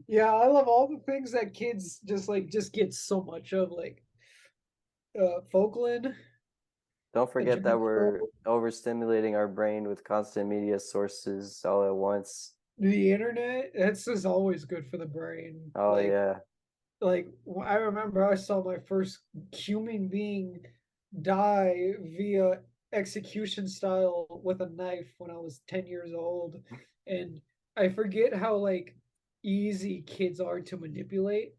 yeah, I love all the things that kids just get so much of, like Folklin, Don't forget that we're adrenochrome, overstimulating our brain with constant media sources all at once. the internet. That's just always good for the brain. Oh yeah. I remember I saw my first human being die via execution style with a knife when I was 10 years old. And I forget how like easy kids are to manipulate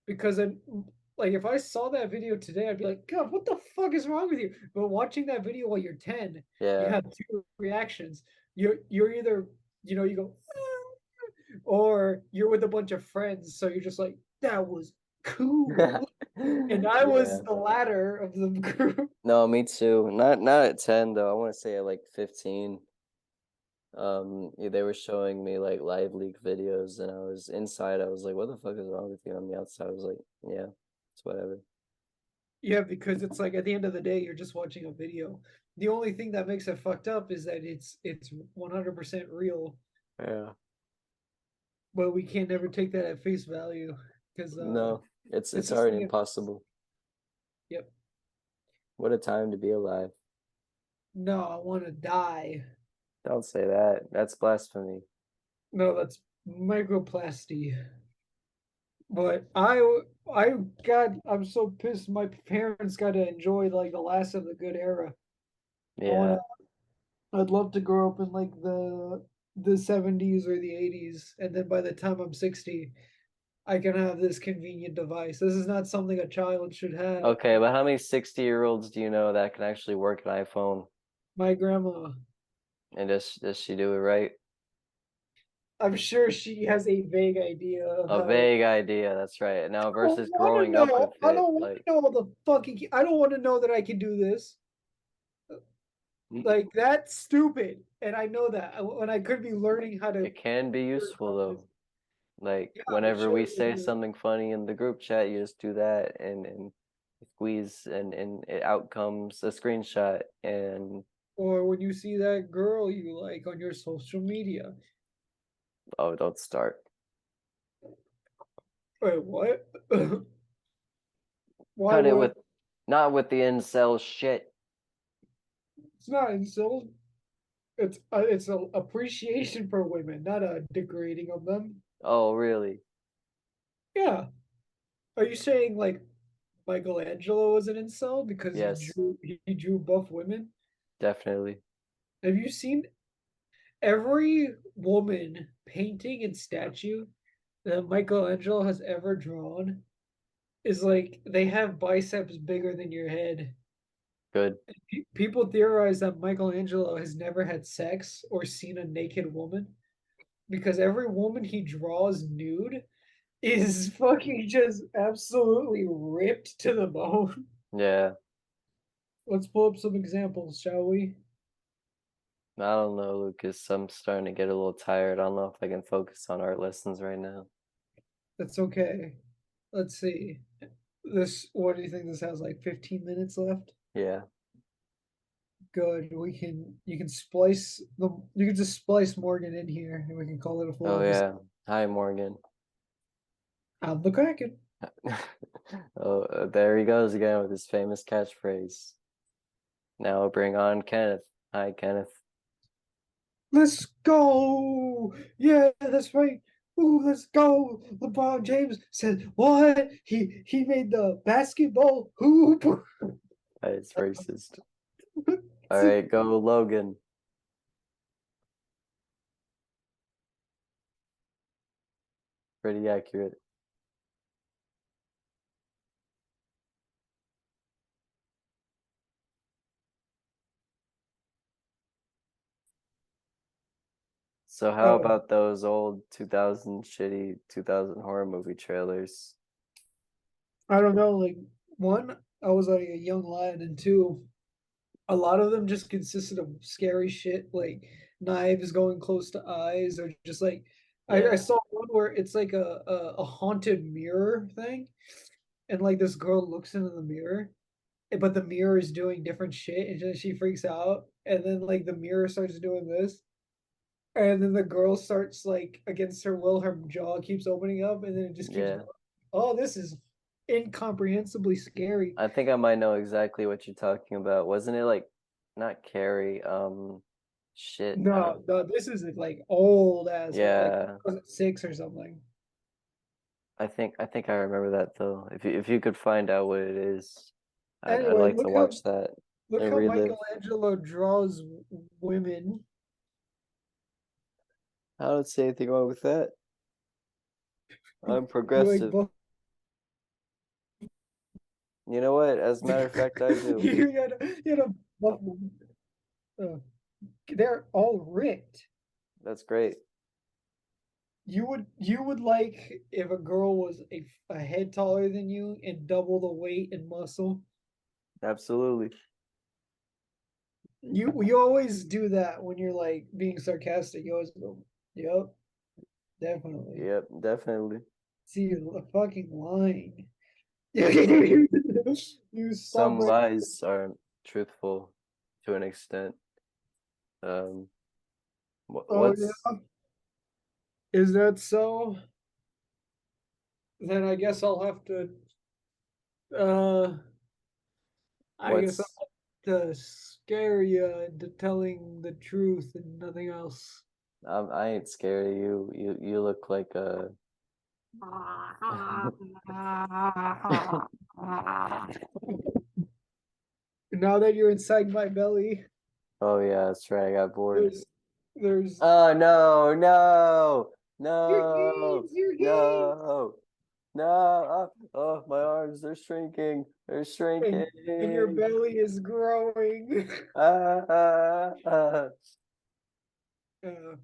because like if I saw that video today, I'd be like, God, what the fuck is wrong with you? But watching that video while you're 10, you Yeah. have two reactions. You're either, you go, or you're with a bunch of friends, so you're just like, that was cool. And I Yeah. was the latter of the group. No, me too. Not at 10 though. I want to say at like 15. Yeah, they were showing me like live leak videos and I was inside. I was like, what the fuck is wrong with you? On the outside, I was like, yeah, it's whatever. Yeah, because it's like at the end of the day, you're just watching a video. The only thing that makes it fucked up is that it's 100% real, Yeah. but we can't never take that at face value because No, it's it's just already like impossible. yep. What a time to be alive. No, I want to die. Don't say that. That's blasphemy. No, that's microplasty. But I I'm so pissed. My parents got to enjoy like the last of the good era. I Yeah. wanna I'd love to grow up in like the 70s or the 80s, and then by the time I'm 60, I can have this convenient device. This is not something a child should have. Okay, but how many 60-year-olds do you know that can actually work an iPhone? My grandma, And does she do it right? I'm sure she has a vague idea of A how. vague idea, that's right. Now I don't versus want to growing up know. with I it, don't want like to know the fucking. I don't want to know that I can do this. Like that's stupid, and I know that when I could be learning how to. it can be useful though. Like Yeah, I'm whenever sure we it say is. something funny in the group chat, you just do that and squeeze and it out comes a screenshot and Or when you see that girl you like on your social media. oh, don't start. Wait, what? Why Cut it would with not with the incel shit. it's not insult? It's a appreciation for women, not a degrading of them. Oh, really? Yeah. Are you saying like Michelangelo was an incel because Yes, he drew buff women? definitely. Have you seen every woman painting and statue that Michelangelo has ever drawn is like they have biceps bigger than your head. Good. People theorize that Michelangelo has never had sex or seen a naked woman because every woman he draws nude is fucking just absolutely ripped to the bone. Yeah. Let's pull up some examples, shall we? I don't know, Lucas. I'm starting to get a little tired. I don't know if I can focus on art lessons right now. That's okay. Let's see. This, what do you think this has, like 15 minutes left? Yeah. Good. You can splice you can just splice Morgan in here and we can call it a full Oh episode. yeah. Hi, Morgan. I'm the Kraken. Oh, there he goes again with his famous catchphrase. Now bring on Kenneth. Hi, Kenneth. Let's go. Yeah, that's right. Ooh, let's go. LeBron James said, what? He made the basketball hoop. It's racist. All right, go Logan. Pretty accurate. So how Oh, about those old 2000 shitty 2000 horror movie trailers? I don't know. Like, one, I was like a young lad, and two, a lot of them just consisted of scary shit, like knives going close to eyes, or just like I Yeah, saw one where it's like a haunted mirror thing, and like this girl looks into the mirror, but the mirror is doing different shit, and she freaks out, and then like the mirror starts doing this, and then the girl starts like against her will, her jaw keeps opening up, and then it just keeps yeah. going. Oh, this is incomprehensibly scary. I think I might know exactly what you're talking about. Wasn't it like not Carrie? Shit. I No, don't. no, this is like old as hell, like Yeah, 2006 or something. I think I remember that though. If you could find out what it is, I'd Anyway, like to watch that look and how relive. Michelangelo draws women. I don't see anything wrong with that. I'm You like progressive. both. You know what? As a matter of fact, I do. You had a buff woman. They're all ripped. That's great. You would like if a girl was a head taller than you and double the weight and muscle. Absolutely. You always do that when you're like being sarcastic. You always go, "Yep, definitely." Yep, definitely. See, you're fucking lying. You Some stubborn. lies aren't truthful to an extent. Um, Oh what's yeah, is that so? Then I guess I'll have to. Uh, I guess what's I'll have to scare you into telling the truth and nothing else. I ain't scared of you. You look like a Now that you're inside my belly, oh yeah, that's right. I got bored. there's there's Oh no, no, your no, gains, your gains, no, no. Oh, my arms, they're shrinking. They're shrinking. and your belly is growing. Ah, ah, ah. uh,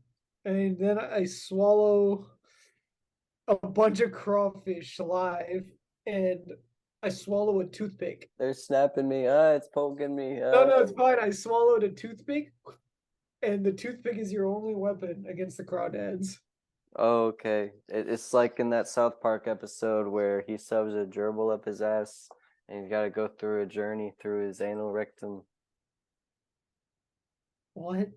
and then I swallow a bunch of crawfish live, and I swallow a toothpick. They're snapping me. Ah, it's poking me. No, it's fine. I swallowed a toothpick, and the toothpick is your only weapon against the crawdads. Oh, okay. It's like in that South Park episode where he shoves a gerbil up his ass and he's got to go through a journey through his anal rectum. What?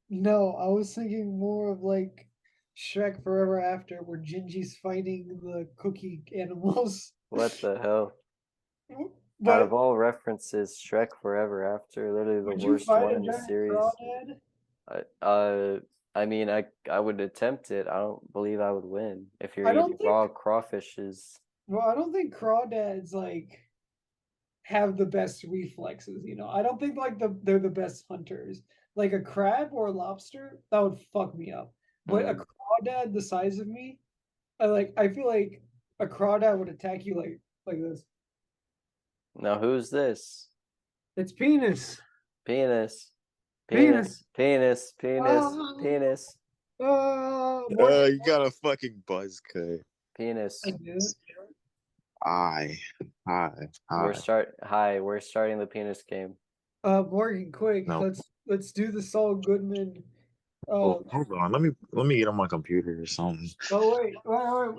No, I was thinking more of like Shrek Forever After, where Gingy's fighting the cookie animals. What the hell? Out of But all references, Shrek Forever After, literally the would you worst fight one a in the giant series. crawdad? I mean, I would attempt it. I don't believe I would win if you're I don't eating think. raw crawfishes. Well, I don't think crawdads like have the best reflexes. I don't think like they're the best hunters. Like a crab or a lobster, that would fuck me up. But a crawdad the size of me, I feel like a crawdad would attack you like this. Now, who's this? It's penis. Penis. Penis. Penis. Penis. Penis. Ah, Penis. Morgan, You got a fucking buzz cut. Penis. I do. Hi. We're starting the penis game. Morgan, quick, No. let's do the Saul Goodman. Hold on. Let me get on my computer or something. Oh wait,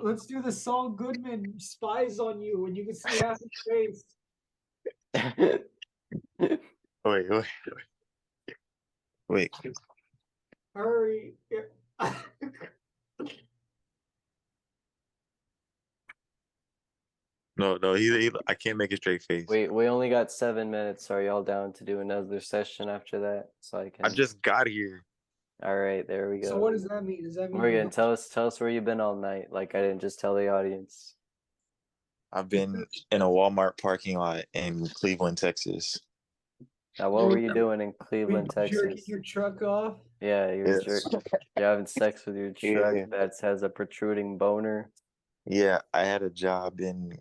let's do the Saul Goodman spies on you, and you can see half his face. Wait. Hurry! No, I can't make a straight face. We only got 7 minutes. Are y'all down to do another session after that? So I can. I just got here. All right, there we go. So what does that mean? Does that mean Morgan, tell us where you've been all night. Like I didn't just tell the audience. I've been in a Walmart parking lot in Cleveland, Texas. Now, what were you doing in Cleveland, jerking Texas? your truck off? Yeah, you're having sex with your truck Yeah. that has a protruding boner. Yeah, I had a job in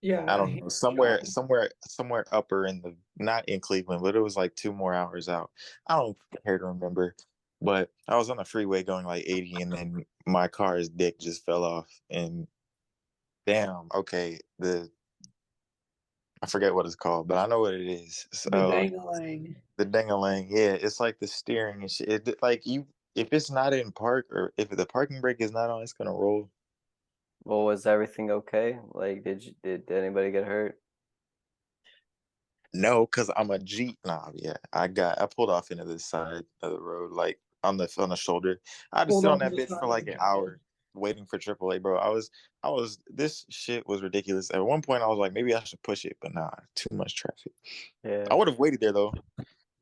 Yeah, I don't know, somewhere upper in the, not in Cleveland, but it was like 2 more hours out. I don't care to remember, but I was on the freeway going like 80, and then my car's dick just fell off, and damn, okay, I forget what it's called, but I know what it is. So the dangling. the ding-a-ling, yeah, it's like the steering and shit. Like if it's not in park, or if the parking brake is not on, it's gonna roll. Well, was everything okay? Like, did anybody get hurt? No, because I'm a Jeep. Nah, yeah. I pulled off into the side of the road, like on the shoulder. I had to Pulled sit on off that to the bitch side for of like the an road. hour waiting for AAA, bro. This shit was ridiculous. At one point I was like, maybe I should push it, but nah, too much traffic. Yeah. I would have waited there though.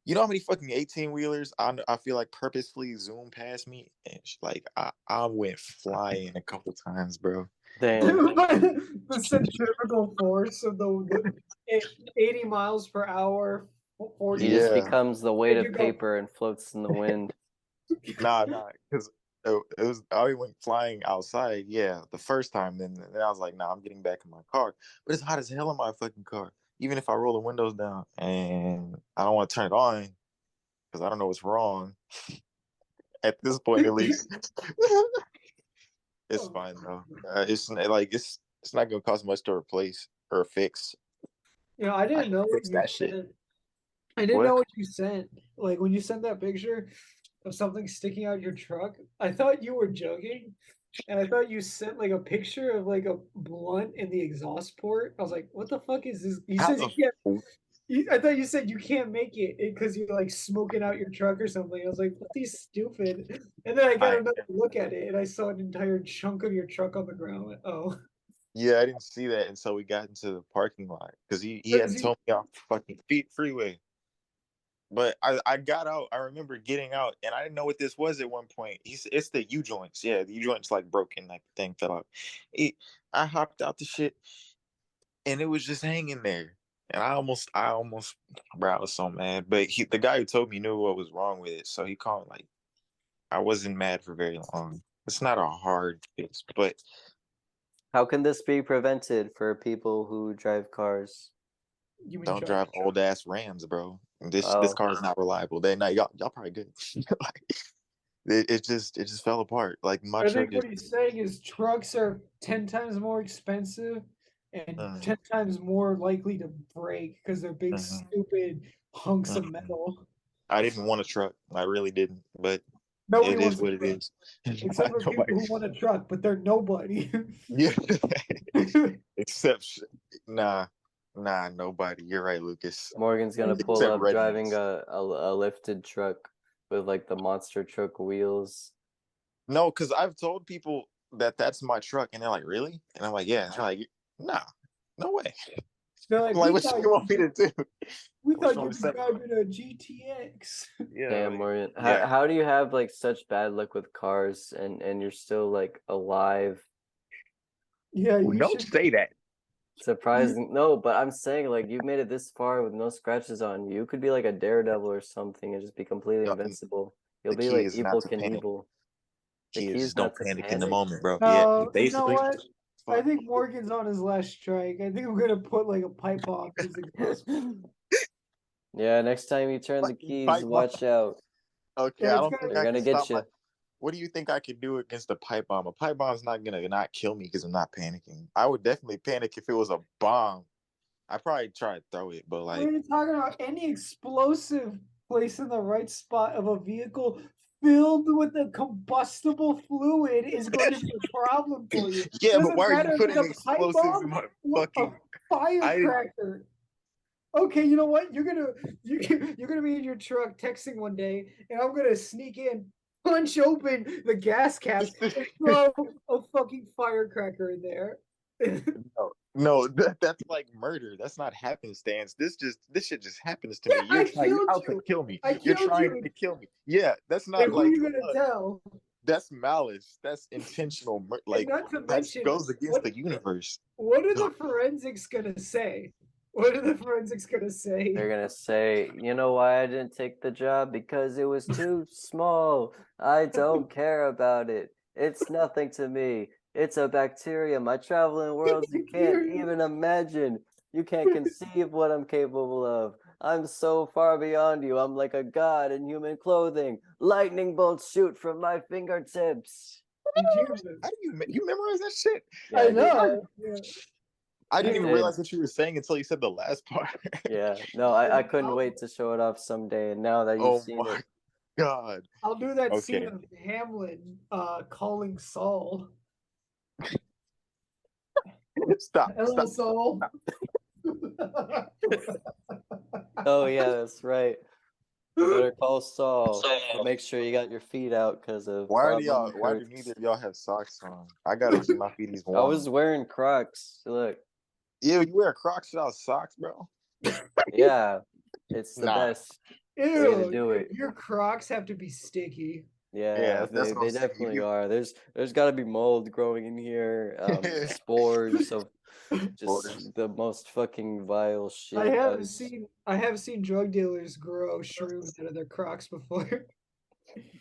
You know how many fucking 18-wheelers I feel like purposefully zoomed past me? And like I went flying a couple times, bro. Damn. The centrifugal force of the 80 miles per hour, 40. He just Yeah. becomes the weight Did of you go- paper and floats in the wind. Nah, because it was, I went flying outside. Yeah, the first time, then I was like, nah, I'm getting back in my car. But it's hot as hell in my fucking car. Even if I roll the windows down, and I don't want to turn it on because I don't know what's wrong. At this point, at least, it's fine though. It's not gonna cost much to replace or fix. I didn't know what Fix you that shit. sent. I didn't What? know what you sent. Like when you sent that picture of something sticking out your truck, I thought you were joking. And I thought you sent like a picture of like a blunt in the exhaust port. I was like, what the fuck is this? You How said the you can't. I thought you said you can't make it because you're like smoking out your truck or something. I was like, what these stupid? And then I got another look at it and I saw an entire chunk of your truck on the ground. Like, oh. Yeah, I didn't see that until we got into the parking lot because he hadn't told me off the fucking freeway. But I got out. I remember getting out, and I didn't know what this was at one point. It's the U joints. Yeah, the U joints like broken, like the thing fell out. I hopped out the shit, and it was just hanging there. And bro, I was so mad. But the guy who told me knew what was wrong with it, so he called. Like, I wasn't mad for very long. It's not a hard fix, but How can this be prevented for people who drive cars? don't drive old ass Rams, bro. This Oh. car is not reliable. They not y'all probably good. Like, it just fell apart. Like my I truck think just what he's saying is trucks are 10 times more expensive and uh, 10 times more likely to break because they're big, uh, stupid hunks uh, of metal. I didn't want a truck. I really didn't. But Nobody it is wants a what it truck is. except for Nobody. people who want a truck, but they're nobody. Yeah. Except nah, nobody. You're right, Lucas. Morgan's gonna pull Except up driving rednecks. a lifted truck with like the monster truck wheels. No, because I've told people that that's my truck, and they're like, "Really?" And I'm like, "Yeah." And they're like, "Nah, no way." They're I'm like, like, "What you want me to do?" we What thought you you want were me to say? driving a GTX. Yeah, Damn, like, Morgan. yeah. How do you have like such bad luck with cars and you're still like alive? Yeah, Well, you don't should. say that. Surprising. No, but I'm saying like you've made it this far with no scratches on you. You could be like a daredevil or something and just be completely No, invincible. You'll the be key like is not evil to panic. Knievel. The Key is key is just not don't to panic in the panic. moment, bro. Yeah, No, you know basically. what? I Fuck. think Morgan's on his last strike. I think I'm gonna put like a pipe bomb in his exhaust. Yeah, next time you turn the Fucking keys, pipe bomb. watch out. Okay, And I it's don't gonna. think They're I can gonna get stop my. you. What do you think I could do against a pipe bomb? A pipe bomb's not gonna not kill me because I'm not panicking. I would definitely panic if it was a bomb. I probably try to throw it, but What like, are you talking about? Any explosive placed in the right spot of a vehicle filled with a combustible fluid is going to be a problem for you. It yeah, but doesn't why are you matter if it's putting a pipe explosives in bomb my or a fucking? I didn't. firecracker. Okay, you know what? You're gonna be in your truck texting one day, and I'm gonna sneak in, punch open the gas caps, and throw a fucking firecracker in there. No, that's like murder. That's not happenstance. This shit just happens to Yeah, me. You're trying. You're killed out to you. kill me. I You're killed trying you. to kill me. Yeah, that's And not who are like. you gonna tell? That's malice. That's intentional. And Like not to that mention, goes against what the universe. what are the forensics gonna say? What are the forensics gonna say? They're gonna say, you know why I didn't take the job? Because it was too small. I don't care about it. It's nothing to me. It's a bacterium. I travel in worlds you can't even imagine. You can't conceive what I'm capable of. I'm so far beyond you. I'm like a god in human clothing. Lightning bolts shoot from my fingertips. Did you? How do you memorize that shit? Yeah, I I did. know. Yeah. I I didn't even did. realize what you were saying until you said the last part. Yeah. No, I couldn't wait to show it off someday. And now that you've Oh seen my it, god. I'll do that scene Okay. of Hamlin calling Saul. Stop. Hello, Stop. Saul. oh yeah, that's right. Better call Saul. But make sure you got your feet out because of Bob Why do Kirk. neither of y'all have socks on? I gotta keep my feeties I warm. was wearing Crocs. Look, Ew, you wear Crocs without socks, bro? yeah, it's the Nah. best way to Ew, do dude, it. your Crocs have to be sticky. Yeah, Yeah, that's what I'm they saying. definitely are. There's got to be mold growing in here. Spores of just Borders. the most fucking vile I shit. have seen drug dealers grow shrooms out of their Crocs before,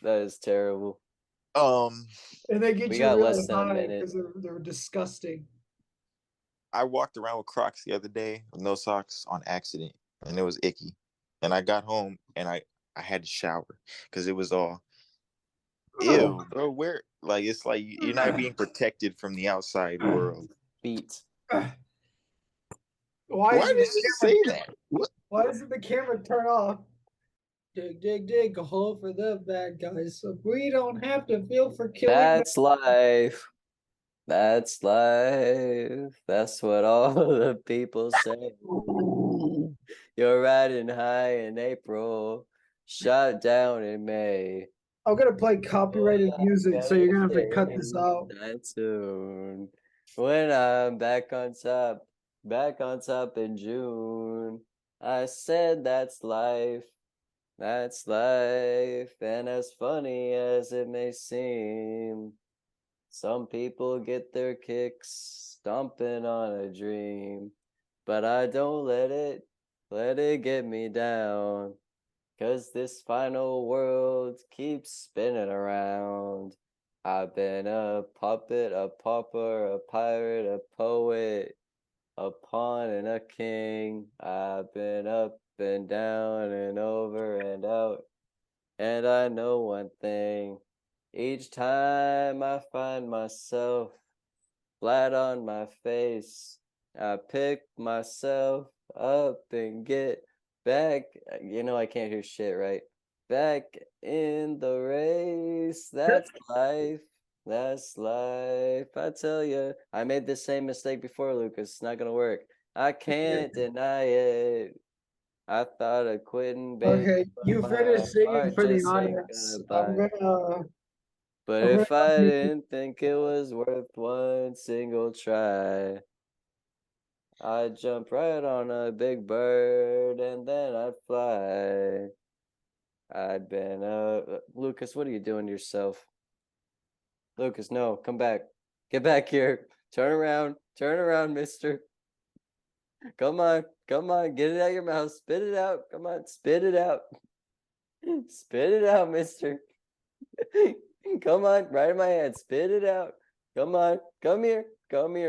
That is terrible. and they get We you got really less than a high minute. because they're disgusting. I walked around with Crocs the other day with no socks on accident, and it was icky. And I got home and I had to shower because it was all ew, bro. Where like it's like you're not being protected from the outside world. Feet. Why Why did did the you camera? say that? What? Why doesn't the camera turn off? Dig, dig, dig a hole for the bad guys, so we don't have to feel for killing them. That's life. That's life. That's what all the people say. You're riding high in April, shot down in May. I'm gonna play copyrighted music, so you're gonna have to cut this out. That soon. When I'm back on top in June. I said that's life. That's life. And as funny as it may seem, some people get their kicks stomping on a dream, but I don't let it get me down, 'cause this final world keeps spinning around. I've been a puppet, a pauper, a pirate, a poet, a pawn and a king. I've been up and down and over and out, and I know one thing. Each time I find myself flat on my face, I pick myself up and get back. You know I can't hear shit, right? Back in the race. That's life. That's life. I tell you, I made the same mistake before, Lucas. It's not gonna work. I can't deny it. I thought of quitting, baby, Okay, but you my finished singing heart for the just ain't audience. gonna buy. But I'm gonna if I make didn't think it was worth one single try, I'd jump right on a big bird and then I'd fly. I'd been Lucas, what are you doing to yourself? Lucas, no, come back. Get back here. Turn around, mister. Come on, get it out of your mouth. Spit it out. Come on, spit it out. Spit it out, mister. Come on, right in my hand. Spit it out. Come on, come here.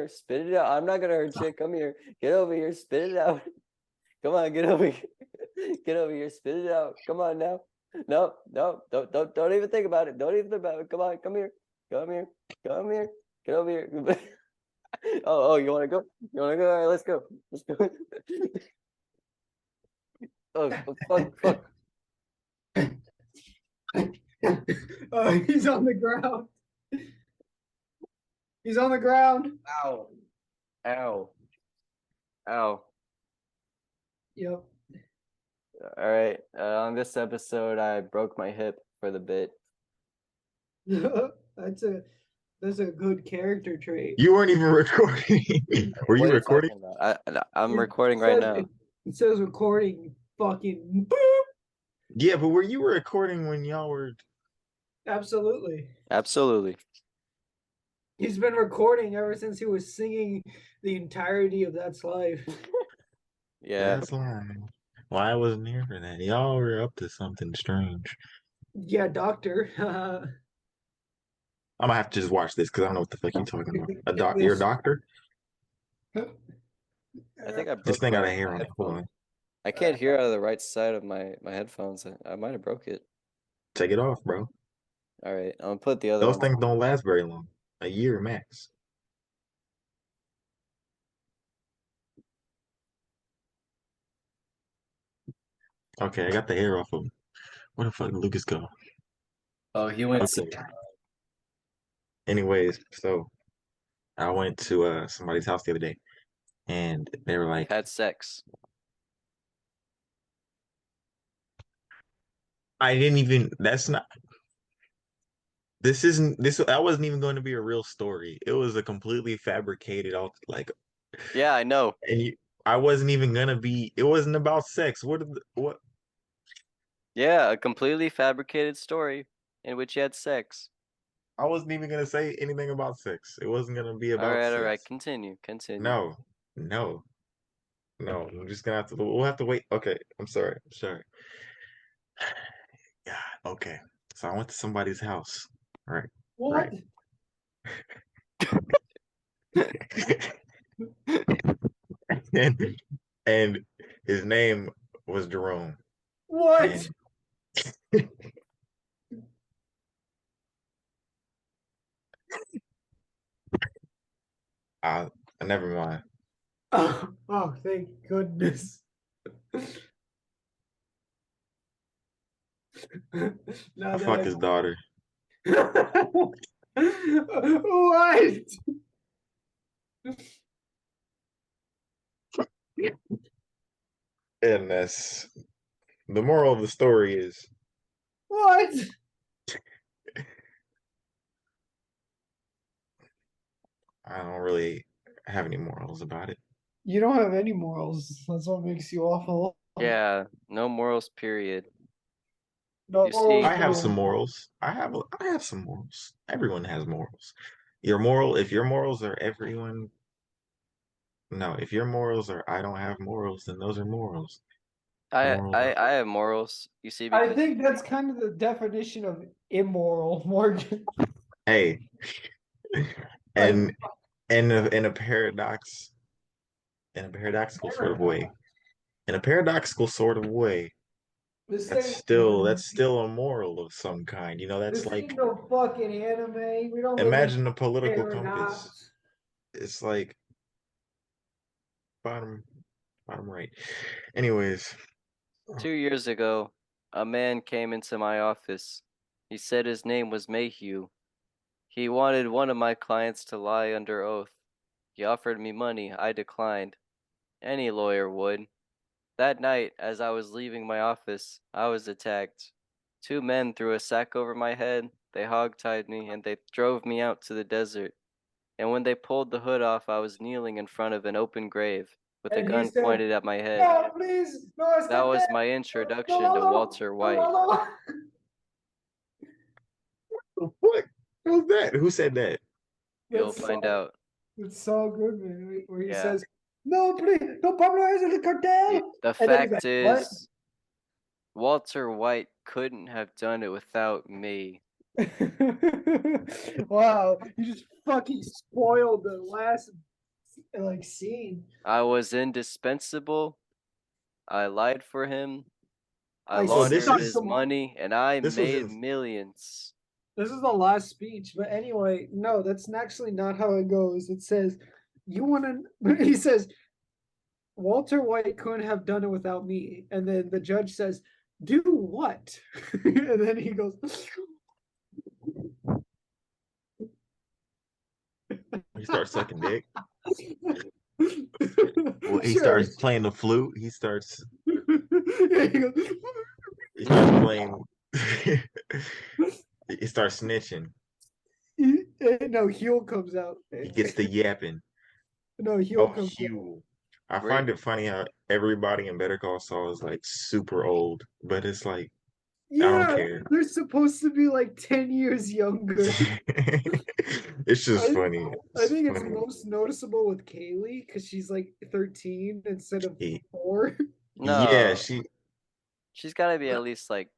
Spit it out. I'm not gonna hurt you. Come here. Get over here. Spit it out. Come on, get over here. Get over here. Spit it out. Come on now. No, don't even think about it. Don't even think about it. Come on, come here. Get over here. Oh, you wanna go? You wanna go? All right, let's go. Let's go. Oh, fuck. He's on the ground. He's on the ground. Ow. Yep. All right. On this episode, I broke my hip for the bit. That's a good character trait. You weren't even recording. Were What you are you recording? talking about? I'm It recording right now. It says recording. Fucking boop. Yeah, but were you recording when y'all were? Absolutely. Absolutely. He's been recording ever since he was singing the entirety of That's Life. Yeah. That's lying. Well, I wasn't here for that. Y'all were up to something strange. Yeah, doctor. I'm gonna have to just watch this because I don't know what the fuck you're talking about. Get You're a this. doctor? I think I This broke thing got my a hair on it. Hold headphone. on. I can't hear out of the right side of my headphones. I might have broke it. Take it off, bro. All right. I'm gonna put the other Those one. things don't last very long. A year max. Okay, I got the hair off of him. Where the fuck did Lucas go? Oh, he went. Okay. Anyways, so I went to somebody's house the other day, and they were like, Had sex. "I didn't even. That's not. This isn't. This. That wasn't even going to be a real story. It was a completely fabricated, like. Yeah, I know. And I wasn't even gonna be. It wasn't about sex. What? Yeah, a completely fabricated story in which he had sex. I wasn't even gonna say anything about sex. It wasn't gonna be All about right. sex. Continue. No, no, no. I'm just gonna have to. We'll have to wait. Okay, I'm sorry. I'm sorry. God. Okay. So I went to somebody's house. Right. What? Right. and and his name was Jerome. What? And never mind. Oh, thank goodness. Now I that fucked his daughter. What? And that's the moral of the story is What? I don't really have any morals about it. You don't have any morals. That's what makes you awful. Yeah, no morals, period. No You morals. see, I have some morals. I have some morals. Everyone has morals. If your morals are everyone, no, if your morals are I don't have morals, then those are morals. Morals are I have morals. You see, I because think that's kind of the definition of immoral, Morgan. hey, Like, and in a paradoxical sort of way, in a paradoxical sort of way, This That's ain't still a moral of some kind. You know, that's this like ain't no fucking anime. We don't live in imagine a political compass. paradox. It's like bottom bottom right. Anyways, 2 years ago, a man came into my office. He said his name was Mayhew. He wanted one of my clients to lie under oath. He offered me money. I declined. Any lawyer would. That night, as I was leaving my office, I was attacked. Two men threw a sack over my head, they hogtied me, and they drove me out to the desert. And when they pulled the hood off, I was kneeling in front of an open grave, with a And he gun said, pointed at my head. "No, please, no, That was escaped. my introduction to Walter White. what was that? Who said that? You'll find out. It's so good, man. Where he Yeah. says, "No, please, no, Pablo es el cartel." The And then he's fact like, "What?" is, Walter White couldn't have done it without me. Wow, you just fucking spoiled the last like scene. I was indispensable. I lied for him. I I laundered sucked his him off. money, and I This was made in millions. This is the last speech, but anyway, no, that's actually not how it goes. It says, "You want to?" He says, "Walter White couldn't have done it without me," and then the judge says, "Do what?" And then he goes, he starts sucking dick. Well, he "Sure." starts playing the flute. He starts Yeah, he goes, playing. He starts snitching. No, Huel comes out. He gets the yapping. No, Huel Oh, comes out. Hugh. I Great. find it funny how everybody in Better Call Saul is like super old, but it's like I don't Yeah, care. they're supposed to be like 10 years younger. It's just I, funny. I It's think it's funny. most noticeable with Kaylee because she's like 13 instead of He- 4. yeah, No, she she's got to be at least like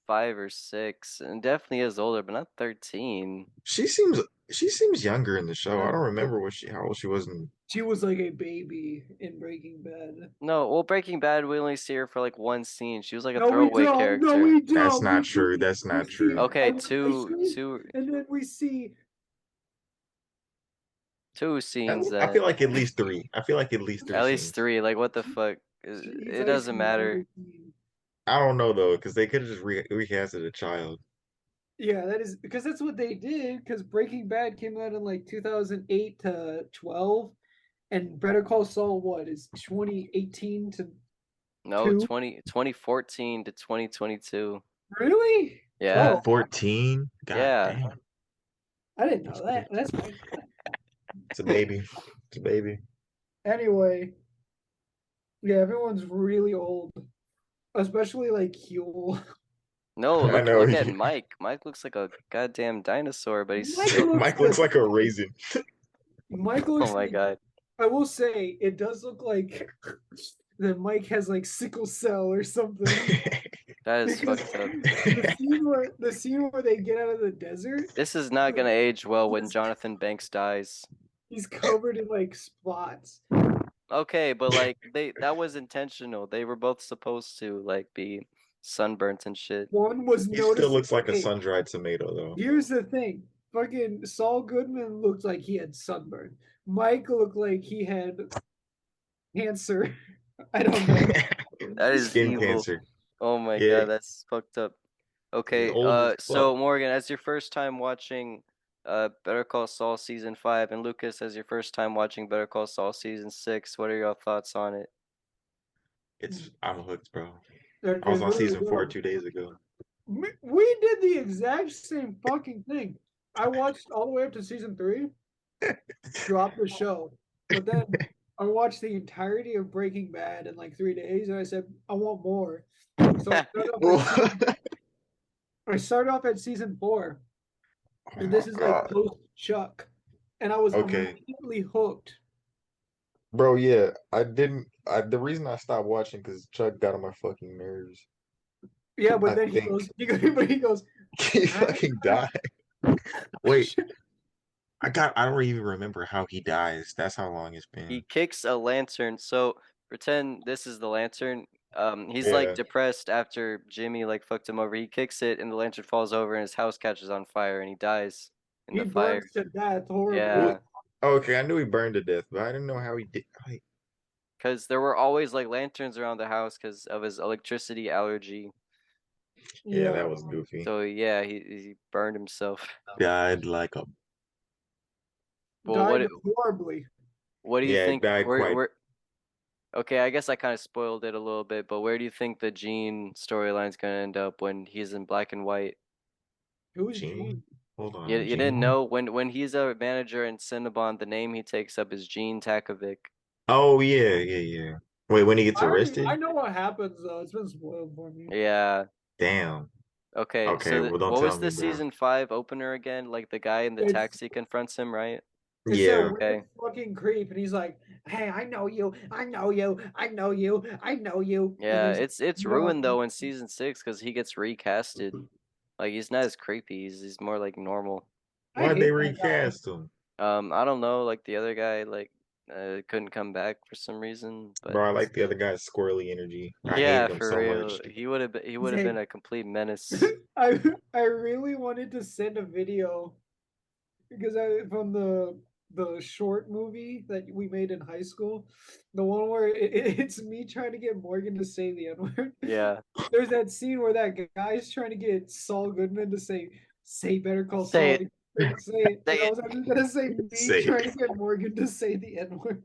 5 or 6, and definitely is older, but not 13. she seems she seems younger in the show. I don't No, remember how old she was in. she was like a baby in Breaking Bad. No, well, Breaking Bad, we only see her for like one scene. She was like a No, we throwaway don't. No, character. we That's don't. not true. That's We not see, true. Okay, and and then we see. two scenes I feel then. like at least three. I feel like at least three At least scenes. 3. Like, what the fuck? She's It ice doesn't cream in matter. every scene. I don't know though, because they could have just recasted a child. Yeah, that is because that's what they did. Because Breaking Bad came out in like 2008 to 12, and Better Call Saul what is 2018 to No, 2? 2014 to 2022. Really? Yeah. Oh, 2014. God Yeah. damn, I didn't know that's that. crazy. That's fine. It's a baby. It's a baby. Anyway, yeah, everyone's really old, especially like Huel. No, I look know. look at Mike. Mike looks like a goddamn dinosaur, but he's Mike still. looks Mike looks like like a raisin. Mike Oh looks my like. god. I will say it does look like that Mike has like sickle cell or something. That is Because fucked up. the scene where they get out of the desert, This is not gonna age well when he's, Jonathan Banks dies. he's covered in like spots. Okay, but like that was intentional. They were both supposed to like be sunburnt and shit. One was He still noticed. looks like a Okay, sun-dried tomato though. here's the thing. Fucking Saul Goodman looked like he had sunburn. Mike looked like he had cancer. I don't know. That is Skin evil. cancer. Oh my Yeah, god, that's fucked up. he's Okay, old as fuck. so Morgan, as your first time watching Better Call Saul season 5, and Lucas as your first time watching Better Call Saul season 6, what are your thoughts on it? I'm hooked, bro. They're I was on really season 4 good. 2 days ago. We did the exact same fucking thing. I watched all the way up to season 3, dropped the show, but then I watched the entirety of Breaking Bad in like 3 days, and I said I want more. So I started off at season 4, Oh and my this is like god. post Chuck, and I was Okay. immediately hooked. Bro, yeah, I didn't. The reason I stopped watching because Chuck got on my fucking nerves. Yeah, but I then think but he goes, he "Ah." fucking died. Wait, I don't even remember how he dies. That's how long it's He been. kicks a lantern. So pretend this is the lantern. He's like Yeah. depressed after Jimmy like fucked him over. He kicks it and the lantern falls over and his house catches on fire and he dies in He the fire. burns to death horribly. Yeah, Okay, I knew he burned to death, but I didn't know how he did. Like, because there were always like lanterns around the house because of his electricity allergy. yeah, that was goofy. So yeah, he burned himself. Died like a. Well, Died horribly. what do you Yeah, think? died quite. Okay, I guess I kind of spoiled it a little bit, but where do you think the Gene storyline's gonna end up when he's in black and white? Who's Gene? Gene? Hold on. You Gene? didn't know when he's a manager in Cinnabon, the name he takes up is Gene Takovic. Oh yeah. Wait, when he gets arrested? I know what happens though. It's been spoiled for me. Yeah. Damn. Okay, Okay, so well, don't what tell was me, the bro. season 5 opener again? Like the guy in the It's- taxi confronts him, right? It's Yeah. that weird fucking creep, and he's like, "Hey, I know you, I know you, I know you, I know you." Yeah, And it's "No." ruined though in season 6 because he gets recasted. Like he's not as creepy. He's more like normal. I Why'd they hate that guy. recast him? I don't know. Like the other guy, like couldn't come back for some reason. But Bro, I like the other guy's squirrely energy. I yeah, hated him for so real, much. he would have He's like- been a complete menace. I really wanted to send a video because from the short movie that we made in high school, the one where it's me trying to get Morgan to say the N-word. Yeah. There's that scene where that guy's trying to get Saul Goodman to say Better Call Say Saul. it. Say it. Say I was just gonna say me Say it. trying to get Morgan to say the N-word.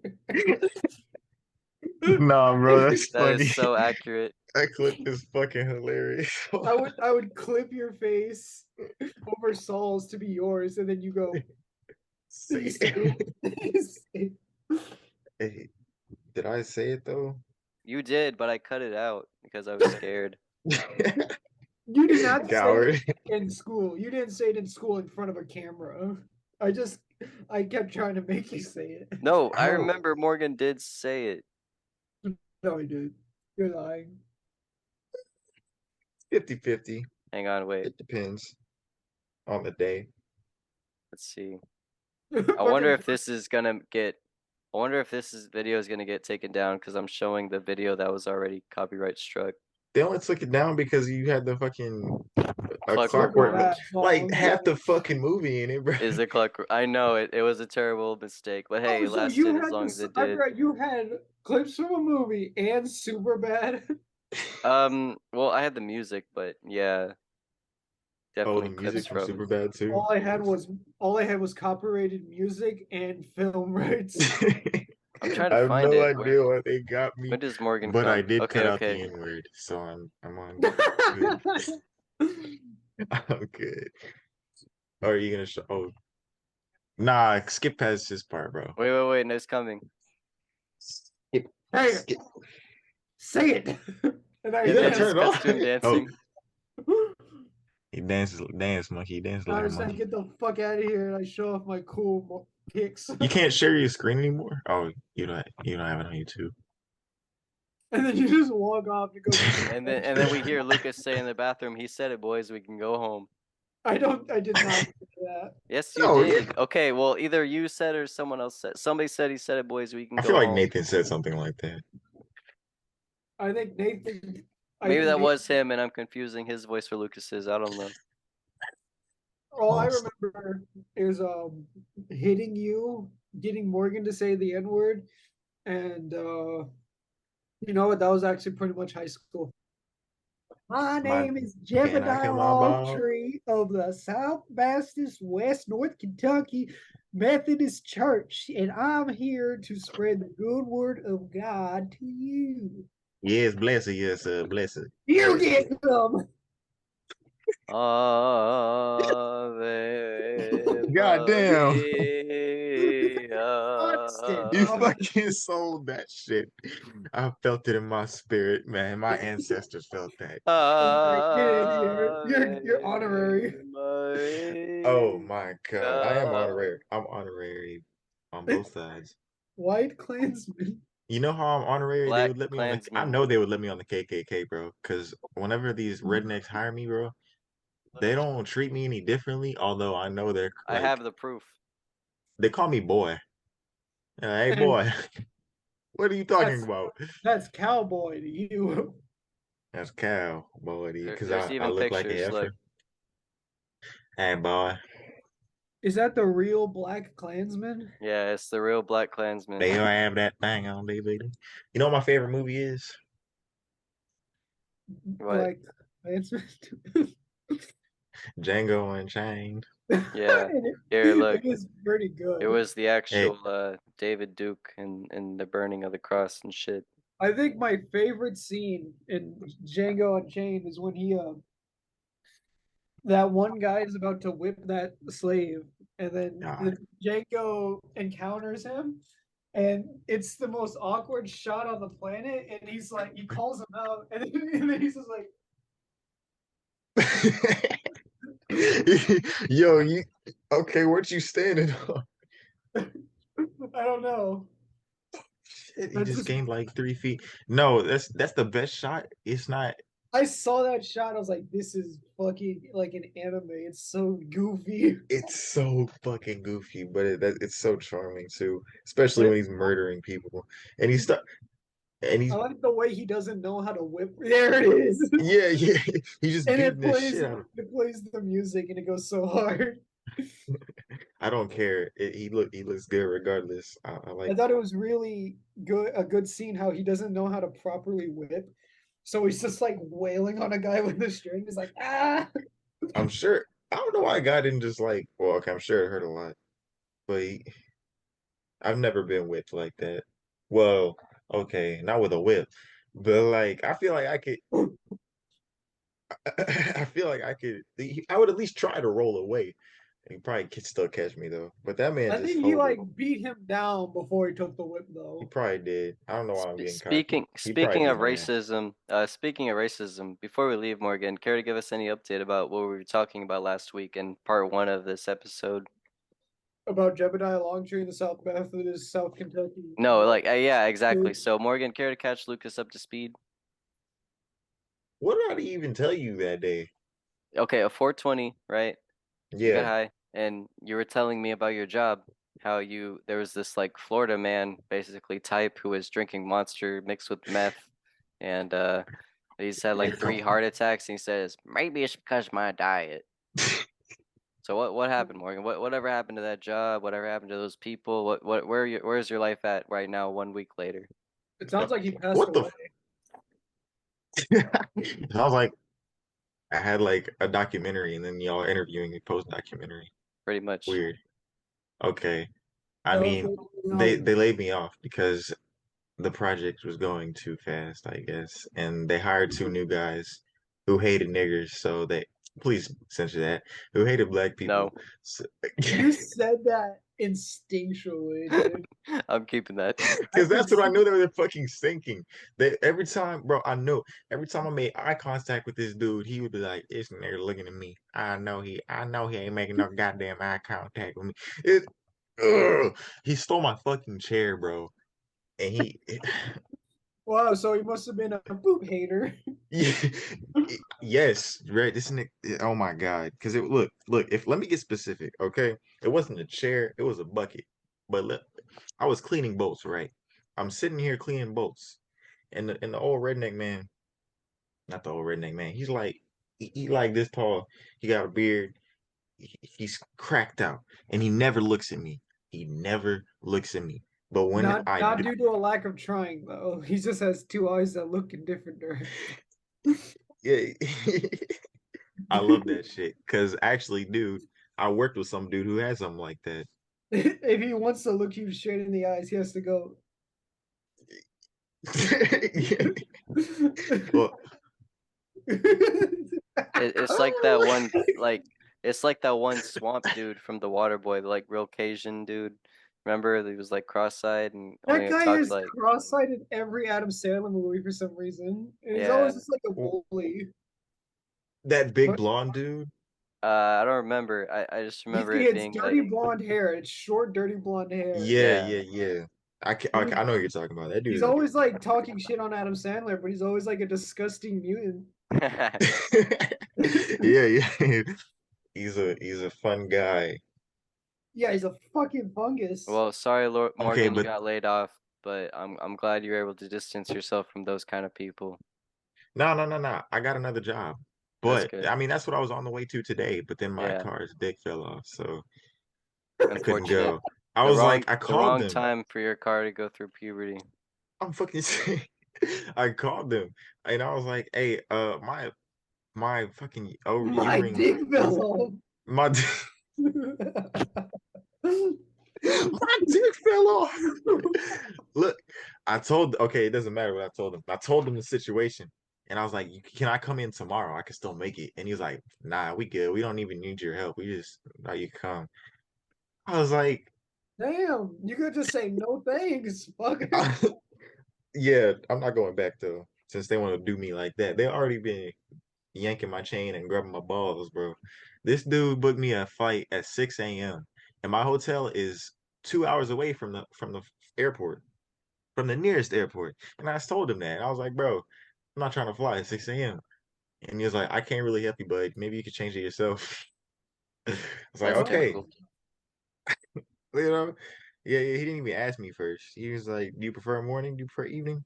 Nah, bro, that's That funny. is so accurate. That clip is fucking hilarious. I would clip your face over Saul's to be yours, and then you go. Say Say it. it. Say it. Hey, did I say it though? You did, but I cut it out because I was scared. You did not say Coward. it in school. You didn't say it in school in front of a camera. I kept trying to make you say it. No, I Oh. remember Morgan did say it. No, I did. You're lying. 50-50. Hang on, wait. It depends on the day. Let's see. I wonder if this is gonna get. I wonder if video is gonna get taken down because I'm showing the video that was already copyright struck. They only took it down because you had the fucking Clockwork Clockwork, like half the fucking movie in it, bro. Is it Clockwork? I know it was a terrible mistake, but hey, it so lasted you as had long this, as it I did. forgot you had clips from a movie and super bad. Well, I had the music, but yeah, Oh, definitely the clips music from from. Superbad too. All I had was copyrighted music and film rights. I'm trying I to have find no it. idea why they got me, When does Morgan but come? I did Okay, cut out the okay. N-word, so I'm on good. I'm good. Or are you gonna show? Oh, nah, skip past this part, bro. Wait, no, it's coming. Skip. Hey, Skip. say it. And I You gotta turn it cuts off. to him dancing. Oh, he dance monkey, dance I like a was like, monkey. get the fuck out of here, and I show off my cool kicks. You can't share your screen anymore. Oh, you don't have it on YouTube. And then you just walk off to go. And then we hear Lucas say in the bathroom, "He said it, boys. We can go home." I did not do that. Yes, you No, did. Okay, well, either you said or someone else said. Somebody said he said it, boys. We can I go feel like home. Nathan said something like that. I think Nathan. Maybe that was him, and I'm confusing his voice for Lucas's. I don't know. All I remember is hitting you, getting Morgan to say the N-word, and you know what? That was actually pretty much high school. My name is Jebediah Longtree of the South Baptist West North Kentucky Methodist Church, and I'm here to spread the good word of God to you. Yes, bless it. Yes, bless it. You get some. God damn. You Constant. fucking sold that shit. I felt it in my spirit, man. My ancestors felt that. You're honorary. Oh my god. I am honorary. I'm honorary on both sides. White Klansman. You know how I'm honorary? They Black would let me on the. I Klansman. know they would let me on the KKK, bro. Because whenever these rednecks hire me, bro, they don't treat me any differently. Although I know they're I like, have the proof. they call me boy. Hey boy. What are you talking about? That's cowboy to you. That's cow, boy, because There's I even look like a pictures. Look, heifer. Hey, boy. Is that the real Black Klansman? yeah, it's the real Black Klansman. They have that thing on DVD. You know what my favorite movie is? What? Black Klansman. Django Unchained. Yeah. it, Here, look. it is pretty good. It was the Hey, actual David Duke and the burning of the cross and shit. I think my favorite scene in Django Unchained is when that one guy is about to whip that slave, and then God. Django encounters him, and it's the most awkward shot on the planet. And he's like, he calls him out, and then he's just like, Yo, you okay? What you standing on? I don't know. Shit, he That's just just gained like 3 feet. No, that's the best shot. It's not. I saw that shot. I was like, this is fucking like an anime. It's so goofy. It's so fucking goofy, but it's so charming too, especially But when it's he's murdering people and he's stuck and I he's like the way he doesn't know how to whip. There it is. yeah, he's just And beating the shit out of. it plays the music and it goes so hard. I don't care. He looks good regardless. I I like. thought it was really good, a good scene how he doesn't know how to properly whip. So he's just like wailing on a guy with a string. He's like, ah. I'm sure. I don't know why a guy didn't just like. Well, okay, I'm sure it hurt a lot, but I've never been whipped like that. Well, okay, not with a whip, but like I feel like I could. I feel like I could. I would at least try to roll away. He probably could still catch me though. But that man I just think he hold it. like beat him down before he took the whip He though. probably did. I don't know why I'm getting cocky. Speaking He probably speaking beat of my ass. racism, before we leave, Morgan, care to give us any update about what we were talking about last week in part 1 of this episode? About Jebediah Longtree in the South Methodist, South Kentucky. No, like yeah, exactly. So Morgan, care to catch Lucas up to speed? What did I even tell you that day? Okay, a 420, right? You got Yeah. high, and you were telling me about your job, how there was this like Florida man, basically type, who was drinking Monster mixed with meth, and he's had like 3 heart attacks, and he says maybe it's because of my diet. So what happened, Morgan? Whatever happened to that job? Whatever happened to those people? Where's your life at right now, 1 week later? It sounds like he passed What the? away. I was like, I had like a documentary, and then y'all interviewing me post documentary. Pretty much. Weird. Okay. I That was mean, really they laid me off because the project was going too fast, I guess, and they hired 2 new guys who hated niggers. So they please censor that. Who hated black people? No, So, You said that instinctually, dude. I'm keeping that. I because could that's what I see knew they were fucking thinking. They every time, bro, I knew every time I made eye contact with this dude, he would be like, "This nigga looking at me. I know he ain't making no goddamn eye contact with me." It, he stole my fucking chair, bro, and he, Wow, so he must have been a boob hater. yeah, yes, right. This nigga, oh my god, because it look. If let me get specific, okay, it wasn't a chair, it was a bucket, but look, I was cleaning boats, right? I'm sitting here cleaning boats. And the old redneck man, not the old redneck man, he's like he like this tall. He got a beard. He's cracked out, and he never looks at me. He never looks at me. But when I Not do, due to a lack of trying though. He just has 2 eyes that look in different directions. yeah, I love that shit. Cause actually, dude, I worked with some dude who had something like that. If he wants to look you straight in the eyes, he has to go. Well, It's like that one, like it's like that one swamp dude from the Water Boy, the like real Cajun dude. Remember, he was like cross-eyed and That only guy talked is like, cross-eyed in every Adam Sandler movie for some reason. And he's yeah. always just like a bully. that big But blonde dude. I don't remember. I just remember it it's being dirty like, blonde hair. It's short, dirty blonde hair. Yeah, yeah. yeah, yeah. He- I know what you're talking about. That dude He's is always like talking shit on Adam Sandler, but he's always like a disgusting mutant. yeah, yeah. He's a fun guy. Yeah, he's a fucking fungus. Well, sorry, Lord Okay, Morgan, you but got laid off. but I'm glad you're able to distance yourself from those kind of people. No. I got another job. That's But good. I mean, that's what I was on the way to today. But then my Yeah. car's dick fell off, so I couldn't Unfortunate. go. I was like, I The called wrong them. time for your car to go through puberty. I'm fucking saying. I called them and I was like, hey, my fucking My earring, dick fell off. my my dick fell off. Look, okay, it doesn't matter what I told him. I told him the situation. And I was like, can I come in tomorrow? I can still make it. And he was like, nah, we good. We don't even need your help. We just let you come. I was like, Damn, you could just say no thanks, fucker. yeah, I'm not going back though, since they want to do me like that. They already been yanking my chain and grabbing my balls, bro. This dude booked me a flight at 6 a.m. and my hotel is 2 hours away from the airport, from the nearest airport. And I told him that. I was like, bro, I'm not trying to fly at 6 a.m. And he was like, I can't really help you, bud. Maybe you could change it yourself. I was like, That's okay, typical. you know, yeah, he didn't even ask me first. He was like, do you prefer morning? Do you prefer evening?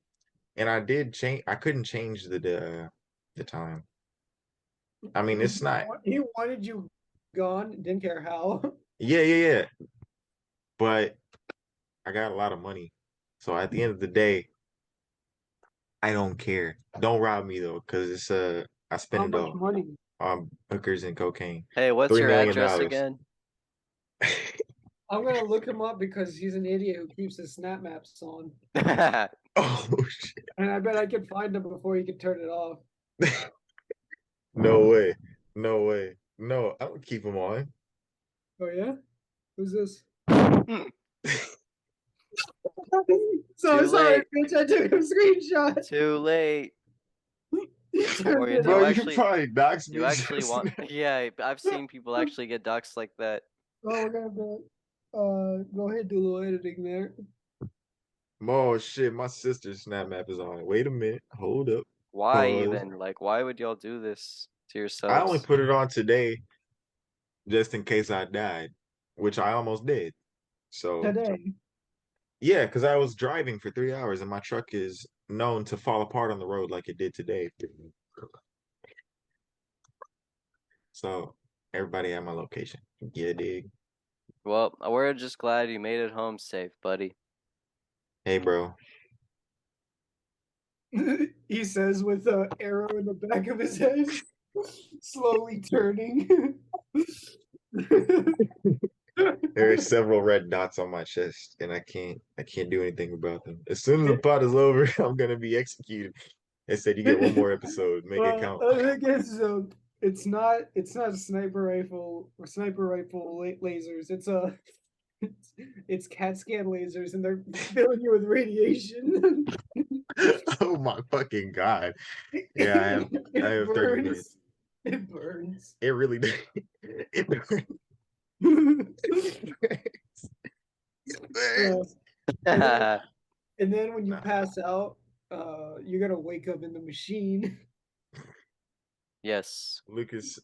And I did change. I couldn't change the time. I mean, it's not. He wanted you gone, didn't care how. Yeah. But I got a lot of money, so at the end of the day, I don't care. Don't rob me though, because it's I spend How it much all money? on hookers and cocaine. Hey, what's $3 your million. address again? I'm gonna look him up because he's an idiot who keeps his snap maps on. Oh shit! And I bet I can find him before he can turn it off. No way! No way! No, I don't keep him on. Oh yeah? Who's this? Too So sorry, late. bitch. I took a screenshot. Too late. He turned Or it do you Bro, off. you can actually probably dox me. you actually just want now. yeah, I've seen people actually get doxxed like that. Oh, we're gonna go ahead and do a little editing there. Oh shit! My sister's snap map is on. Wait a minute. Hold up. Why Pause. even? Like, why would y'all do this to I only yourselves? put it on today just in case I died, which I almost did. So Today. yeah, because I was driving for 3 hours and my truck is known to fall apart on the road like it did today. So everybody at my location. Yeah, dig. Well, we're just glad you made it home safe, buddy. Hey, bro. He says with an arrow in the back of his head, slowly turning. There are several red dots on my chest, and I can't do anything about them. As soon as the pot is over, I'm gonna be executed. They said you get one more episode. Make it count. I guess it's not a sniper rifle or lasers. It's CAT scan lasers, and they're filling you with radiation. Oh my fucking god. Yeah, I have 30 minutes. It burns. It really did. It burns. And then when you Nah. pass out, you're gonna wake up in the machine. Yes. Lucas,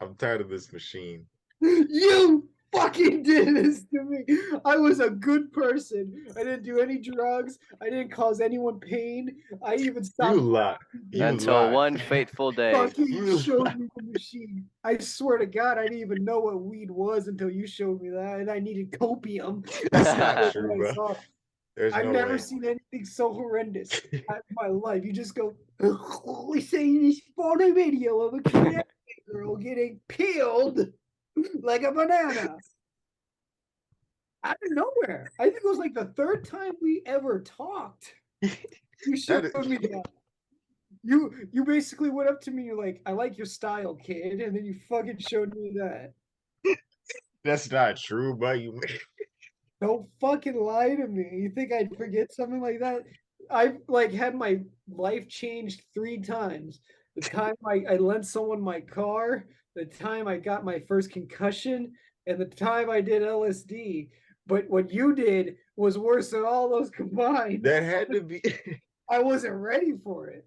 I'm tired of this machine. You fucking did this to me. I was a good person. I didn't do any drugs. I didn't cause anyone pain. I even You stopped. lie. You Until lie. one fateful day. Fucking You showed lie. me the machine. I swear to God, I didn't even know what weed was until you showed me that, and I needed copium. That's not What true, I bro. saw. There's I've no never way. seen anything so horrendous in my life. You just go, we see this funny video of a Korean girl getting peeled like a banana out of nowhere. I think it was like the third time we ever talked. You showed me that. You basically went up to me. You're like, "I like your style, kid," and then you fucking showed me that. That's not true, but you. Don't fucking lie to me. You think I'd forget something like that? I've like had my life changed 3 times. The time I lent someone my car, the time I got my first concussion, and the time I did LSD. But what you did was worse than all those combined. That had to be. I wasn't ready for it.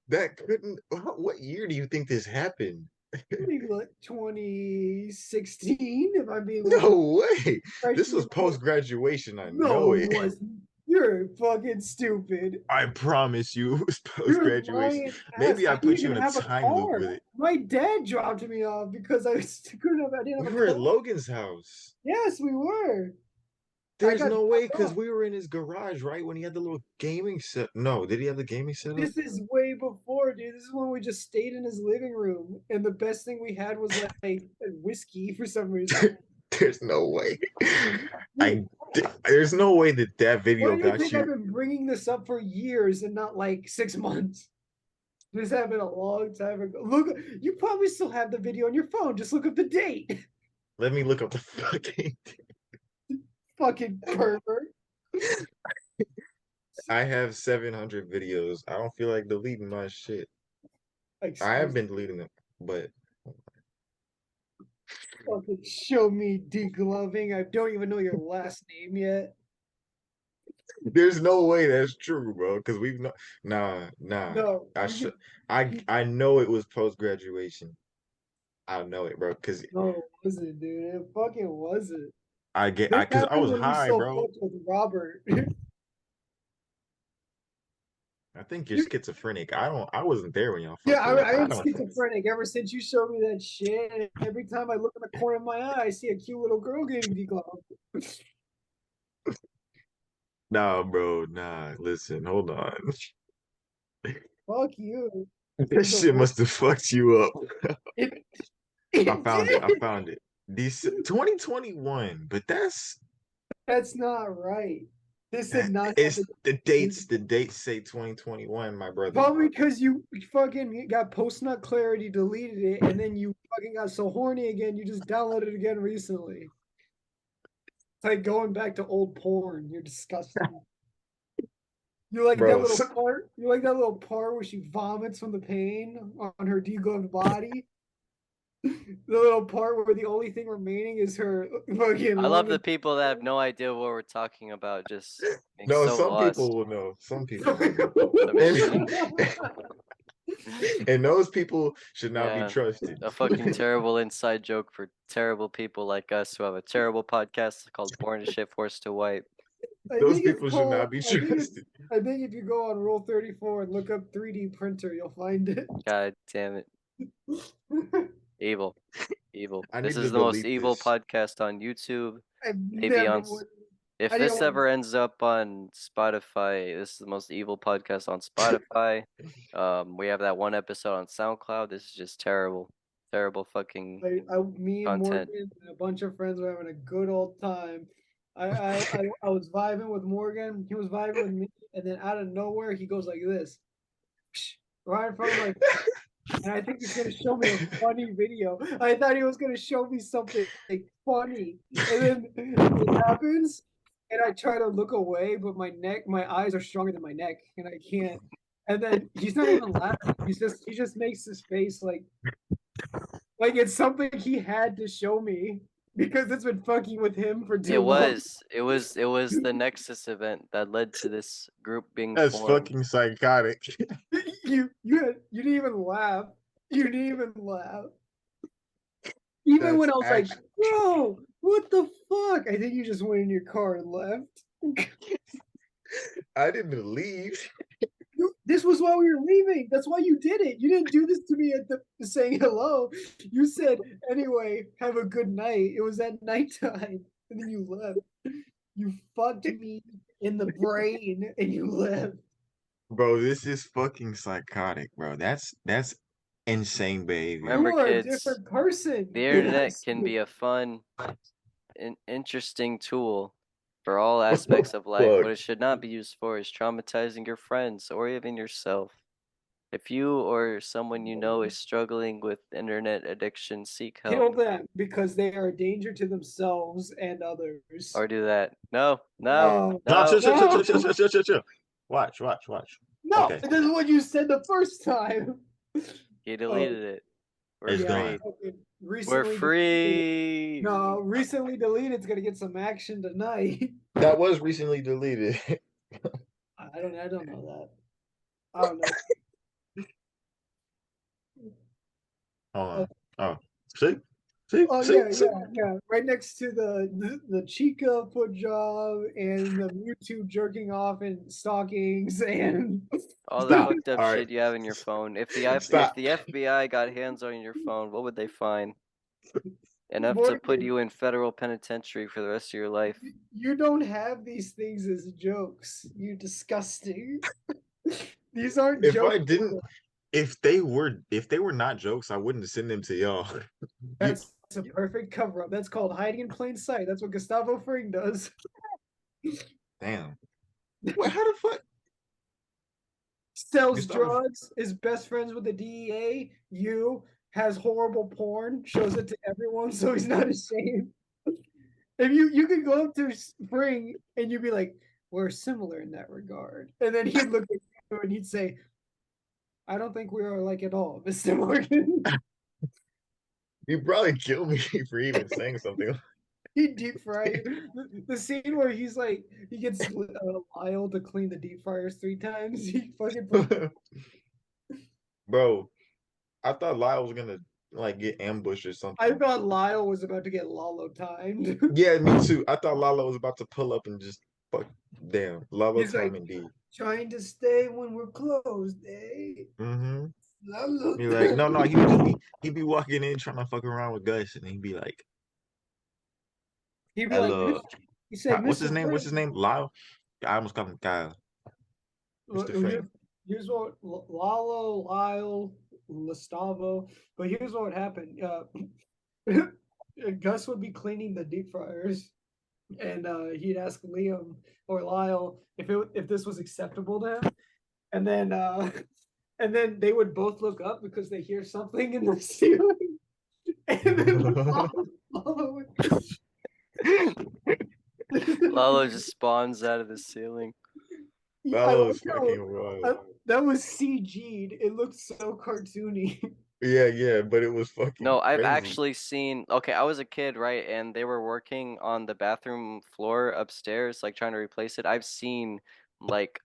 That couldn't. What year do you think this happened? 2016, if I'm being No way. This was freshman. post graduation. I No, know it it. wasn't. You're fucking stupid. I promise you, it was post You're graduation. lying ass. Maybe I didn't put you even in a have time loop car. with it. My dad dropped me off because I didn't We have a were at car. Logan's house. Yes, we were. There's got no way dropped because off. we were in his garage, right? When he had the little gaming set. No, did he have the gaming setup? This is way before, dude. This is when we just stayed in his living room, and the best thing we had was like whiskey for some reason. There's no way. Dude, There's no way that why video do you got think you. I've been bringing this up for years and not like 6 months? This happened a long time ago. Look, you probably still have the video on your phone. Just look up the date. Let me look up the fucking. Fucking pervert. I have 700 videos. I don't feel like deleting my shit. I Excuse have been deleting them, but Fucking show me degloving. I don't even know your last name yet. there's no way that's true, bro. Because we've no, nah. No, I know it was post graduation. I know it, bro. Because no, it wasn't, dude. It fucking wasn't. I This because I happened was when we high, still bro. fucked with Robert. I think you're schizophrenic. I wasn't there when y'all Yeah, fucked with. I am don't. schizophrenic ever since you showed me that shit. And every time I look in the corner of my eye, I see a cute little girl getting degloved. Nah, bro. Nah. Listen, hold on. Fuck you. That shit must have fucked you up. It, I found it. I did. found it. These 2021, but That's not right. This did not it's happen. the dates. The dates say 2021, my brother. Probably because you fucking got post nut clarity, deleted it, and then you fucking got so horny again, you just downloaded it again recently. It's like going back to old porn. You're disgusting. You like Bro, that little part? You like that little part where she vomits from the pain on her degloved body? The little part where the only thing remaining is her fucking. I love the people that have no idea what we're talking about. Just being no, so some lost. people will know. Some people will know. And those people should not Yeah, be trusted. a fucking terrible inside joke for terrible people like us who have a terrible podcast called Born to Shit, Forced to Wipe. Those people should not be trusted. I think if you go on Roll 34 and look up 3D printer, you'll find it. God damn it. Evil. Evil. I This need is to the most delete evil this. podcast on YouTube. I've Maybe never on. would. If I didn't this want- ever ends up on Spotify, this is the most evil podcast on Spotify. We have that one episode on SoundCloud. This is just terrible. Terrible fucking me and content. Morgan and a bunch of friends were having a good old time. I was vibing with Morgan. He was vibing with me, and then out of nowhere, he goes like this, right in front of my. And I think he's gonna show me a funny video. I thought he was gonna show me something like funny, and then it happens, and I try to look away, but my eyes are stronger than my neck, and I can't. And then he's not even laughing. He just makes his face like it's something he had to show me because it's been fucking with him for too long. It was the Nexus event that led to this group being That's formed. fucking psychotic. You didn't even laugh. You didn't even laugh. Even That's when I was like, bro, what the fuck? I think you just went in your car and left. I didn't leave. This was while we were leaving. That's why you did it. You didn't do this to me at the saying hello. You said, anyway, have a good night. It was at nighttime. And then you left. You fucked me in the brain and you left. Bro, this is fucking psychotic, bro. That's insane behavior. Remember, You are kids, a different person. the internet can be a fun and interesting tool for all aspects of life. What it should not be used for is traumatizing your friends or even yourself. If you or someone you know is struggling with internet addiction, seek Kill help. them because they are a danger to themselves and others. Or do that. No. No, chill. Watch. No, Okay. this is what you said the first time. He deleted it. We're It's free. gone. We're free. No, recently deleted. It's gonna get some action tonight. That was recently deleted. I don't know that. I don't know. Hold on. Oh, see? Oh yeah. Right next to the Chica foot job and the YouTube jerking off in stockings and All the Stop. fucked up All right. shit you have in your phone. If the Stop. FBI got hands on your phone, what would they find? Enough to put Morgan, you in federal penitentiary for the rest of your life. you don't have these things as jokes. You disgusting. These aren't If I jokes. didn't, if they were not jokes, I wouldn't send them to y'all. You, That's a perfect cover up. That's called hiding in plain sight. That's what Gustavo Fring does. damn. What? How the fuck? Sells Gustavo. drugs, is best friends with the DEA, has horrible porn, shows it to everyone so he's not ashamed. If you could go up to Spring and you'd be like, we're similar in that regard. And then he'd look at you and he'd say, I don't think we are like at all, Mr. Morgan. You probably kill me for even saying something. He deep fry you. The scene where he's like, he gets Lyle to clean the deep fryers 3 times. He fucking put Bro, I thought Lyle was gonna like get ambushed or something. I thought Lyle was about to get Lalo timed. Yeah, me too. I thought Lalo was about to pull up and just fuck. Damn, Lalo He's time like, indeed. trying to stay when we're closed, eh? Mm-hmm. Lalo. Be like, no, he be walking in trying to fuck around with Gus, and he'd be like, He'd be like, "Hello, he said, what's his Mr. name? What's his name? Lyle." I almost called him Kyle. Mr. Frank. Here's what Lalo, Lyle, Gustavo. But here's what would happen. Gus would be cleaning the deep fryers, and he'd ask Liam or Lyle if this was acceptable to him, and then they would both look up because they hear something in the ceiling, and then Lalo would. Lalo just spawns out of the ceiling. Lalo is fucking wild. That was CG'd. It looked so cartoony. Yeah, but it was fucking. No, I've crazy. actually seen. Okay, I was a kid, right? And they were working on the bathroom floor upstairs, like trying to replace it. I've seen, like,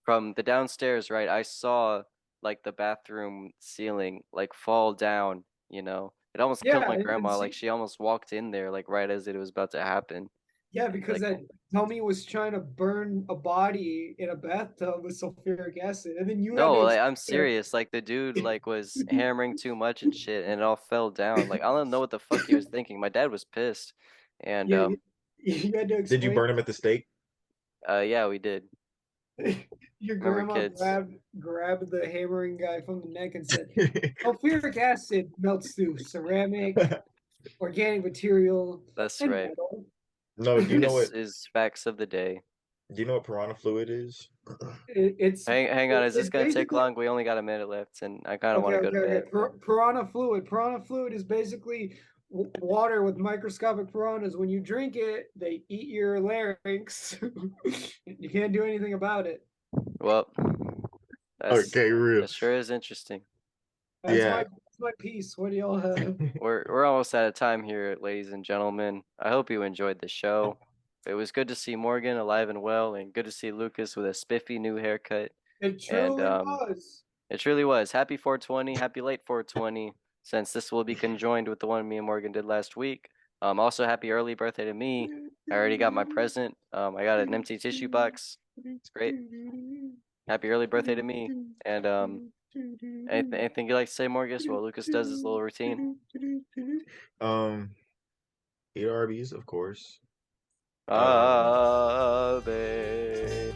from the downstairs, right? I saw, like, the bathroom ceiling, like, fall down, you know? It almost killed my grandma. Like, she almost walked in there, like, right as it was about to happen. Yeah, because Like, that Tommy was trying to burn a body in a bathtub with sulfuric acid, and then you had no, to like, I'm explain serious. Like, the dude, like, was hammering too much and shit, and it all fell down. Like, I don't know what the fuck he was thinking. My dad was pissed. And, Yeah, you had to explain. Did you burn him at the stake? yeah, we did. Your Remember, grandma kids. grabbed the hammering guy from the neck and said, sulfuric acid melts through ceramic, organic material, That's and right. metal. No, do you know This what? is facts of the day. Do you know what piranha fluid is? It's Hang on, is this it's gonna take basically- long? We only got a minute left, and I kind of want to go to bed. Piranha fluid. Piranha fluid is basically water with microscopic piranhas. When you drink it, they eat your larynx. You can't do anything about it. Well, Okay, real. that sure is interesting. That's my piece. What do y'all have? We're almost out of time here, ladies and gentlemen. I hope you enjoyed the show. It was good to see Morgan alive and well, and good to see Lucas with a spiffy new haircut. It truly was. It truly was. Happy 420, happy late 420, since this will be conjoined with the one me and Morgan did last week. Also, happy early birthday to me. I already got my present. I got an empty tissue box. It's great. Happy early birthday to me. And anything you'd like to say, Morgan? While Lucas does his little routine. Eat Arby's, of course. Babe.